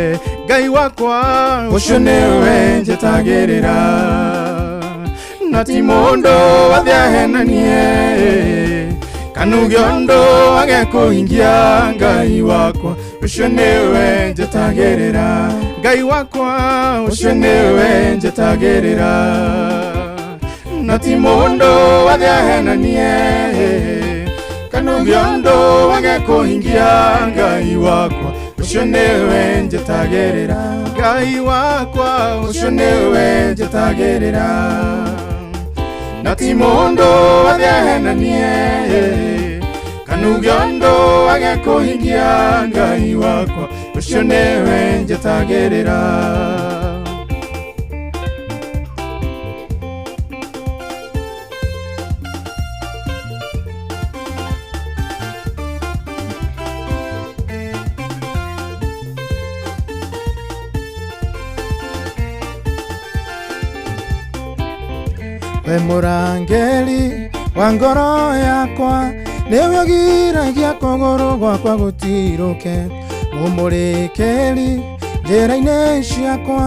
Ngai wakwa ũcio nĩwe njĩtagĩrĩra na ti mũndũ wothe ahenanie kana uge ũndũ wage kũhingia. Ngai wakwa ũcio nĩwe njĩtagĩrĩra. Ngai wakwa ũcio nĩwe njĩtagĩrĩra na ti mũndũ wothe ahenanie kana uge ũndũ wage kũhingia. Ngai wakwa ũcio nĩwe njĩtagĩrĩra. Ngai wakwa ũcio nĩwe njĩtagĩrĩra na ti mũndũ wothe ahenanie kana uge ũndũ wage kũhingia. Ngai wakwa ũcio nĩwe njĩtagĩrĩra. We mũrangĩri wa ngoro yakwa nĩwe ũgiragia kũgũrũ gwakwa gũtirũke. Mũmũrĩkĩri njĩra-inĩ ciakwa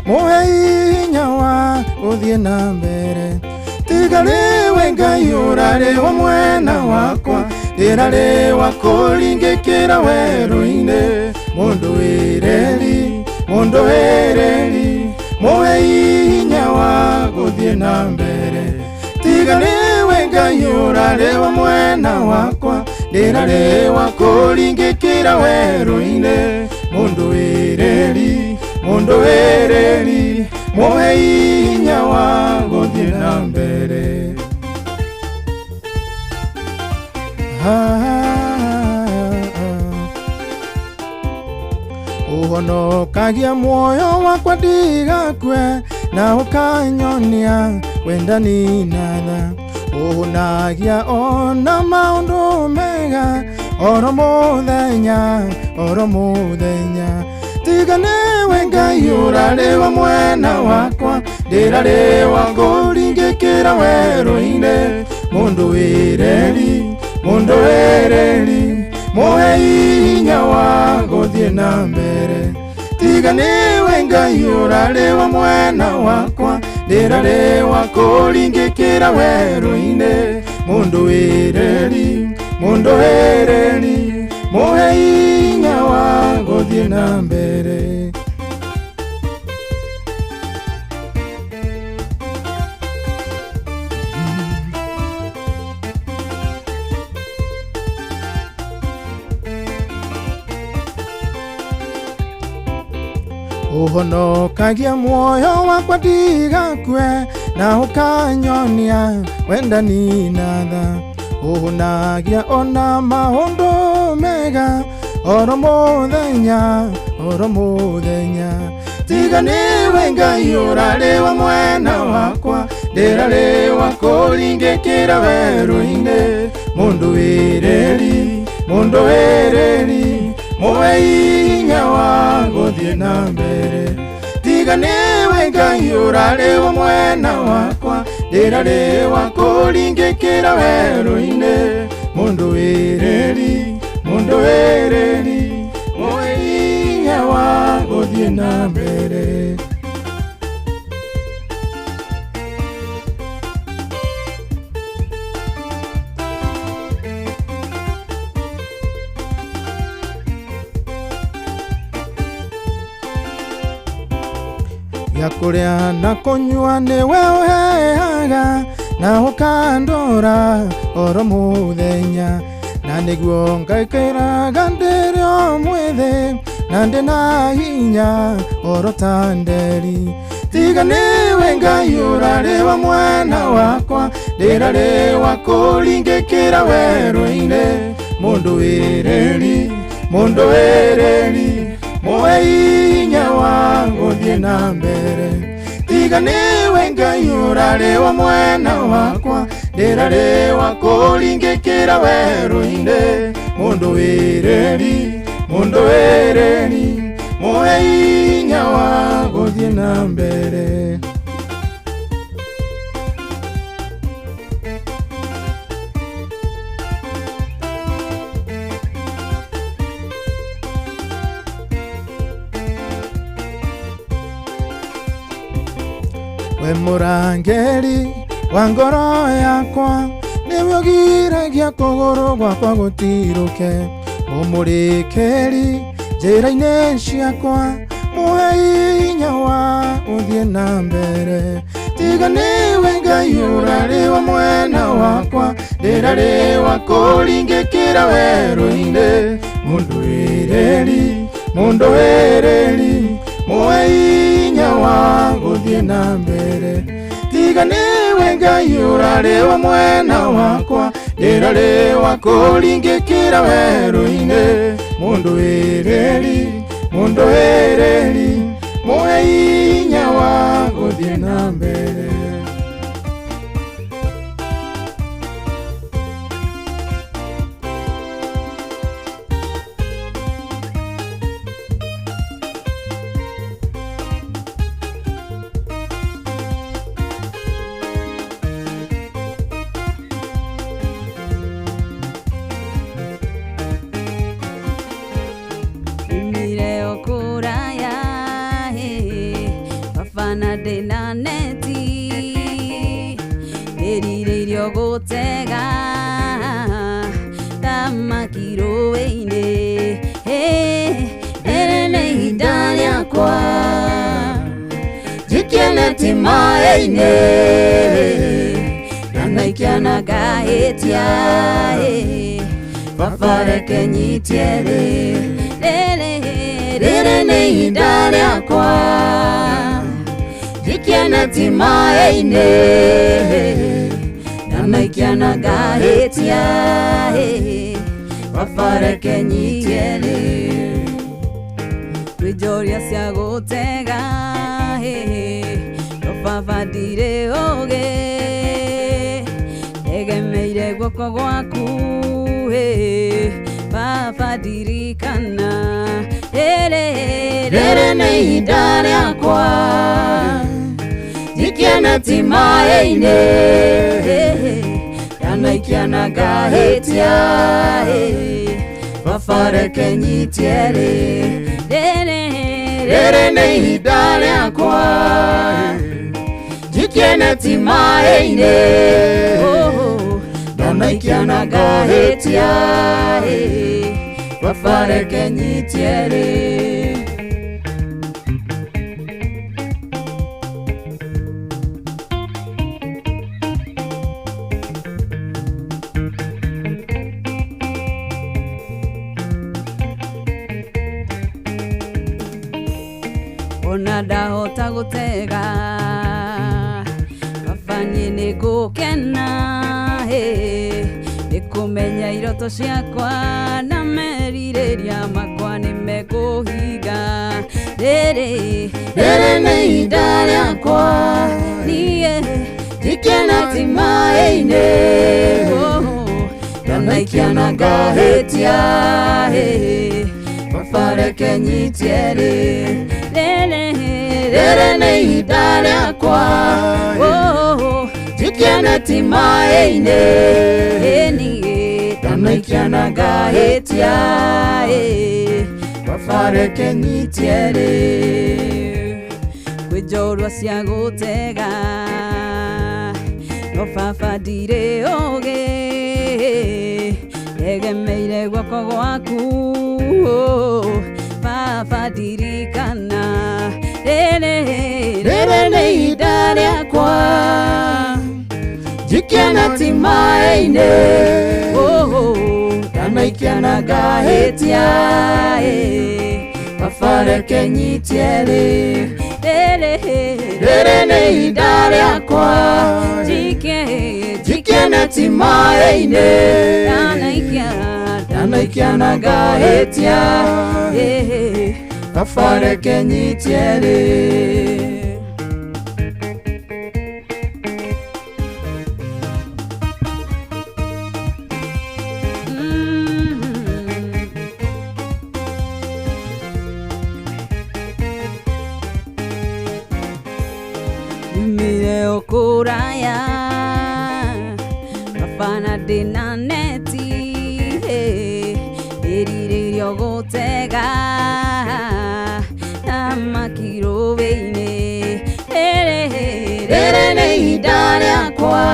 mũhe hinya wa gũthiĩ na mbere. Tiga rĩwe Ngai ũrarĩ wa mwena wakwa ndĩrarĩ wa kũringĩkĩra werũ-inĩ. Mũndũ wĩrĩri mũhe hinya wa gũthiĩ na mbere. Tiga rĩwe Ngai ũrarĩ wa mwena wakwa ndĩrarĩ wa kũringĩkĩra werũ-inĩ. Mũndũ wĩrĩri mũhe hinya wa gũthiĩ na mbere. Ũhonokagia muoyo wakwa ndigakue na ũkanyonia wendani na tha. Ũhonagia ona maũndũ mega oro mũthenya. Tiga nĩwe Ngai ũrarĩ wa mwena wakwa ndĩrarĩ wa kũringĩkĩra werũ-inĩ. Mũndũ wĩrĩri mũhe hinya wa gũthiĩ na mbere. Tiga nĩwe Ngai ũrarĩ wa mwena wakwa ndĩrarĩ wa kũringĩkĩra werũ-inĩ. Mũndũ wĩrĩri muhe hinya wa guthie na mbere. Uhonokagia muoyo wakwa ndigakue, na ukanyonia wendani na tha. Uhonagia ona maundu mega oro muthenya, oro muthenya. Tiga niwe Ngai urari wa mwena wakwa, ndirari wa kuringikira weru-ini. Mundu wireri, muhe hinya wa guthie na mbere. Tiga niwe Ngai urari wa mwena wakwa, ndirari wa kuringikira weru-ini. Mundu wireri, muhe hinya wa guthie na mbere. Ya kuria na kunyua niwe uheaga, na ukandora oro muthenya. Na niguo ngaikiraga ndiri o mwithi, na ndina hinya oro tanderi. Tiga niwe Ngai urari wa mwena wakwa, ndirari wa kuringikira weru-ini. Mundu wireri, muhe hinya wa guthie na mbere. Tiga niwe Ngai urari wa mwena wakwa, ndirari wa kuringikira weru-ini. Mundu wireri, muhe hinya wa guthie na mbere. We murangeri wa ngoro yakwa, niwe ugiragia kuguru gwakwa gutiruke. Mumurikeri njira-ini ciakwa, muhe hinya wa guthie na mbere. Tiga niwe Ngai urari wa mwena wakwa, ndirari wa kuringikira weru-ini. Mundu wireri, muhe hinya wa guthie na mbere. Tiga niwe Ngai urari wa mwena wakwa, ndirari wa kuringikira weru-ini. Mundu wireri, muhe hinya wa guthie na mbere. Bafana ndina neti, ndiriirio gutega thamaki rũĩ-inĩ. Rĩrĩ nĩ ihinda rĩakwa, njikie neti maĩ-inĩ, na naikia na ngahĩtia. Baba reke nyitie rĩrĩ nĩ ihinda rĩakwa, njikie neti maĩ-inĩ, na naikia na ngahĩtia. Baba reke nyitie twĩ njũria cia gũtega, no baba ndirĩ ũgĩ, ndegemeire guoko gwaku. Baba ndirikana, rĩrĩ nĩ ihinda rĩakwa, njikie neti maĩ-inĩ, na naikia na ngahĩtia. Baba reke nyitie rĩrĩ nĩ ihinda rĩakwa, njikie neti maĩ-inĩ, na naikia na ngahĩtia. baba reke nyitie rĩ. Ona ndahota gũtega baba niĩ nĩ ngũkena nĩ kũmenya iroto ciakwa na merirĩria makwa nĩ mekũhinga. Rĩrĩ nĩ ihinda rĩakwa niĩ njikena ti maĩ-inĩ ndanaikia na ngahĩtia baba reke nyitie rĩ. Rĩrĩ nĩ ihinda rĩakwa njikena ti maĩ-inĩ niĩ ndanaikia na ngahĩtia baba reke nyitie rĩ. Kwĩ njorua cia gũtega no baba ndirĩ ũgĩ egemeire guoko gwaku baba ndirikana. Rĩrĩ nĩ ihinda rĩakwa njikena ti maĩ-inĩ ndanaikia na ngahĩtia baba reke nyitie rĩ. Rĩrĩ nĩ ihinda rĩakwa njikena ti maĩ-inĩ ndanaikia na ngahĩtia baba reke nyitie rĩ. Mire okuraya baba na ndĩna neti ĩrirĩirio gũtega makirũĩ-inĩ. Rĩrĩ nĩ ihinda rĩakwa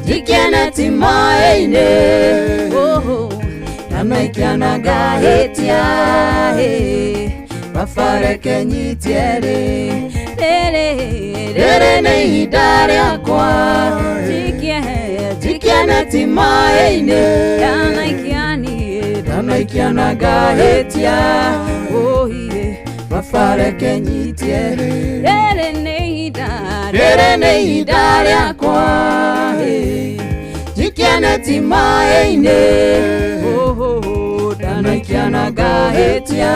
njikena ti maĩ-inĩ ndanaikia na ngahĩtia baba reke nyitie rĩ. Rĩrĩ nĩ ihinda rĩakwa njikena ti maĩ-inĩ ndanaikia na ngahĩtia baba reke nyitie rĩ. Rĩrĩ nĩ ihinda rĩakwa njikena ti maĩ-inĩ ndanaikia na ngahĩtia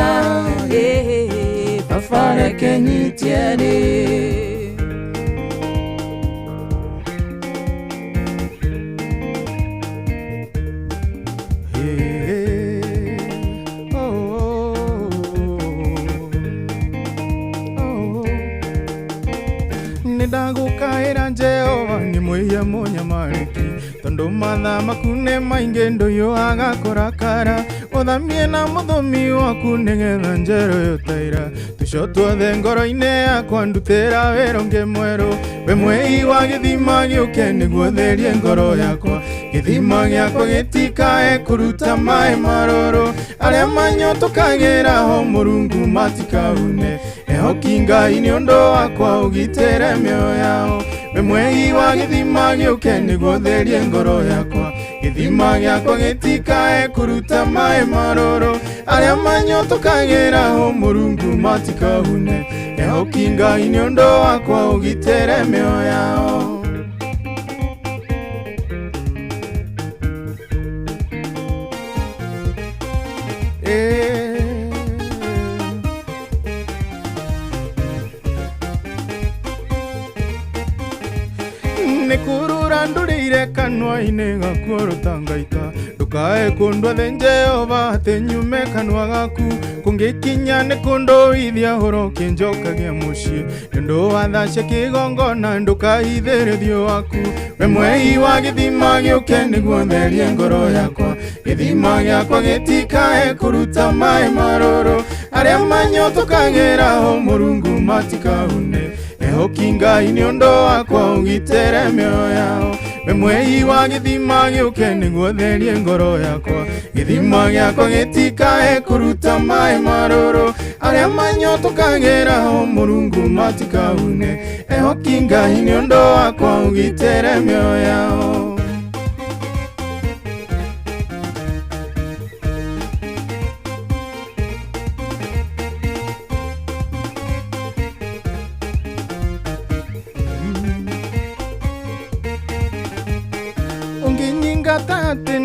baba reke nyitie rĩ. Nĩndagũkaĩra Jehova nĩ mwĩhia mũnyamarĩki tondũ mathaa maku nĩ maingĩ ndũyũ agakũrakara ũthamie na mũthũmi waku nĩgetha njerũ yũtaira tũco tuothe ngoro-inĩ yakwa ndutĩra wĩra ũngĩ mwerũ we mwĩhi wa gĩthima gĩũke nĩguo therie ngoro yakwa gĩthima gĩakwa gĩtikae kũruta maĩ marũrũ arĩa manyotũkagĩra ho Mũrungu matikaune ehoki Ngai nĩ ũndũ wakwa ũgitĩre mĩoyo yao we mwĩhi wa gĩthima gĩũke nĩguo therie ngoro yakwa gĩthima gĩakwa gĩtikae kũruta maĩ marũrũ arĩa manyotũkagĩra ho Mũrungu matikahune ehoki Ngai nĩ ũndũ wakwa ũgitĩre mĩoyo yao. Nĩkurura ndũrĩire kanua-inĩ gaku ũrũtangaita ndũkae kũndwathe Jehova atĩ nyume kanua gaku kũngĩkinya nĩ kũndũithia ũhoro kĩnjokagia mũciĩ nĩũndũ wa tha cia kĩgongona ndũkahithĩrĩrio waku we mwĩhi wa gĩthima gĩũke nĩguo therie ngoro yakwa gĩthima gĩakwa gĩtikae kũruta maĩ marũrũ aria manyotokagĩra Mũrungu matikaune ehoki Ngai nĩ ũndũ wakwa ũgitĩre mĩoyo yao we mwei wa gĩthima gĩũke nĩguo therie ngoro yakwa gĩthima gĩakwa gĩtikae kũruta maĩ marũrũ aria manyotokagĩra Mũrungu matikaune ehoki Ngai nĩ ũndũ wakwa ũgitĩre mĩoyo yao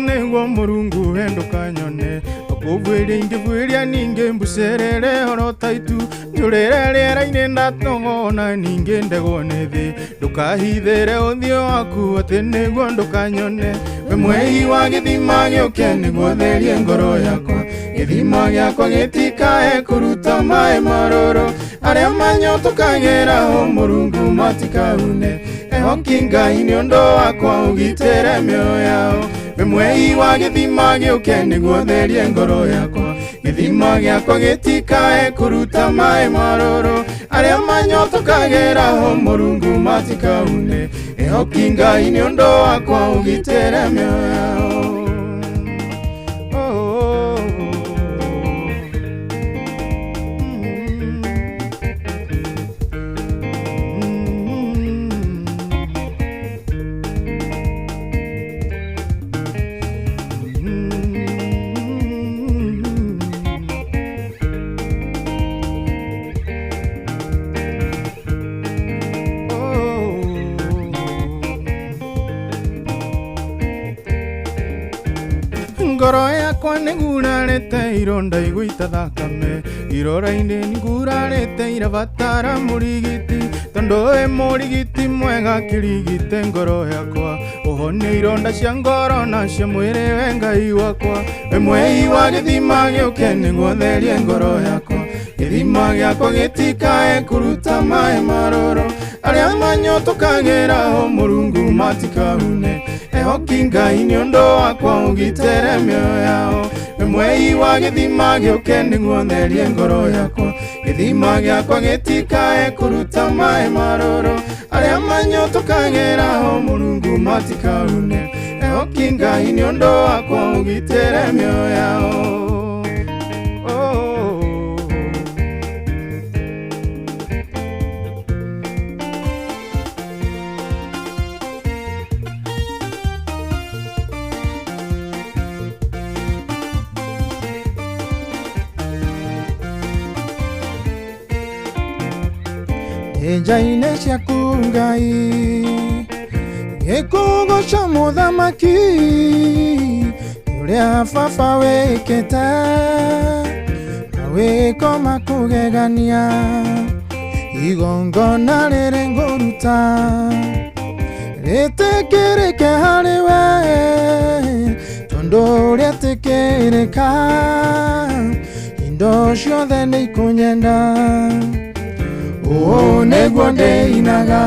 Nĩguo Mũrungu endũkanyone akũbwĩria ingĩbwĩria ningĩ mbucerere horo taitu njũrĩre rĩera-inĩ ndatogona ningĩ ndegwo nĩ thĩ ndũkahithĩre ũthiũ waku atĩ nĩguo ndũkanyone we mwei wa gĩthima gĩũke nĩguo therie ngoro yakwa gĩthima gĩakwa gĩtikae kũruta maĩ marũrũ arĩa manyotokagĩra Mũrungu matikaune ehoki Ngai nĩ ũndũ wakwa ũgitĩre mĩoyo yao we mwei wa gĩthima gĩũke nĩguo therie ngoro yakwa gĩthima gĩakwa gĩtikae kũruta maĩ marũrũ arĩa manyotokagĩra Mũrungu matikaune ehoki Ngai nĩ ũndũ wakwa ũgitĩre mĩoyo yao ngoro yakwa nĩgurarĩte ironda igũita thakame irora-inĩ nĩgurarĩte irabatara mũrigiti tondũ wĩ mũrigiti mwega kĩrigite ngoro yakwa ũhonie ironda cia ngoro na cia mwĩrĩ we Ngai wakwa we mwei wa gĩthima gĩũke nĩguo therie ngoro yakwa gĩthima gĩakwa gĩtikae kũruta maĩ marũrũ arĩa manyotokagĩra Mũrungu matikaune ehoki Ngai nĩ ũndũ wakwa ũgitĩre mĩoyo yao we mwei wa gĩthima gĩũke nĩguo therie ngoro yakwa gĩthima gĩakwa gĩtikae kũruta maĩ marũrũ arĩa manyotokagĩra Mũrungu matikaune ehoki Ngai nĩ ũndũ wakwa ũgitĩre mĩoyo yao Njaine ciaku Ngai gĩkũgoca mũthamaki ũrĩa baba wĩkĩte mawĩko makũgegania igongona rĩrĩ ngũruta rĩtĩkĩrĩke harĩ we tondũ rĩtĩkĩrĩka indo ciothe nĩ ikũnyenda nĩguo ndĩinaga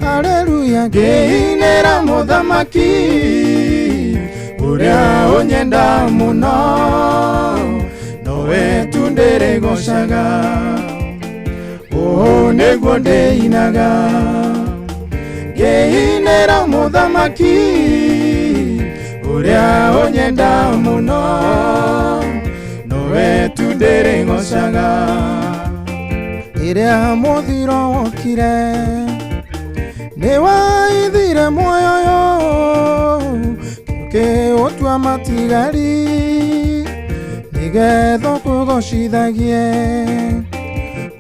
haleluya ngĩinĩra mũthamaki ũrĩa ũnyenda mũno nowe tu ndĩrĩgocaga nĩguo ndĩinaga ngĩinĩra mũthamaki ũrĩa ũnyenda mũno nowe tu ndĩrĩgocaga ĩrĩa mũthiro wokire nĩwaithire muoyo yo ũkĩũtua matigari nĩgetha ũkũgocithagie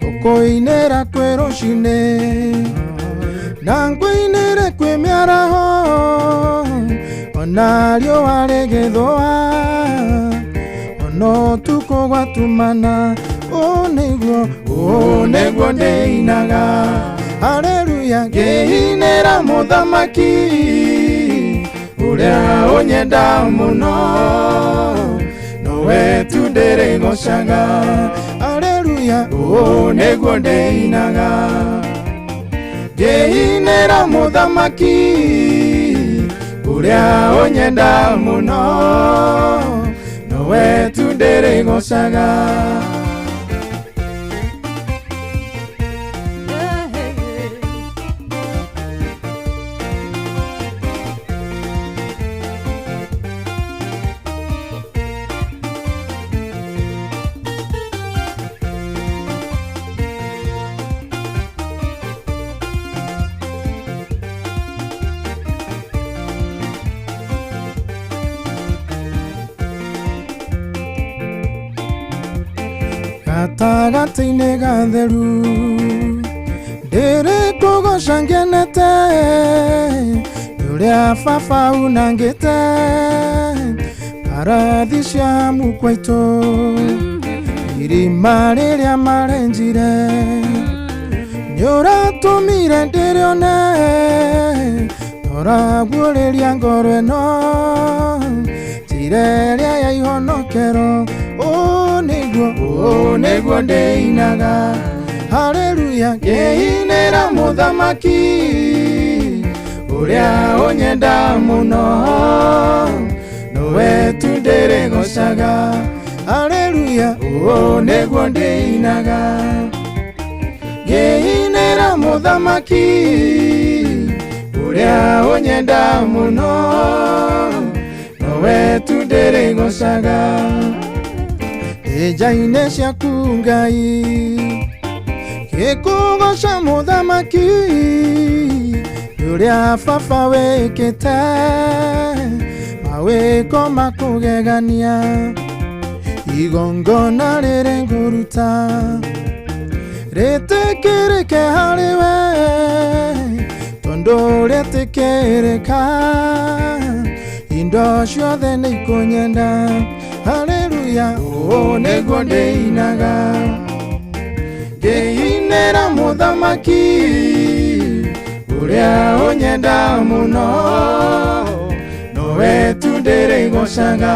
ngũkũinĩra kwĩ rũcinĩ na ngũinĩre kwĩ mĩaraho ona riũa rĩgĩthũa ona ũtukũ gwatumana nĩguo ndĩinaga haleluya ngĩinĩra mũthamaki ũrĩa ũnyenda mũno nowe tu ndĩrĩgocaga haleluya nĩguo ndĩinaga ngĩinĩra mũthamaki ũrĩa ũnyenda mũno nowe tu ndĩrĩgocaga gatagatä-inä gatheru ndärä kå goca ngenete å rä a baba unangä te parathi cia mukwaitå irima rä rä a marenjire nä å ratå mire ndä rä one oraguå rä ria ngoro ä no njira ä rä a ya ihonokero nä guo ndä inaga haleluya ngä ra må thamaki å rä a å nyenda må no nowe tu ndä rä gocaga haleluya nä guo ndä inaga ngä ra må thamaki å rä a å nyenda må no nowe tu ndä rä gocaga nja-inä ciaku ngai gä kå goca må thamaki å rä a baba wä kä te mawä ko makå gegania igongona rä rä ngå ruta rä tä kä rä ke harä we tondå rä tä kä rä ka indo ciothe nä ikå nyenda haleluya nä guo ndä inaga ngä ra må thamaki å rä a å nyenda må no nowe tu ndä rä gocaga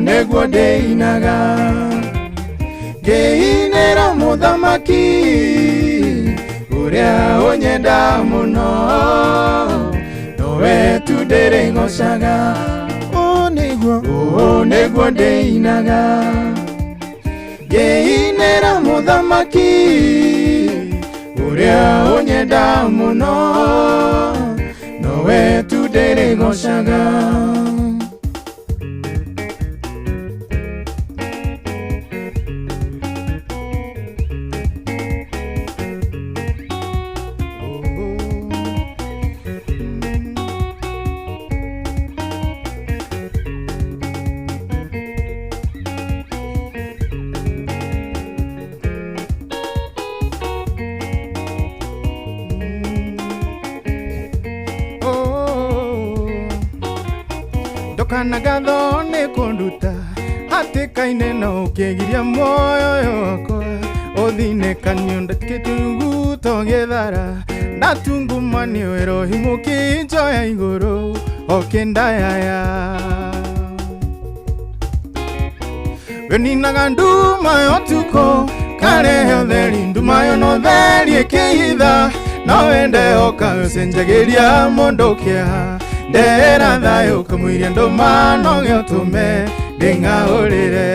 nä guo ndä inaga ngä ra må thamaki å rä a å nyenda må no nowe tu ndä rä gocaga nä guo ndä inaga ngä ra må thamaki å rä a å nyenda må no nowe tu ndä rä gocaga ndåkanagatho nä kå nduta hatä kainä no å kä giria moyo wakwa å thinä kanio ndakä tunguto gä thara ndatungumanio wä rohi må kä njoya igå rå okä ndayaya we ninaga nduma yo tuko karehe å theri nduma yo no theri ä kä hitha no wende oka å cenjagä ria må ndå kä ha ndera thayå kamå iria ndå mano gä å tå me ndä ng'aå rä re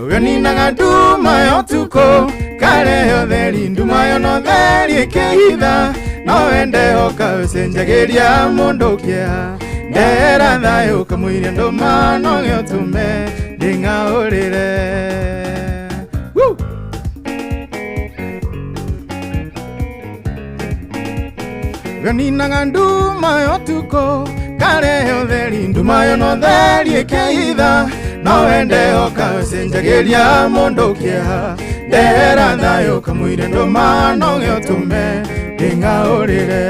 we ninaga nduma yo tuko karehe å theri nduma yo no theri ä kä hitha no wende oka å cenjagä ria må ndå kä ha ndera thayå kamå iria ndå mano gä å tå me ndä ng'aå rä re we ninaga nduma yo tuko karehe å theri nduma yo no theri ä kä hitha no wende oka å cenjagä ria må ndå kä ha ndera thayå kamå iria ndå mano gä å tå me ndä ng'aå rä re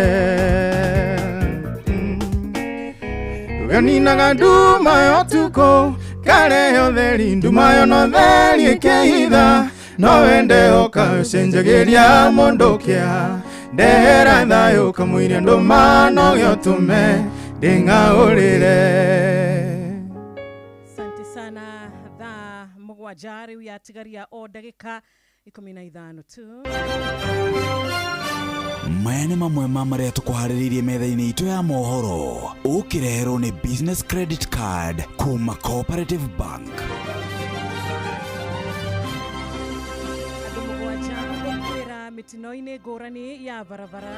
we ninaga nduma yo tuko karehe å theri nduma yo no theri ä kä hitha no wende oka å cenjagä ria må ndå kä ha ndera thayå kamå iria ndå mano gä å tå me ndä ng'aå rä re asante sana thaa mũgwanja rĩu yatigaria o ndagĩka 15 tu maya nĩ mamwe ma marĩa tũkũharĩrĩirie metha-inĩ itũ ya mohoro ũkĩreherwo nĩ business credit card kuma Cooperative Bank. andũ mũgwanja gũkwĩra mĩtino-inĩ ngũrani ya barabara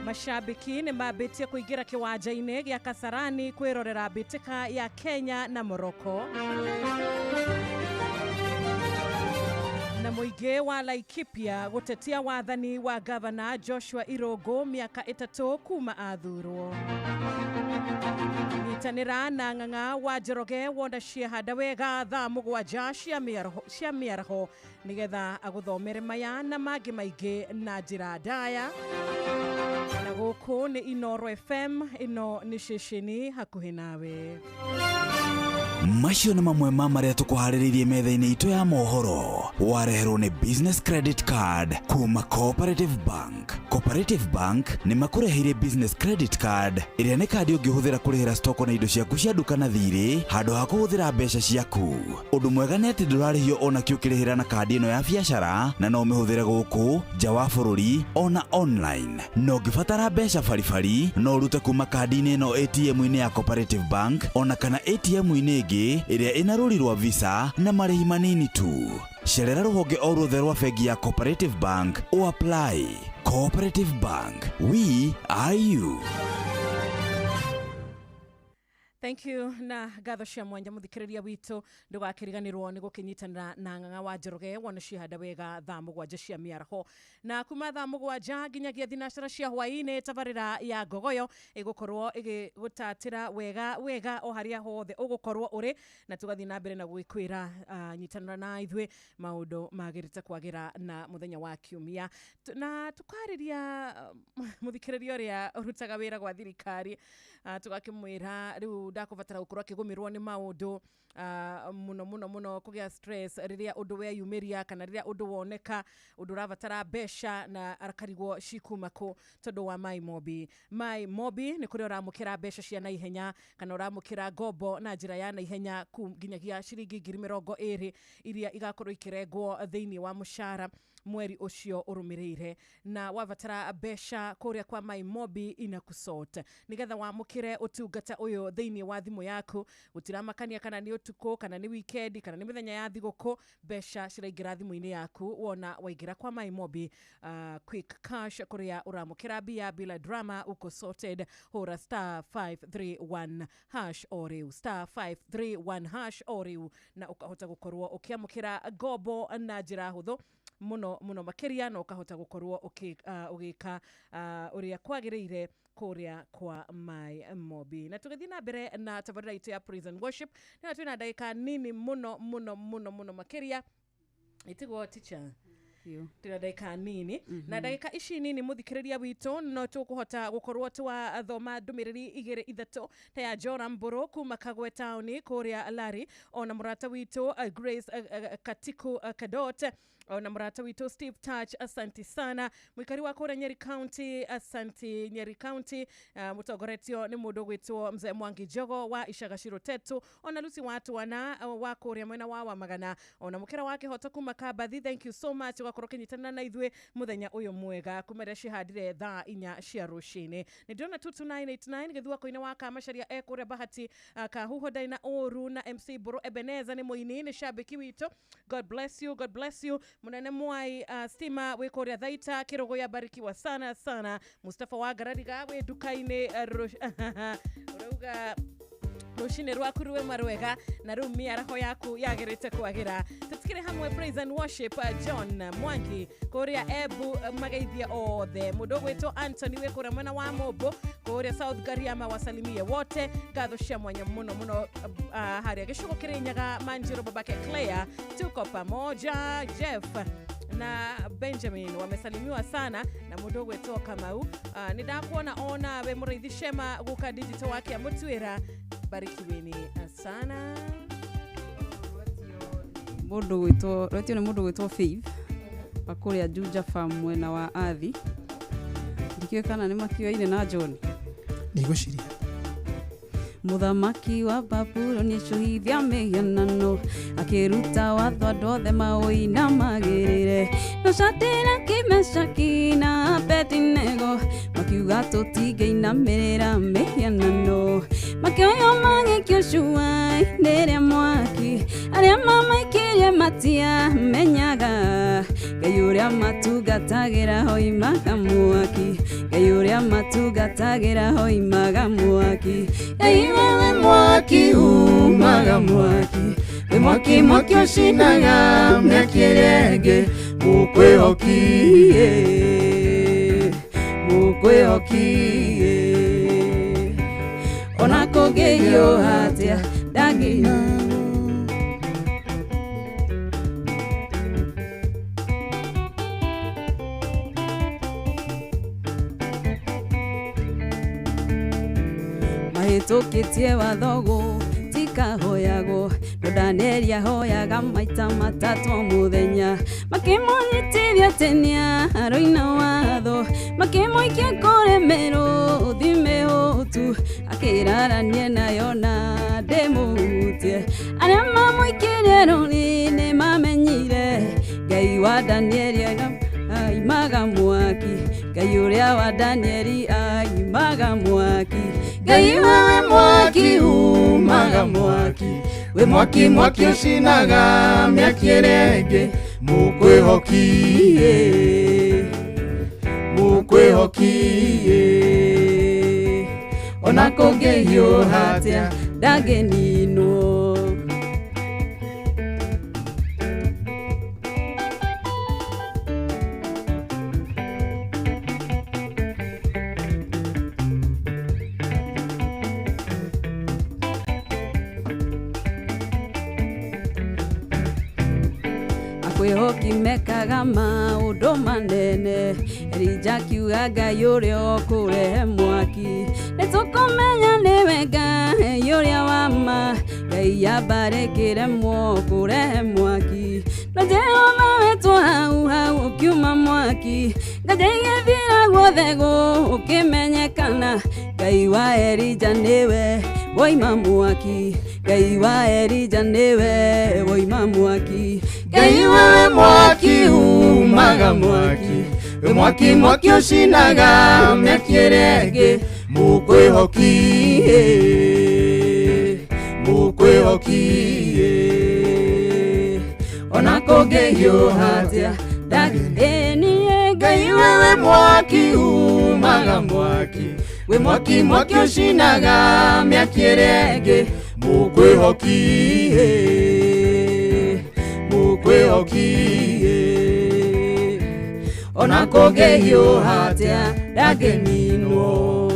mashabiki nĩ mambĩtie kũingĩra kĩwanja-inĩ gĩa Kasarani kwĩrorera mbĩtĩka ya Kenya na Morocco na muingi wa Laikipia gutetia wathani wa gavana Joshua Irogo miaka 3 kuma athurwo. Nyitanira na ng'ang'a wa Njoroge wonda ciahanda wega thaa 7 cia mĩaraho nigetha aguthomere maya na mangĩ maingĩ na njĩra ndaya. Na gũkũ nĩ Inoro FM, ĩno nĩ ceceni hakuhĩ nawe. Macio nĩ mamwe ma marĩa tũkuharĩrĩirie metha-inĩ itũ ya mohoro. Wareherwo nĩ business credit card kuma Cooperative Bank. Cooperative Bank nĩ makũreheire business credit card ĩrĩa nĩ kandi ũngĩhũthĩra kũrĩhĩra stoko na indo ciaku cia duka na thirĩ handũ ha kũhũthĩra mbeca ciaku. Ũndũ mwega nĩ atĩ ndũrarĩhio ona kĩ ũkĩrĩhĩra na kandi ĩno ya biacara na no ũmĩhũthĩre gũkũ nja wa bũrũri ona online. No ũngĩbatara mbeca baribari no ũrute kuma kandi-inĩ ĩno ATM-inĩ ya Cooperative Bank ona kana ATM-inĩ ĩngĩ ĩrĩa ĩna rũri rwa visa na marĩhi manini tu. Cerera rũhonge o ruothe rwa bengi ya Cooperative Bank o apply. Cooperative Bank, we are you. Thank you na gatho cia mwanya muthikiriria witu ndugakiriganirwo ni gukinyitanira na ng'ang'a wa Njoroge wona ciahanda wega thaa 7 cia mĩaraho na kuma thaa 7 nginyagia thinacara cia hwaini tabarira ya Ngogoyo igukorwo igigutatira wega o haria hothe ugukorwo uri na tugathi na mbere na gwikwira nyitanira na ithwe maundu magirite kwagira na muthenya wa Kiumia na tukariria muthikiriria uria urutaga wira gwa thirikari tugakimwira riu ndakubatara gukorwo akigumirwo ni maundu muno kugia stress riria undu we yumiria kana riria undu woneka undu rabatara besha na arakarigwo cikuma ku tondu wa My Mobi ni kuri uramukira besha cia na ihenya kana uramukira ngombo na njira ya na ihenya nginyagia ciringi 20,000 iria igakorwo ikirengwo thiini wa mushara mweri ucio urumirire na wavatara besha kuria kwa My Mobi inakusort nigetha wamukire utungata uyo thiini wa thimu yaku utiramakania kana ni utuko kana ni weekend kana ni mithenya ya thiguku besha ciraingira thimu-ini yaku wona waingira kwa My Mobi quick cash kuria uramukira bia bila drama uko sorted hora *531# oriu *531# oriu na ukahota gukorwo ukiamukira ngombo na njira huthu muno makiria no kahota gukorwo ugika uria kwagiriire kuria kwa My Mobi na tugathi na mbere na tabarira itu ya praise and worship na twina ndagika nini muno makiria itigwo teacher tira ndagika nini na ndagika ici nini muthikiriria witu no tukuhota gukorwo twa thoma ndumiriri 2-3 ta ya Joram Mburu kuma Kagwe Town kuria Lari ona murata witu Grace Katiku Kadot ona murata witu Steve Touch asante sana mwikari wa kura Nyeri County asante Nyeri County mutogoretio ni mundu gwitwo Mzee Mwangi Jogo wa Ishagashiro Tetu ona Lucy watu wana wa kuria mwena wa Magana ona mukira wake hota kuma Kabathi thank you so much gwakorwo kinyitana na ithwe muthenya uyo mwega kumere cihadire thaa 4 cia rucini ni ndona 22989 githua koine wa Kamasharia ekure Bahati Kahuho Daina Oru na MC Buru Ebeneza ni muini ni shabiki witu God bless you munene mwai stima wikoria thaita Kirogo ya barikiwa sana Mustafa wa Garariga we dukaine urauga rushine rwakuruwe marwega na rumi araho yaku yagerete kwagira tutikire hamwe praise and worship John Mwangi kuria Ebu magaithia othe mudogo wetu Anthony wekora mwana wa Mobo kuria South Gariama wasalimie wote gatho cia mwanya muno haria gishuko kirinyaga Manjiro babake Claire tuko pamoja Jeff na Benjamin wamesalimiwa sana na mudogo wetu Kamau nidakuona ona we murithi shema guka digital wake ya mutwira barikiweni sana mundu gwitwo rotio ni mundu gwitwo Faith akuria Juja farm mwena wa Athi ndikio kana ni makioine na John niguciria Muthamaki wa Babuloni cuhithia mihianano akiruta watho andũ othe maũina magĩrĩre no Shadraka Kimeshaki na Abedinego makiuga tũtingĩinamĩrĩra mihianano makĩoya magĩikio cua-inĩ rĩa mwaki arĩa mamaikirie matiamenyaga Ngai ũrĩa matungatagĩra hoimaga mwaki Ngai ũrĩa matungatagĩra hoimaga mwaki Ngai wewe mwaki umaga mwaki we mwaki mwaki ucinaga mĩaki ĩrĩa ĩngĩ mũkwĩhokie mũkwĩhokie ona kũngĩhiũha atĩa ndangĩina mahĩtũkĩtie wathogo tikahoyagwo no Danieli ahoyaga maita matatũ mũthenya makĩmũnyitithia tenia aroina watho makĩmũikia kũremerwo thime ũtu akĩrarania nayo na ndĩmũhutie arĩa mamũikirie rũri nĩ mamenyire Ngai wa Danieli aimaga mwaki Ngai ũrĩa wa Danieli aimaga mwaki Ngai wewe mwaki umaga mwaki we mwaki mwaki ucinaga mĩaki ĩrĩa ĩngĩ mũkwĩhokie mũkwĩhokie ona kũngĩhiũha atĩa ndangĩninwo kwĩhoki mekaga maũndũ manene Elija akiuga Ngai ũrĩa ũkũrehe mwaki nĩtũkũmenya nĩwe Ngai ũrĩa wa ma Ngai ambarĩkĩre kũrehe mwaki na Jehova wetwo hau hau ũkiuma mwaki Ngai gĩthira guothe gũkĩmenyekana Ngai wa Elija nĩwe woima mwaki Ngai wa Elija nĩwe woima mwaki Ngai wewe mwaki umaga mwaki we mwaki mwaki ucinaga mĩaki ĩrĩa ĩngĩ mũkwĩhokie mũkwĩhokie ona kũngĩhiũha atĩa ndangĩnie Ngai wewe mwaki umaga mwaki we mwaki mwaki ucinaga mĩaki ĩrĩa ĩngĩ mũkwĩhokie mũkwĩhokie ona kũngĩhiũha atĩa ndangĩninwo.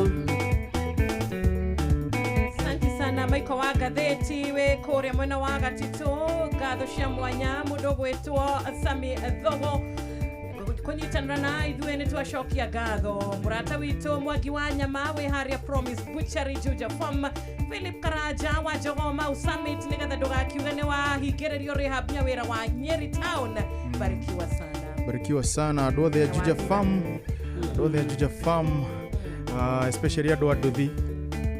Asante sana Michael wa gatheti we kũrĩa mwena wa Gatitũ ngatho cia mwanya mũndũ gwĩtwo Sami Thogo kunyitanĩra na ithuĩ nĩ twacokia ngatho mũrata witũ Mwangi wa Nyama wĩ harĩa Promise Butchery Juja Farm Philip Karaja wa Jogoma Summit nĩgetha ndũgakiuge nĩ wahingĩrĩrio rehab nya wĩra wa Nyeri Town. Barikiwa sana andũ othe a Juja Farm andũ othe a Juja Farm especially andũ a Nduthi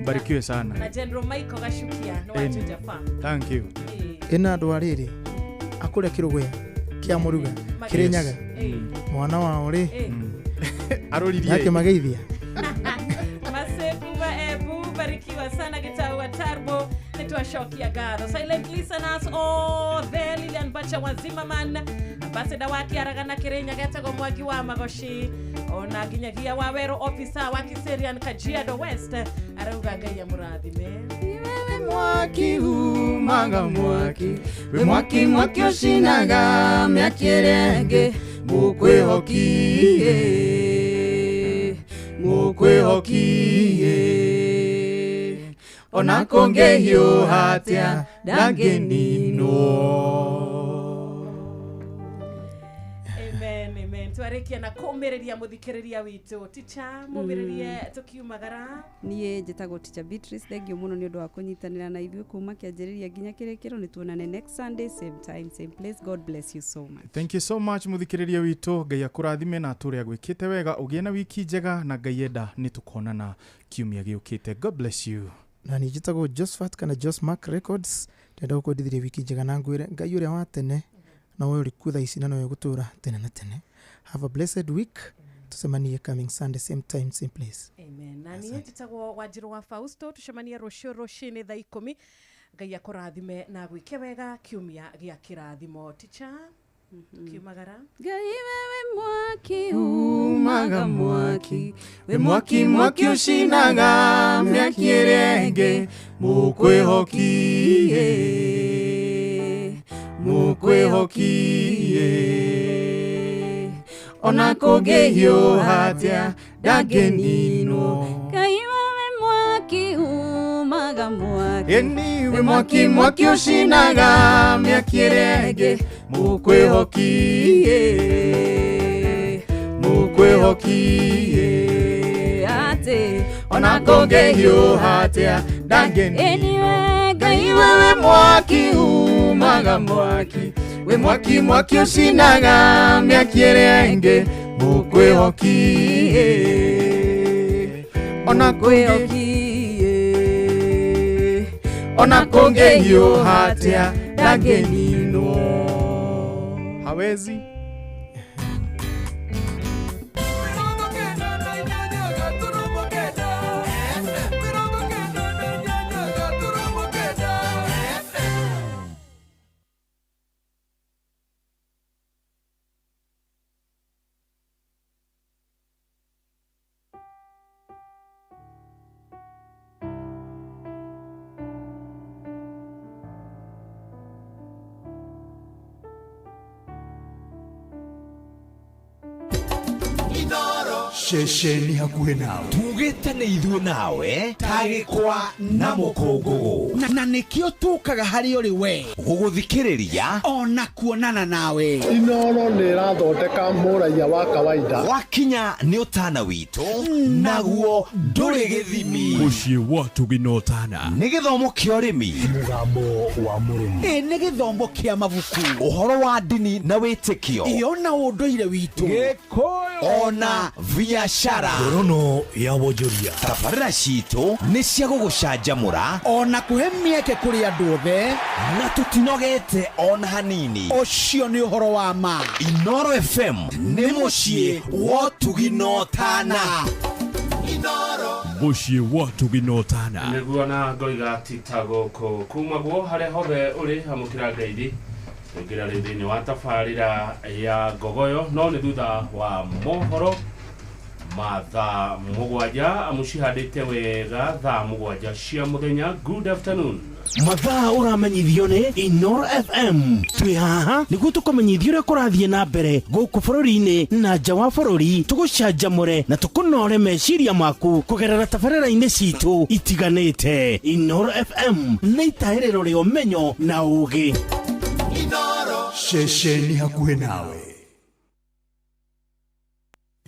barikiwe sana na General Michael Gashukia no wa Juja Farm. Thank you. Ena andũ arĩrĩ akũrĩa kĩrũgũya kĩa mũruga Kirinyaga mwana wao rĩ aroririe yake mageithia Masebuba ebu barikiwa sana Gitau wa Turbo nitwashokia ngatho silent listeners the Lilian Bacha wa Zimmerman ambassador wa Kiaragana Kirinyaga etagwo Mwangi wa Magoshi ona nginyagia wa Wero officer wa Kiserian Kajiado West arauga Ngai ya mũrathime wewe mwaki umaga mwaki we mwaki mwaki ucinaga mĩaki ĩrĩa ĩngĩ mũkwĩhokie mũkwĩhokie ona kũngĩhiũha atĩa ndangĩninwo. Twarekia na kũmĩrĩria mũthikĩrĩria witũ ticha mũmĩrĩrie tukiumagara niĩ njĩtagwo Teacher Beatrice thengio mũno nĩ ũndũ wa kũnyitanĩra na ithuĩ kuma kĩanjĩrĩria nginya kĩrĩkĩro nĩ tuonane next Sunday same time same place. God bless you so much. Thank you so much mũthikĩrĩria witũ Ngai akũrathime na atũre agwĩkĩte wega ũgĩe na wiki njega na Ngai enda nĩ tũkonana kiumia gĩũkĩte. God bless you. Na niĩ njĩtagwo Josephat kana Jos Mark Records ndenda gũkũndithĩria wiki njega na ngwĩre Ngai ũrĩa wa tene na wewe uri kuo thaa ici na nowe gũtũra tene na tene. Have a blessed week. Tusemanie coming Sunday same time same place. Amen. Na niĩ njĩtagwo Wanjiru wa Fausto tucemanie rũciũ rũcinĩ thaa 10. Ngai akũrathime na gwĩke wega kiumia gĩa kĩrathimo. Teacher kiumagara Ngai wewe mwaki umaga mwaki we mwaki mwaki ucinaga mĩaki ĩrĩa ĩngĩ mũkwĩhokie mukwihokie ona kũngĩhiũha atĩa ndangĩninwo. Ngai wewe mwaki umaga mwaki, ĩni we mwaki mwaki ũcinaga mĩaki ĩrĩa ĩngĩ, mukwihokie atĩ ona kũngĩhiũha atĩa ndangĩninwo. Ngai wewe mwaki umaga mwaki, we mwaki mwaki ũcinaga mĩaki ĩrĩa ĩngĩ, mukwihokie ona kũngĩhiũha atĩa ndangĩninwo. Hawezi Shesheni hakuhe nawe tugite nĩ ithuĩ nawe tagĩkwa na mũkũngũgũ na nĩkĩo tũkaga harĩ ũrĩ we gũgũthikĩrĩria ona kuonana nawe. Inooro nĩ ĩrathondeka mũraiya wa kawaida. Wakinya nĩ ũtana witũ naguo ndũrĩ gĩthimi. Mũciĩ wa Tuginotana nĩ gĩthomo kĩa ũrĩmi, mũgambo wa mũrĩmi, nĩ gĩthomo kĩa mabuku, ũhoro wa ndini na wĩtĩkio, ona ũndũire witũ, Gĩkũyũ ona biacara, ngorono ya wonjoria. tabarĩra citũ nĩ cia gũgũcanjamũra ona kũhe mĩeke kũrĩ andũ othe, na tũtinogete ona hanini. ũcio nĩ ũhoro wa ma. Inooro FM nĩ mũciĩ wa Tuginotana. Mũciĩ wa Tuginotana nĩguo na ngoiga tita gũkũ kuma guo harĩa hothe ũrĩ amũkĩra ngeithi ũingĩra rĩu thĩinĩ wa tabarĩra ya Ngogoyo, no nĩ thutha wa mohoro mathaa mũgwanja mũcihandĩte wega thaa mũgwanja cia mũthenya. Good afternoon. Mathaa ũramenyithio nĩ Inooro FM. Twĩ haha nĩguo tũkũmenyithia ũrĩa kũrathiĩ na mbere gũkũ bũrũri-inĩ na nja wa bũrũri, tũgũcanjamũre na tũkũnore meciria maku kũgerera tabarĩra-inĩ citũ itiganĩte. Inooro FM nĩ itahĩrĩro rĩa ũmenyo na ũũgĩ. Shesheni hakuhe nawe.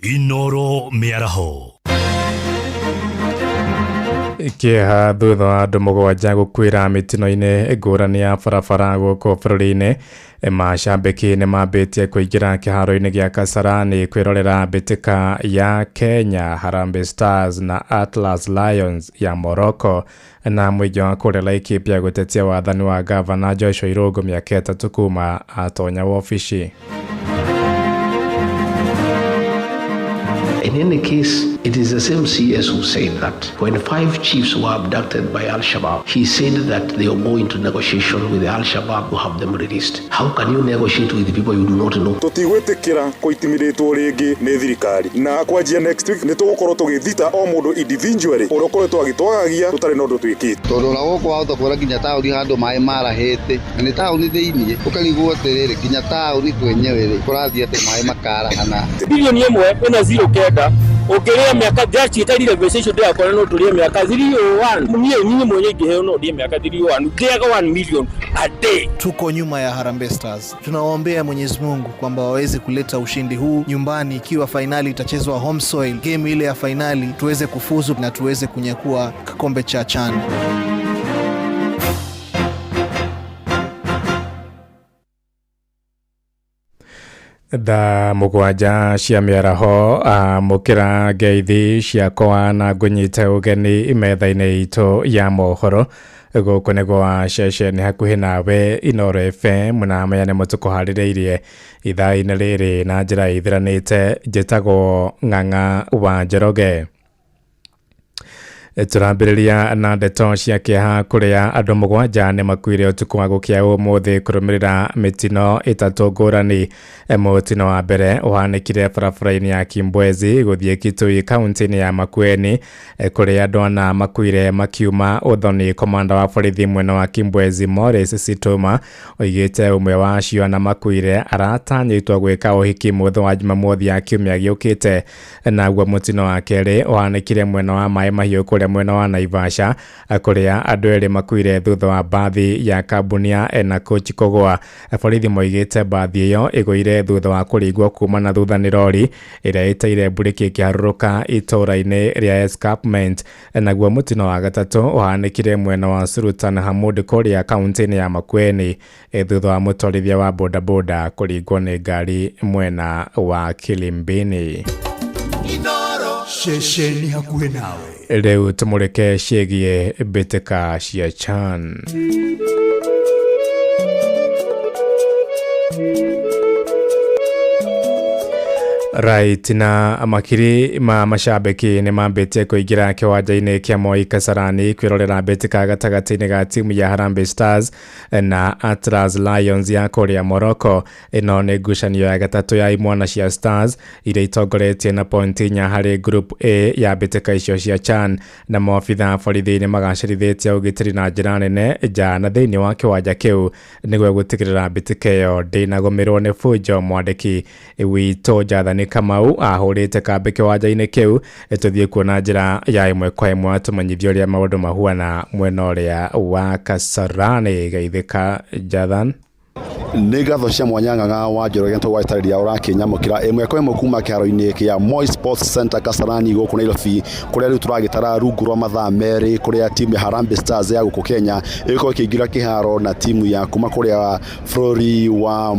Inooro mĩaraho. Kĩeha thutha wa andũ mũgwanja gũkuĩra mĩtino-inĩ ngũrani ya barabara gũkũ bũrũri-inĩ, macambĩki nĩ mambĩtie kũingĩra kĩharo-inĩ gĩa Kasarani kwĩrorera mbĩtĩka ya Kenya Harambee Stars na Atlas Lions ya Morocco, na mũingĩ wa kũrĩa Laikipia gũtetia wathani wa gavana Joshua Irũngũ mĩaka ĩtatũ kuma atonya wabici. In any case, it is the same CS who said that when 5 chiefs were abducted by Al-Shabaab, he said that they will go into negotiation with the Al-Shabaab to have them released. How can you negotiate with the people you do not know? Tutigwĩtĩkĩra kũitimiritwo rĩngĩ nĩ thirikari, na kwanjia next week nĩ tũgũkorwo tũgĩthita o mũndũ individually ũrĩa ũkoretwo agĩtwagagia tũtarĩ na ũndũ twĩkĩte. Tondũ ona gũkũ wahota kwĩra nginya taũni handũ maĩ marahĩte, na nĩ taũni thĩiniĩ, ũkarigwo atĩrĩrĩ nginya taũni kwenyewe rĩ kũrathiĩ atĩ maĩ makarahana. Bilioni ĩmwe ĩna 0 kenda ũkĩrĩa mĩaka jaji itarire negotiation ndĩrakora no tũrĩe mĩaka 301 niĩ mwenye ingĩheo no ndĩe mĩaka 301 ndĩaga 1 million a day. Tuko nyuma ya Harambee Stars. Tunawaombea Mwenyezi Mungu kwamba waweze kuleta ushindi huu nyumbani, ikiwa finali itachezwa home soil. Game ile ya finali tuweze kufuzu na tuweze kunyakua kikombe cha CHAN. Tha mũgwanja cia mĩaraho mũkĩra ngeithi ciakwa na ngũnyite ũgeni metha-inĩ itũ ya mohoro gũkũ nĩ gwa ceceni hakuhĩ nawe Inooro FM, na maya nĩ mũtũkũharĩrĩirie ithaa-inĩ rĩrĩ na njĩra ithiranĩte. Njĩtagwo Ng'ang'a wa Njoroge. Turambĩrĩria na ndeto cia kĩeha kũrĩa andũ mũgwanja nĩ makuire ũtukũ wa gũkĩa ũmũthĩ kũrũmĩrĩra mĩtino ĩtatũ ngũrani. Mũtino wa mbere ũhanĩkire barabara-inĩ ya Kimbwezi gũthiĩ Kitui kaunti-inĩ ya Makueni, kũrĩa andũ ana makuire makiuma ũthoni. Komanda wa borithi mwena wa Kimbwezi Morris Situma oigĩte ũmwe wa acio ana makuire aratanyĩtwo gwĩka ũhiki mũthĩ wa Jumamothi ya kiumia gĩũkĩte. Naguo mũtino wa kerĩ ũhanĩkire mwena wa Maĩ Mahiũ kũrĩa mwena wa Naivasha, kũrĩa andũ erĩ makuire thutha wa bathi ya kambuni ya Enacoach kũgũa. Borithi moigĩte bathi ĩyo ĩgũire thutha wa kũringwo kuma na thutha nĩ rori ĩrĩa ĩteire mburĩki ĩkĩharũrũka itũũra-inĩ rĩa Escarpment. Naguo mũtino wa gatatũ ũhanĩkire mwena wa Sultan Hamud kũrĩa kaunti-inĩ ya Makueni thutha wa mũtwarithia wa bodaboda kũringwo nĩ ngari mwena wa Kilimbini. Shesheni hakuhe nawe. Rĩu tũmũrĩke ciĩgiĩ mbĩtĩka cia CHAN. Right, na makiri ma mashabiki nĩ mambĩtie kũingĩra kĩwanja-inĩ kĩa Moi Kasarani kwĩrorera mbĩtĩka gatagatĩ-inĩ ga timu ya Harambee Stars na Atlas Lions ya kũrĩa Morocco. Ĩno nĩ ngucanio ya gatatũ ya imwana cia Stars iria itongoretie na pointi 4 harĩ group A ya mbĩtĩka icio cia CHAN, na maobitha borithi nĩ magacĩrithĩtie ũgitĩri na njĩra nene nja na thĩinĩ wa kĩwanja kĩu nĩguo gũtigĩrĩra mbĩtĩka ĩyo ndĩnagũmĩrwo nĩ fujo. Mwandĩki witũ Jathani Kamau ahũrĩte kambĩ kĩwanja-inĩ kĩu, tũthiĩ kuona njĩra ya ĩmwe kwa ĩmwe tũmenyithio ũrĩa maũndũ mahuana mwena ũrĩa wa Kasarani. Geithĩka Jathan. Nĩ ngatho cia mwanya Ng'ang'a wa Njoroge tũgwatarĩria ũrakinyamũkĩra ĩmwe kwa ĩmwe kuma kĩharo-inĩ kĩa Moi Sports Center Kasarani gũkũ Nairobi, kũrĩa rĩu tũragĩtara rungu rwa mathaa merĩ kũrĩa timu ya Harambee Stars ya gũkũ Kenya ĩgĩkorwo ĩkĩingĩra kĩharo na timu ya kuma kũrĩa bũrũri wa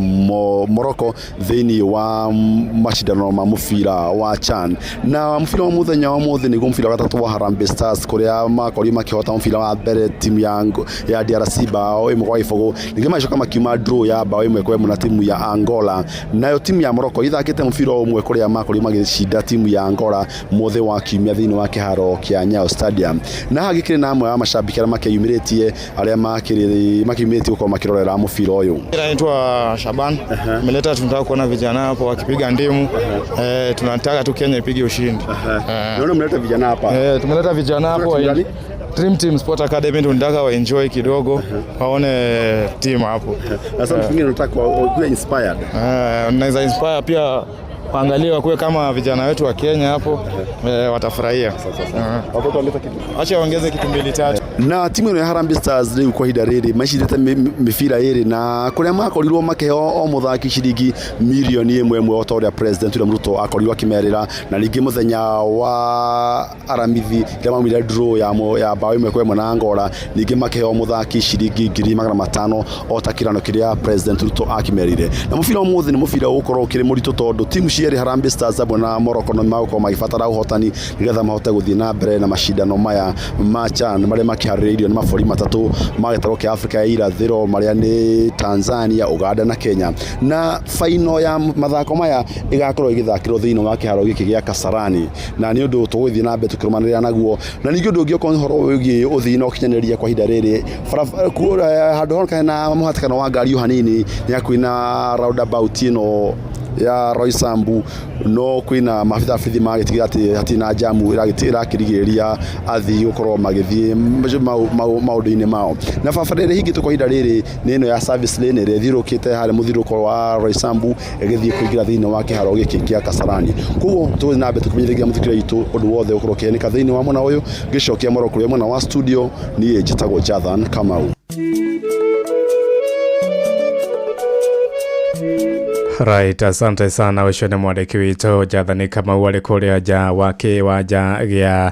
Morocco thĩinĩ wa macindano ma mũbira wa CHAN. Na mũbira wa mũthenya wa mũthĩ nĩguo mũbira wa gatatũ wa Harambee Stars kũrĩa makorirwo makĩhota mũbira wa mbere timu ya DRC bao ĩmwe kwa gĩbũgũ, ningĩ macoka makiuma draw ya bao ĩmwe kwa ĩmwe na timu ya Angola. Nayo timu ya Morocco ithakĩte mũbira ũmwe kũrĩa makorirwo magĩcinda timu ya Angola mũthĩ wa kiumia thĩinĩ wa kĩharo kĩa Nyayo Stadium. Na hagĩkĩrĩ na amwe wa mashabiki arĩa makĩyumĩrĩtie arĩa makĩyumĩrĩtie gũkorwo makĩrorera mũbira ũyũ. Naitwa Shaban. Tumeleta tunataka kuona vijana hapo wakipiga ndimu. Tunataka tu Kenya ipige ushindi. Naona mmeleta vijana hapa. Tumeleta vijana hapo Dream Team Sport Academy, tunataka waenjoy kidogo, waone timu hapo. Sasa mwingine nataka kuwa inspired. Unaweza inspire pia waangalie wakuwe kama vijana wetu wa Kenya hapo, watafurahia. Acha waongeze kitu mbili tatu. Na timu ya Harambee Stars rĩu kwa ihinda rĩrĩ macindĩte mĩbira ĩrĩ na kũrĩa makorirwo makĩheo o mũthaki ciringi milioni 1 o ta ũrĩa President William Ruto akorirwo akĩmerĩra. Na ningĩ mũthenya wa aramithi rĩrĩa maumire draw ya bao ĩmwe kwa ĩmwe na Angola, ningĩ makĩheo mũthaki ciringi 500,000 o ta kĩrano kĩrĩa President Ruto akĩmerire. Na mũbira ũmũthĩ nĩ mũbira ũgũkorwo ũkĩrĩ mũritũ tondũ timu cierĩ Harambee Stars na Morocco no magũkorwo magĩbatara ũhotani nĩgetha mahote gũthiĩ na mbere na macindano maya ma CHAN marĩa makĩharĩrĩirio nĩ mabũrũri matatũ magĩtarwo kĩa Afrika ya irathĩro marĩa nĩ Tanzania, Uganda na Kenya. Na final ya mathako maya ĩgakorwo ĩgĩthakĩrwo thĩinĩ wa kĩharo gĩkĩ gĩa Kasarani, na nĩ ũndũ tũgũthiĩ na mbere tũkĩrũmanĩrĩra naguo. Na ningĩ ũndũ ũngĩ ũkorwo ũhoro wĩgiĩ ũthii na ũkinyanĩria kwa ihinda rĩrĩ handũ honeka na mũhatĩkano wa ngari hanini nĩ hakuhĩ na roundabout ĩno ya Roysambu, no kwina maabitha bithi magĩtigĩra atĩ hatina jamu ĩrakĩrigĩrĩria athii gũkorwo magĩthiĩ maũndũ-inĩ mao. Na barabara ĩrĩa hingĩtwo kwa ihinda rĩrĩ nĩ ĩno ya service lane ĩrĩa ĩthiũrũkĩte harĩ mũthiũrũko wa Roysambu ĩgĩthiĩ kũingĩra thĩinĩ wa kĩharo gĩkĩ kĩa Kasarani. Koguo tũgũthiĩ na mbere tũkĩmenyithagia mũthikĩria witũ ũndũ wothe ũkorwo ũkĩhanĩka thĩinĩ wa mwena ũyũ. Ngĩcokia Morocco kũrĩa mwena wa studio, niĩ njĩtagwo Jathan Kamau. Right, asante sana ũcio nĩ mwandĩki witũ Jathani Kamau arĩ kũrĩa nja wa kĩwanja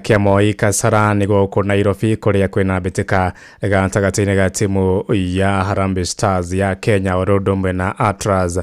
kĩa Moi Kasarani gũkũ Nairobi, kũrĩa kwĩna mbĩtĩka gatagatĩ-inĩ ga timu ya Harambee Stars ya Kenya o ũndũ ũmwe na Atlas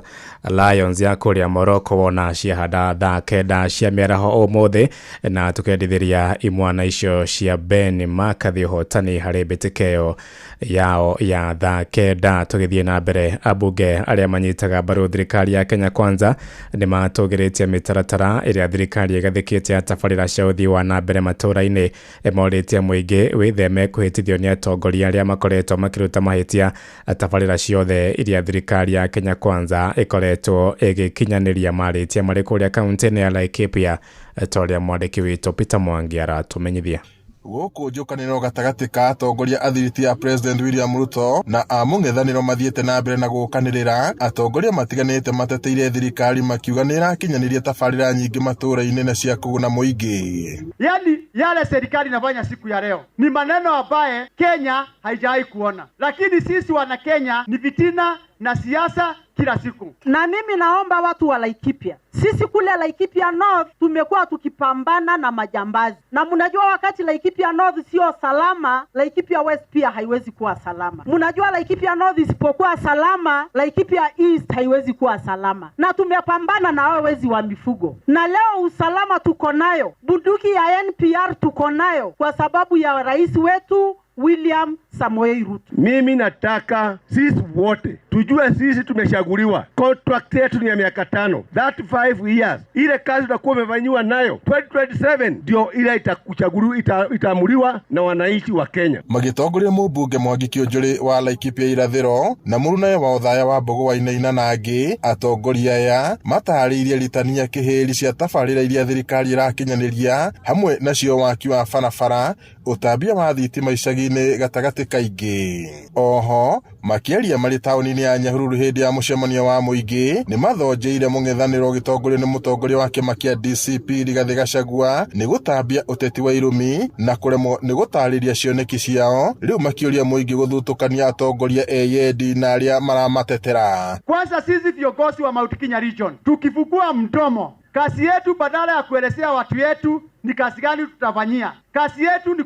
Lions ya kũrĩa Morocco wona ciahanda thaa kenda cia mĩaraho ũmũthĩ, na tũkendithĩria imwana icio cia Ben makathi ũhotani harĩ mbĩtĩka ĩyo yao ya thaa kenda. Tũgĩthiĩ na mbere, ambunge arĩa manyitaga nyitaga mbaru thirikari ya Kenya Kwanza nĩ matũgĩrĩtie mĩtaratara ĩrĩa thirikari ĩgathĩkĩte ya tabarĩra cia ũthii wa na mbere matũũra-inĩ. Morĩtie mũingĩ wĩtheme kũhĩtithio nĩ atongoria arĩa makoretwo makĩruta mahĩtia tabarĩra ciothe iria thirikari ya Kenya Kwanza ĩkoretwo ĩgĩkinyanĩria marĩtia marĩ kũrĩa kaunti-inĩ ya Laikipia, torĩa mwandĩki witũ Peter Mwangi aratũmenyithia. Gũkũ njũkanĩrĩro gatagatĩ ka atongoria athiriti ya President William Ruto na mũng'ethanĩro mathiĩte na mbere na gũkanĩrĩra, atongoria matiganĩte mateteire thirikari makiuga nĩ ĩrakinyanĩria tabarĩra nyingĩ matũũra-inĩ na cia kũguna mũingĩ. Yani yale serikali inafanya siku ya leo ni maneno ambaye Kenya haijawahi kuona, lakini sisi wana Kenya ni vitina na siasa kila siku. Na mimi naomba watu wa Laikipia, sisi kule Laikipia North tumekuwa tukipambana na majambazi, na mnajua wakati Laikipia North sio salama, Laikipia West pia haiwezi kuwa salama. Mnajua Laikipia North isipokuwa salama, Laikipia East haiwezi kuwa salama, na tumepambana na hao wezi wa mifugo, na leo usalama tuko nayo, bunduki ya NPR tuko nayo kwa sababu ya rais wetu William Samoei Ruto. Mimi nataka sisi wote tujue sisi tumeshaguliwa. Contract yetu ni ya miaka 5. That 5 years. Ile kazi tutakuwa umefanywa nayo 2027 ndio ile itaamuliwa na wananchi wa Kenya. Magitongoria mũmbunge Mwangi Kĩũnjũrĩ wa Laikipia irathĩro na mũrunawe wa ũthaya wa Mbogo wa Inaina na angĩ, atongoria aya matarĩirie litania kĩhĩri cia tabarĩra iria thirikari ĩrakinyanĩria, hamwe nacio waki wa barabara, ũtambia wa thitima icagi-inĩ gatagatĩ kaingĩ. Oho makĩaria marĩ taũni-inĩ ya Nyahururu hĩndĩ ya mũcemanio wa mũingĩ nĩ mathonjeire mũng'ethanĩro gĩtongorio nĩ mũtongoria wa kĩama kĩa DCP Rigathĩ Gachagua nĩ gũtambia ũteti wa irumi na kũremwo nĩ gũtarĩria cioneki ciao, rĩu makĩũria mũingĩ gũthutũkania atongoria eyendi na arĩa maramatetera. Kwanza sisi viongozi wa Mount Kenya Region tukifungua mdomo, kazi yetu badala ya kuelezea watu wetu ni kazi gani tutafanyia, kazi yetu ni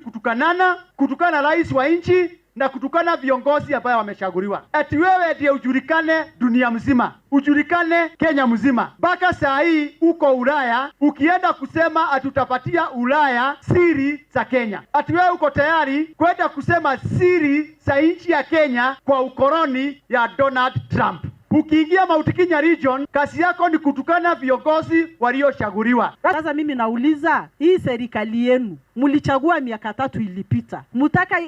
kutukana rais wa nchi na kutukana viongozi ambao wameshaguliwa. Eti wewe ndiye ujulikane dunia mzima, ujulikane Kenya mzima. Mpaka saa hii uko Ulaya ukienda kusema atutapatia Ulaya siri za Kenya. Ati wewe uko tayari kwenda kusema siri za nchi ya Kenya kwa ukoloni ya Donald Trump. Ukiingia Mount Kenya Region, kazi yako ni kutukana viongozi waliochaguliwa. Sasa mimi nauliza, hii serikali yenu mlichagua miaka 3 ilipita,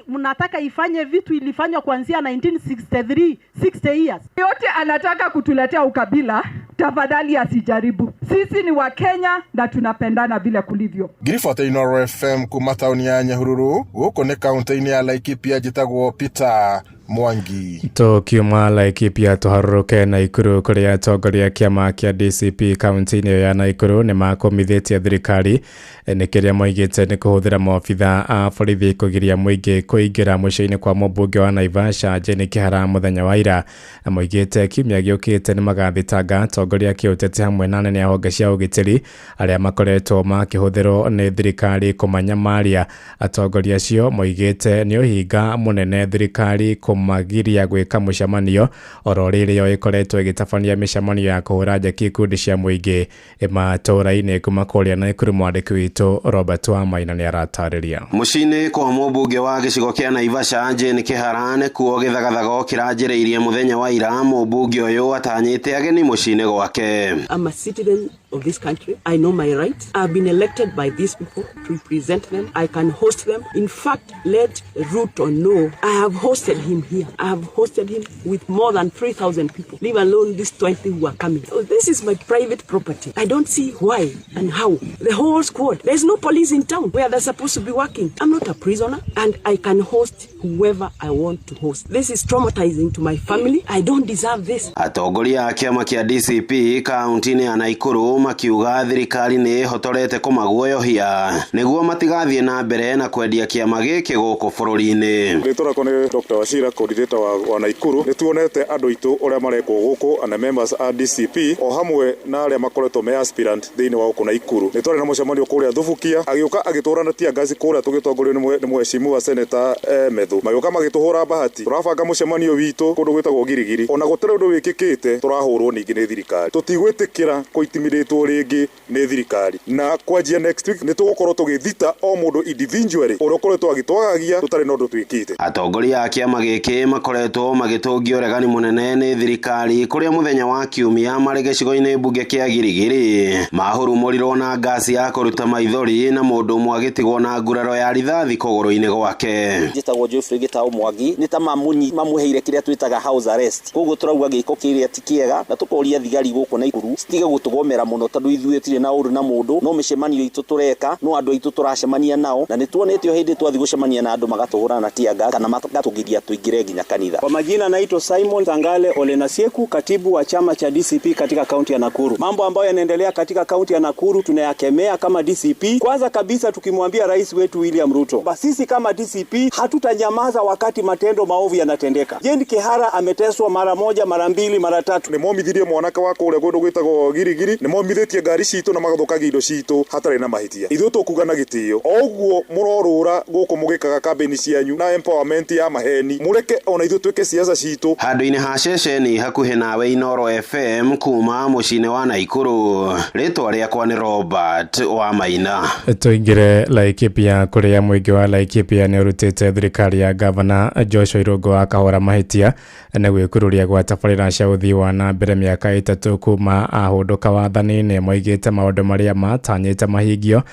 mnataka ifanye vitu ilifanywa kuanzia 1963, 60 years. Yote anataka kutuletea ukabila, tafadhali asijaribu. Sisi ni wa Kenya na tunapendana bila kulivyo. Giriboti Inooro FM kuma tauni ya Nyahururu, gũkũ nĩ kaunti-inĩ ya Laikipia, njĩtagwo Peter Mwangi. Tukiuma Laikipia tuharũrũke Naikuru kũrĩa atongoria kĩama kĩa DCP kaunti-inĩ ya Naikuru nĩ makomithĩtie thirikari nĩ kĩrĩa moigĩte nĩ kũhũthĩra maobitha a borithi kũgiria mũingĩ kũingĩra mũciĩ-inĩ kwa mũmbunge wa Naivasha Jane Kĩhara mũthenya wa ira. Moigĩte kiumia gĩũkĩte nĩ magathitanga atongoria kĩũteti hamwe na anene a honge cia ũgitĩri arĩa makoretwo makĩhũthĩrwo nĩ thirikari kũmanyamaria. Atongoria acio moigĩte nĩ ũhinga mũnene thirikari magiria gwĩka mũcemanio oro rĩrĩa ĩkoretwo ĩgĩtabania mĩcemanio ya kũhũra njeki ikundi cia mũingĩ matũũra-inĩ kuma kũrĩa Naikuru. Mwandĩki witũ Robert Wamaina nĩ aratarĩria. Mũciĩ-inĩ kwa mũmbunge wa gĩcigo kĩa Naivasha Jane Kĩhara nĩkuo gĩthagathago kĩranjĩrĩirie mũthenya wa ira. Mũmbunge ũyũ atanyĩte ageni mũciĩ-inĩ gwake. I'm a citizen of this country. I know my rights. I've been elected by these people to represent them. I can host them. In fact, let Ruto know I have hosted him here. I have hosted him with more than 3,000 people, leave alone these 20 who are coming. So this is my private property. I don't see why and how. The whole squad. There's no police in town where they're supposed to be working. I'm not a prisoner and I can host whoever I want to host. This is traumatizing to my family. I don't deserve this. Atongoria kĩama kĩa DCP kaunti-inĩ ya Naikuru makiuga thirikari nĩ hotorete kũmaguoyohia nĩguo matigathiĩ na mbere na kwendia kĩama gĩkĩ gũkũ bũrũri-inĩ. Rĩtũrako nĩ Dr. Wachira, coordinator wa Naikuru. Nĩ tuonete andũ aitũ ũrĩa marekwo gũkũ ana members a DCP o hamwe na arĩa makoretwo me aspirant thĩinĩ wa gũkũ Naikuru. Nĩ twarĩ na mũcemanio kũrĩa Thubukia, agĩũka agĩtũrana tia ngaci kũrĩa tũgĩtongorio nĩ mheshimiwa Senator Methu. Magĩũka magĩtũhũra bahati. Tũrabanga mũcemanio witũ kũndũ gwĩtagwo Girigiri. Ona gũtirĩ ũndũ wĩkĩkĩte tũrahũrwo ningĩ nĩ thirikari. Tũtigwĩtĩkĩra kũ-intimidate tugitwo ringi ni thirikari na kwanjia next week nitugukorwo tugithita o mundu individually urokoretwo agitwagagia tutari no twikite. Atongoria a kiama giki makoretwo magitungio regani munene ni thirikari kuria muthenya wa kiumia mari gicigo-ini mbunge kia Girigiri mahurumurirwo na ngasi ya kuruta maithori na mundu umwe agitigwo na nguraro ya rithathi kuguru-ini gwake. Njitagwo Geoffrey Gitau Mwangi ni ta mamuheire kiria twitaga house arrest koguo turauga giko kiria ti kiega na tukoria thigari guku na Ikuru stige gutugomera muno tondu ithuĩ tire na uru na mundu no micemanio itu tureka no andu aitu turacemania nao na nituonete hindi twathi gucemania na andu magatuhura na tiaga kana magatugiria tuingire nginya kanitha. Kwa majina naitwa Simon Tangale Olenasieku, katibu wa chama cha DCP katika kaunti ya Nakuru. Mambo ambayo yanaendelea katika kaunti ya Nakuru tunayakemea kama DCP. Kwanza kabisa tukimwambia rais wetu William Ruto, basi sisi kama DCP hatutanyamaza wakati matendo maovu yanatendeka. Jane Kihara ameteswa mara moja, mara mbili, mara tatu. Nimuomithirie mwanaka wako uria gundu gwitagwo Girigiri, nimuomithitie ngari citu na magathukagia indo citu hatari na mahitia. Ithuĩ tukugana gitio oguo murorura guku mugikaga campaign cianyu na empowerment ya maheni mureke ona ithuĩ twike siasa citu. Handu-ini ha ceceni hakuhi nawe Inoro FM kuma mucini wa Naikuru. Ritwa riakwa ni Robert wa Maina. Tuingire Laikipia kuria muingi wa Laikipia ni urutite thirikari ya Governor Joshua Irungu akahora mahitia na gwikururia gwa tabarĩra cia uthii wa na mbere miaka 3 kuma ahunduka wathani-ini moigite maundu maria matanyite mahingio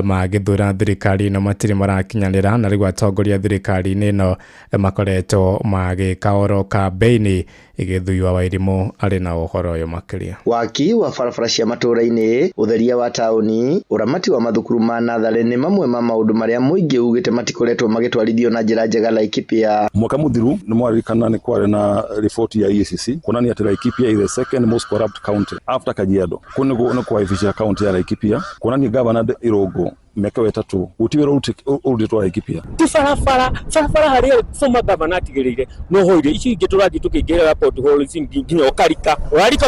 magithura thirikari no matiri marakinyanira na riu atongoria thirikari-ini no makoretwo magikaoro kambeini igithuiwa Wairimu ari na uhoro uyu makiria. Waki wa barabara cia matura-ini, utheria wa tauni, uramati wa mathukuru ma nathari ni mamwe ma maundu maria muingi ugite matikoretwo magitwarithio na njira njega Laikipia. Mwaka muthiru ni mwaririkana ni kwari na report ya EACC kuonania ati Laikipia is the second most corrupt county after Kajiado. Kuni ni kuwaifisha county ya Laikipia kuonania Governor Irungu miaka 3 utiwira urutitwo Laikipia. Ti barabara haria former governor atigirire no hoire ici ingi turathi tukingirira potholes nginya okarika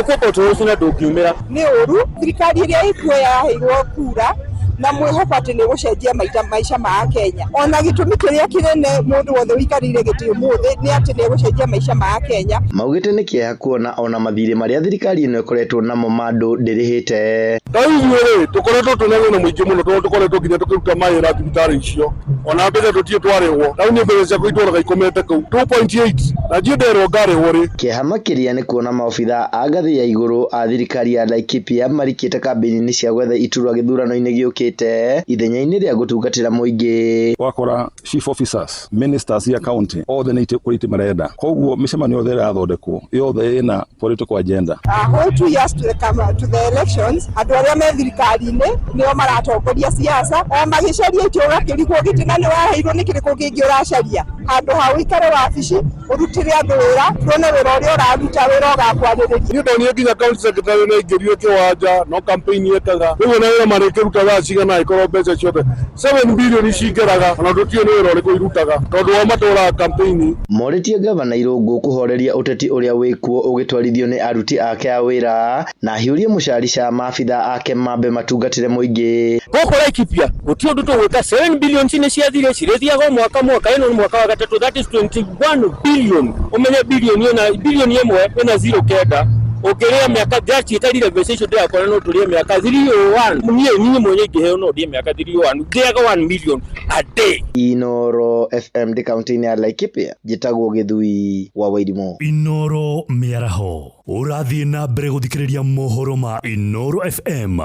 kwa potholes na ndungiumira ni uru thirikari iria ikuo yaheirwo kura na mwehoka ati ni gucenjia maisha ma Kenya. Ona gitumi kiria kinene mundu wothe wikarire giti umuthi ni ati ni gucenjia maisha ma Kenya. Maugite ni kieha kuona ona mathire maria thirikari ino ikoretwo namo mandu ndirihite. Taiwe tukoretwo tunene na muingi muno tukoretwo nginya tukiruta mai na thibitari icio. Ona mbere tutie twarehwo. Tauni mbere cia kuitwara ikomete kau 2.8 na jidero ngare wori. Kieha makiria ni kuona maofitha a ngathi ya iguru a thirikari ya Laikipia marikite kambini cia gwetha iturwa githurano-ini giuki ithenya-ini ria gutungatira muingi. Wakora chief officers, ministers ya county othe ni ite marenda koguo micemanio othe irathondekwo yothe ina political agenda. Whole 2 years to the elections andu aria me thirikari-ini nio maratongoria siasa o magicaria itura kirigwo gitina ni waheirwo ni kiriko kingi uracaria andu hau ikare wabici urutire andu wira tuone wira uria uraruta wira ugakwaririria. Ni ndonire nginya county secretary na ingirio kiwanja no campaign yekaga riu na wira marekiruta waciga na ikoro mbeca ciothe 7 billion cingeraga na ndutie ni wira uriko irutaga tondu wa matura campaign. Moritie Governor Irungu kuhoreria uteti uria wikuo ugitwarithio ni aruti ake a wira na hiurie mucari cia maabitha ake mambe matungatire muingi. Goko Laikipia gutie undu tugwika 7 billion cine ciathire cirethiaga mwaka ino ni mwaka wa gatatu, that is 21 billion. Umenye billion imwe ina 0 kenda ukiria miaka jaji itarire mbeca icio ndirakora no turie miaka 301 nie mwenye ngiheo no ndie miaka 301 ndiaga 1 million a day. Inoro FM de county ya Laikipia jitagwo githui wa Wairimu. Inoro miaraho urathie na mbere guthikiriria mohoro ma Inoro FM.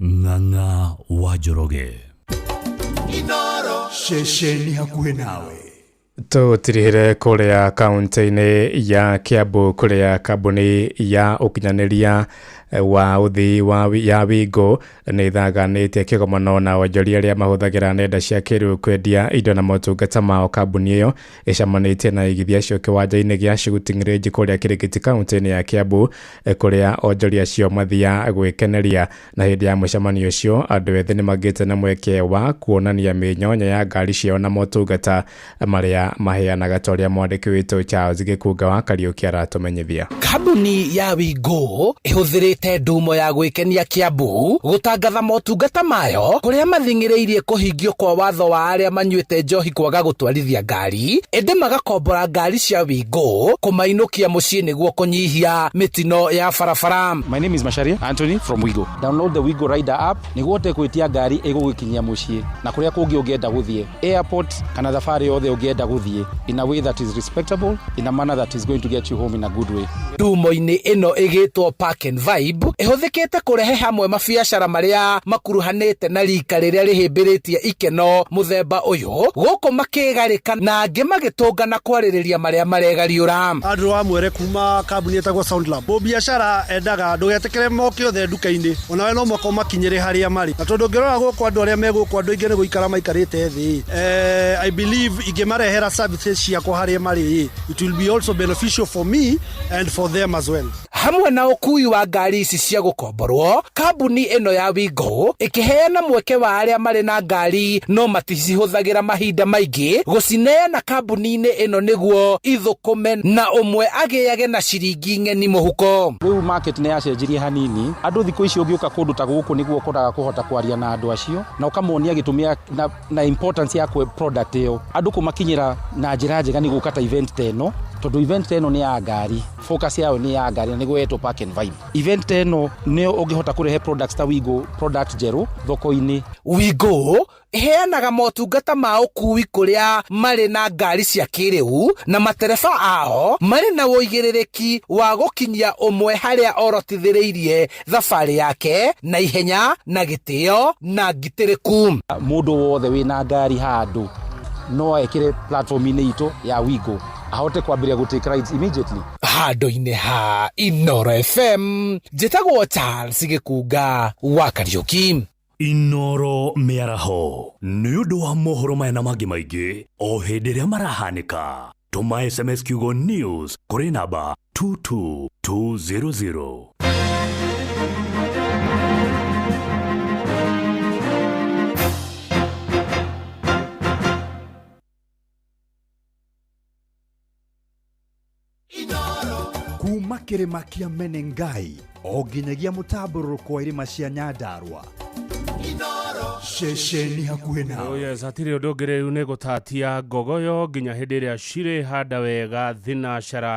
Ng'ang'a wa Njoroge. Inoro ceceni hakuhi nawe. Tutirihire kuria kaunti-ini ya Kiambu kuria kambuni ya ukinyaniria wa uthii ya Wingu ni thaganĩtie kĩgomano na wonjoria arĩa mahũthagĩra nenda cia kĩrĩu kwendia indo na motungata mao. Kambuni ĩyo ĩcemanĩtie na igithia cio kĩwanja-inĩ gĩa Shooting Range kũrĩa Kĩrĩngĩti kaunti-inĩ ya Kiambu kũrĩa onjoria cio mathia gwĩkeneria. Na hĩndĩ ya mũcemanio ũcio andũ ethĩ nĩ magĩte na mweke wa kuonania mĩnyonyo ya ngari ciao na motungata marĩa maheanaga ta ũrĩa mwandĩki witũ Charles Gĩkunga wa Kariũki aratumenyithia. Kambuni ya Wingu ĩhũthĩrĩte ĩtĩte ndumo ya gwĩkenia Kiambu gũtangatha motungata mayo kũrĩa mathing'ĩrĩirie kũhingio kwa watho wa arĩa manyuĩte njohi kwaga gũtwarithia ngari ĩndĩ magakombora ngari cia Wingu kũmainũkia mũciĩ nĩguo kũnyihia mĩtino ya barabara. My name is Macharia Anthony from Wingu. Download the Wingu Rider app nĩguo ũtegwĩtia ngari ĩgũgĩkinyia mũciĩ na kũrĩa kũngĩ ũngĩenda gũthiĩ airport kana thabarĩ yothe ũngĩenda gũthiĩ in a way that is respectable, in a manner that is going to get you home in a good way. Ndumo-inĩ ĩno ĩgĩtwo Park and Vibe ĩhũthĩkĩte kũrehe hamwe mabiacara marĩa makuruhanĩte na rika rĩrĩa rĩhĩmbĩrĩtie ikeno mũthemba ũyũ gũkũ makĩgarĩka na angĩ magĩtũngana kwarĩrĩria marĩa maregariũra. Andũ amwere kuma kambuni ĩtagwo Soundlab biacara endaga ndũgetĩkĩre moke othe nduka-inĩ onawe no mwako makinyĩre harĩa marĩ na tondũ ngĩrora gũkũ andũ arĩa megũkũ andũ aingĩ nĩ gũikara maikarĩte thĩ. I believe ingĩmarehera services ciakwa harĩa marĩ it will be also beneficial for me and for them as well. Hamwe na ũkui wa ngari ici cia gũkomborwo, kambuni ĩno ya Wingu ĩkĩheana mweke wa arĩa marĩ na ngari no maticihũthagĩra mahinda maingĩ gũcineana kambuni-inĩ ĩno nĩguo ithũkũme na ũmwe agĩage na ciringi ng'eni mũhuko. Rĩu market nĩ yacenjirie hanini, andũ thikũ ici ũngĩũka kũndũ ta gũkũ nĩguo ũkoraga kũhota kwaria na andũ acio na ũkamonia gĩtũmi na importance ya product ĩyo, andũ kũmakinyĩra na njĩra njega nĩ gũka ta event ta ĩno tondũ event ĩno nĩ ya ngari, focus yao nĩ ya ngari nĩguo yetwo Park and Vibe. Event ĩno nĩ ũngĩhota kũrehe products ta Wingu product njerũ thoko-inĩ. Wingu ĩheanaga motungata ma ũkui kũrĩa marĩ na ngari cia kĩrĩu na matereba ao marĩ na ũigĩrĩrĩki wa gũkinyia ũmwe harĩa orotithĩrĩirie thabarĩ yake na ihenya na gĩtĩo na ngitĩrĩku. Mũndũ wothe wĩna ngari handũ no ekĩre platform-inĩ itũ ya Wingu ahote kwambĩrĩria gũtake rides immediately. Handũ-inĩ ha Inoro FM njĩtagwo Charles Gĩkunga wa Kariũki. Inoro mĩaraho nĩ ũndũ wa mohoro maya na mangĩ maingĩ o hĩndĩ ĩrĩa marahanĩka. Tũma SMS kiugo news kũrĩ namba 22200. Kuma kĩrĩma kĩa Menengai o nginyagia mũtambũrũko wa irĩma cia Nyandarua. Ceceni hakuhĩ nawe. Yes, hatirĩ ũndũ ũngĩ rĩu nĩ gũtatia ngogoyo nginya hĩndĩ ĩrĩa cirĩ handa wega thinacara